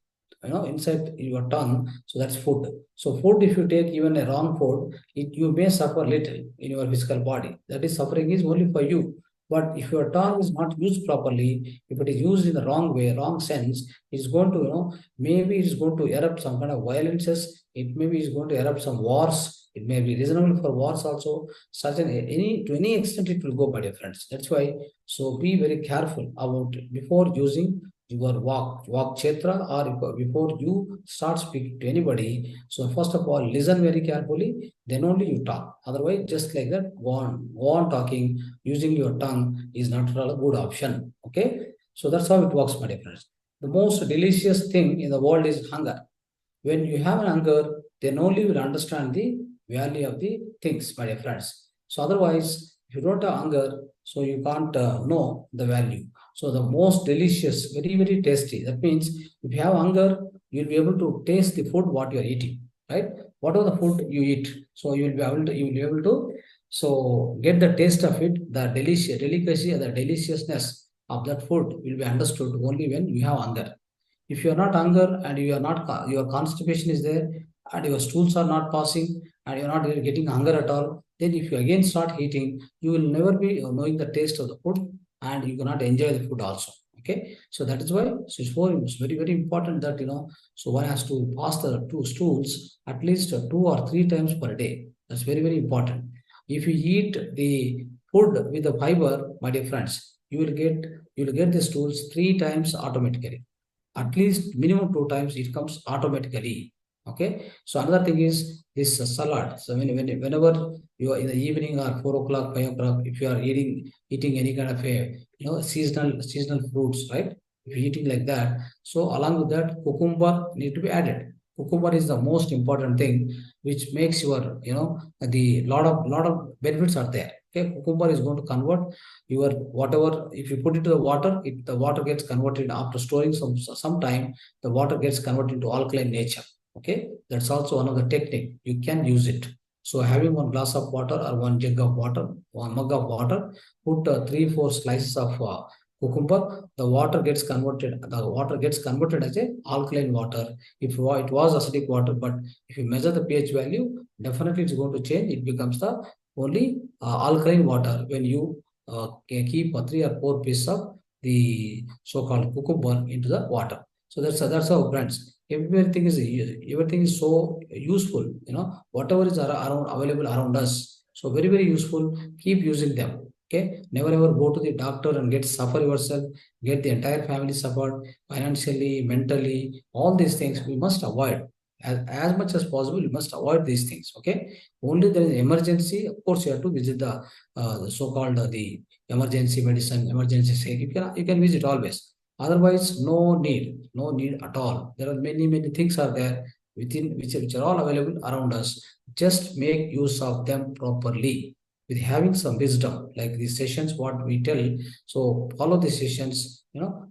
inside your tongue, so that's food. So food, if you take even a wrong food, you may suffer little in your physical body. That is, suffering is only for you. But if your tongue is not used properly, if it is used in the wrong way, wrong sense, it's going to, maybe it's going to erupt some kind of violences. It maybe is going to erupt some wars. It may be reasonable for wars also. To any extent it will go, my dear friends. That's why, so be very careful about it before using your kshetra, or before you start speaking to anybody. So first of all, listen very carefully, then only you talk. Otherwise, just like that, go on talking, using your tongue is not a good option. Okay. So that's how it works, my dear friends. The most delicious thing in the world is hunger. When you have an hunger, then only you will understand the value of the things, my dear friends. So otherwise, if you don't have hunger, so you can't know the value. So the most delicious, very, very tasty. That means if you have hunger, you'll be able to taste the food what you are eating, right? Whatever the food you eat, so you'll be able to so get the taste of it, the delicacy, the deliciousness of that food will be understood only when you have hunger. If you are not hunger and you are not, your constipation is there and your stools are not passing and you're not getting hunger at all, then if you again start eating, you will never be knowing the taste of the food and you cannot enjoy the food also. Okay. So that is why, so it's very, very important that, so one has to pass the two stools at least 2 or 3 times per day. That's very, very important. If you eat the food with the fiber, my dear friends, you will get the stools 3 times automatically. At least minimum 2 times it comes automatically. Okay. So another thing is this salad. So whenever you are in the evening or 4 o'clock, 5 o'clock, if you are eating any kind of a seasonal fruits, right? If you're eating like that, so along with that, cucumber need to be added. Cucumber is the most important thing, which makes your the lot of benefits are there. Okay, cucumber is going to convert your whatever, if you put it to the water, the water gets converted after storing some time, the water gets converted into alkaline nature. Okay, that's also one of the technique. You can use it. So having 1 glass of water or 1 jug of water, 1 mug of water, put 3-4 slices of cucumber, the water gets converted as a alkaline water. If it was acidic water, but if you measure the pH value, definitely it's going to change. It becomes the only alkaline water when you keep 3 or 4 pieces of the so-called cucumber into the water. So that's how, friends. Everything is so useful. Whatever is available around us. So very, very useful. Keep using them. Okay. Never ever go to the doctor and suffer yourself, get the entire family suffered financially, mentally. All these things we must avoid. As much as possible, you must avoid these things. Okay. Only there is an emergency. Of course, you have to visit the so-called the emergency medicine, emergency site. You can visit always. Otherwise, no need at all. There are many things are there within which are all available around us. Just make use of them properly with having some wisdom, like these sessions, what we tell. So follow these sessions,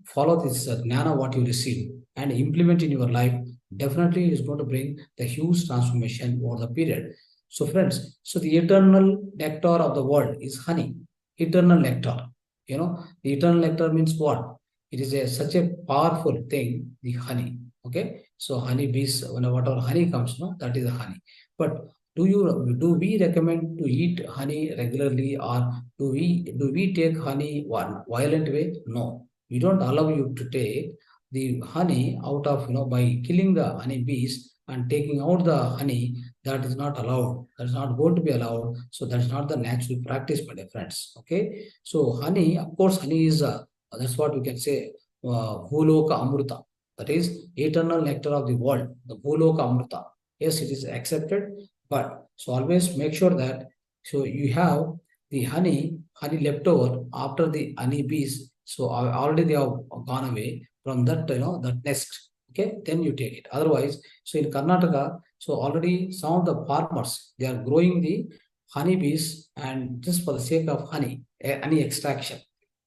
follow this Dhyana, what you receive, and implement in your life. Definitely, it is going to bring the huge transformation over the period. So friends, so the eternal nectar of the world is honey. Eternal nectar. The eternal nectar means what? It is such a powerful thing, the honey. Okay. So honey bees, whatever honey comes, that is the honey. But do we recommend to eat honey regularly, or do we take honey one violent way? No, we don't allow you to take the honey out of, by killing the honey bees and taking out the honey. That is not allowed. That is not going to be allowed. So that's not the natural practice, my dear friends. Okay. So honey, of course, honey is that's what we can say, Bhuloka Amruta. That is eternal nectar of the world, the Bhuloka Amruta. Yes, it is accepted, but so always make sure that so you have the honey left over after the honey bees. So already they have gone away from that, that nest. Okay, then you take it. Otherwise, so in Karnataka, so already some of the farmers, they are growing the honey bees and just for the sake of honey extraction,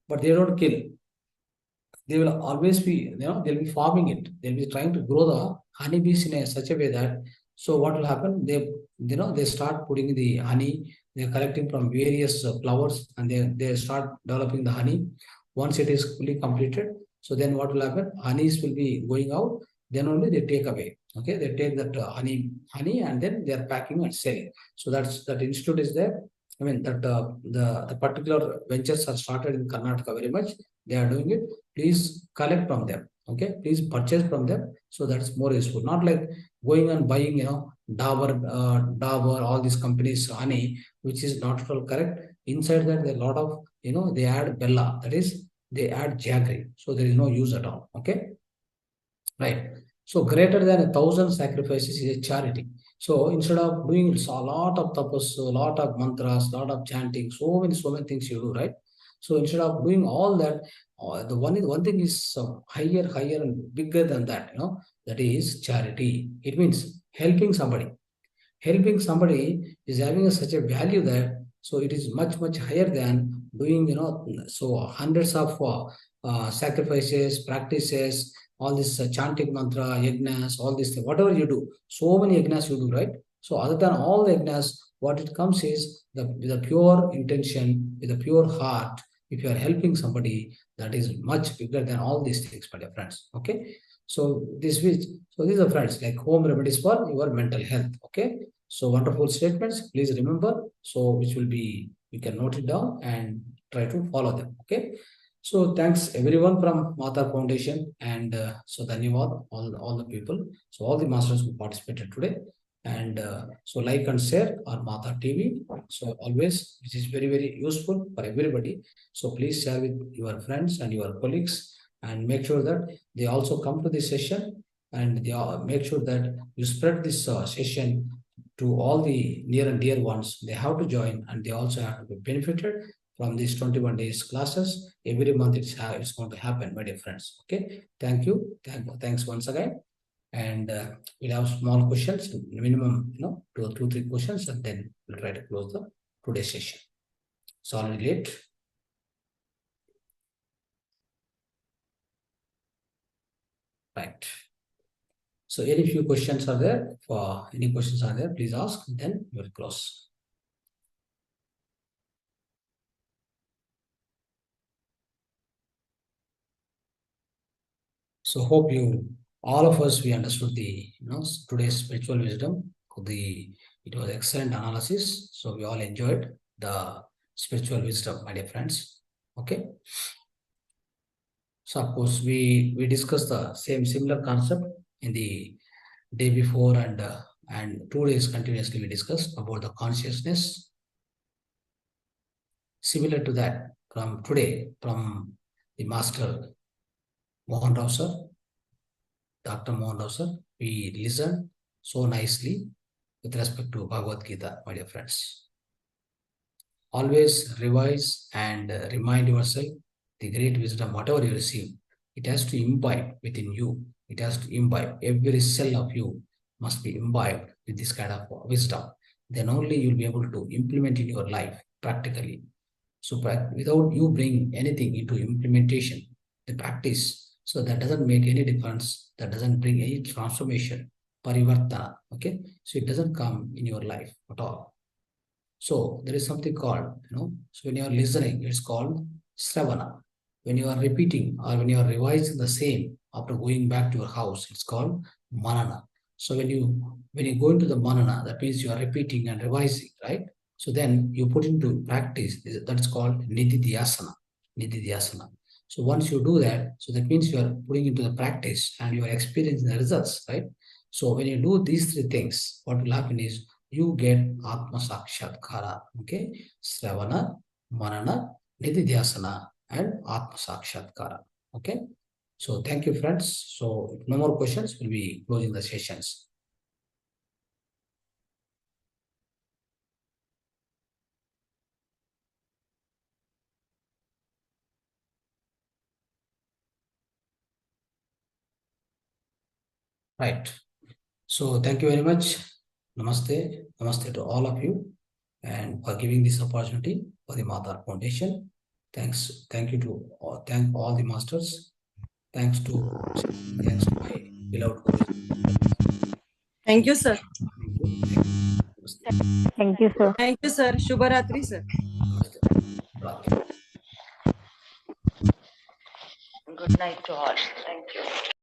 but they don't kill. They will always be, they'll be farming it. They'll be trying to grow the honeybees in such a way that, so what will happen? They start putting the honey, they're collecting from various flowers, and they start developing the honey. Once it is fully completed, so then what will happen? Honeys will be going out, then only they take away. Okay, they take that honey, and then they are packing and selling. So that institute is there. I mean, that the particular ventures are started in Karnataka very much. They are doing it. Please collect from them. Okay, please purchase from them. So that's more useful. Not like going and buying, Dabur, all these companies honey, which is not at all correct. Inside that, there are a lot of, they add bella. That is, they add jaggery. So there is no use at all. Okay, right. So greater than 1,000 sacrifices is a charity. So instead of doing a lot of tapas, a lot of mantras, a lot of chanting, so many things you do, right? So instead of doing all that, the one thing is higher and bigger than that, that is charity. It means helping somebody. Helping somebody is having such a value that, so it is much higher than doing, so hundreds of sacrifices, practices, all this chanting mantra, yagnas, all these things, whatever you do, so many yagnas you do, right? So other than all the yagnas, what it comes is with a pure intention, with a pure heart. If you are helping somebody, that is much bigger than all these things, my dear friends. Okay. So these are friends, like home remedies for your mental health. Okay. So wonderful statements. Please remember. So which will be, you can note it down and try to follow them. Okay. So thanks everyone from Mahavatar Foundation, and so Dhanyavad, all the people. So all the masters who participated today. And so like and share our Mahavatar TV. So always, this is very useful for everybody. So please share with your friends and your colleagues, and make sure that they also come to this session, and they make sure that you spread this session to all the near and dear ones. They have to join, and they also have to be benefited from these 21 days classes. Every month it's going to happen, my dear friends. Okay, thank you. Thanks once again. And we'll have small questions, minimum, 2 or 3 questions, and then we'll try to close the today's session. It's already late. Right. So any few questions are there? For any questions are there, please ask, then we'll close. So hope all of us, we understood the, today's spiritual wisdom. It was excellent analysis. So we all enjoyed the spiritual wisdom, my dear friends. Okay. So of course we discussed the similar concept in the day before, and 2 days continuously we discussed about the consciousness. Similar to that, from today, from the master Mohan Rao sir, Dr. Mohan Rao sir, we listened so nicely with respect to Bhagavad Gita, my dear friends. Always revise and remind yourself the great wisdom, whatever you receive, it has to imbibe within you. It has to imbibe. Every cell of you must be imbibed with this kind of wisdom. Then only you'll be able to implement in your life practically. So without you bring anything into implementation, the practice, so that doesn't make any difference. That doesn't bring any transformation, parivartana. Okay, so it doesn't come in your life at all. So there is something called, so when you are listening, it's called sravana. When you are repeating or when you are revising the same after going back to your house, it's called manana. So when you go into the manana, that means you are repeating and revising, right? So then you put into practice, that's called nididhyasana. Nididhyasana. So once you do that, so that means you are putting into the practice and you are experiencing the results, right? So when you do these three things, what will happen is you get Atma Sakshatkara, okay? Sravana, Manana, Nididhyasana, and Atma Sakshatkara, okay? So thank you, friends. So if no more questions, we'll be closing the sessions. Right. So thank you very much. Namaste. Namaste to all of you and for giving this opportunity for the Mahavatar Foundation. Thanks. Thank you to thank all the masters. Thanks to my beloved Guru. Thank you, sir. Thank you. Thank you. Thank you, sir. Thank you, sir. Shubharatri, sir. Namaste. Namaste. Good night to all. Thank you.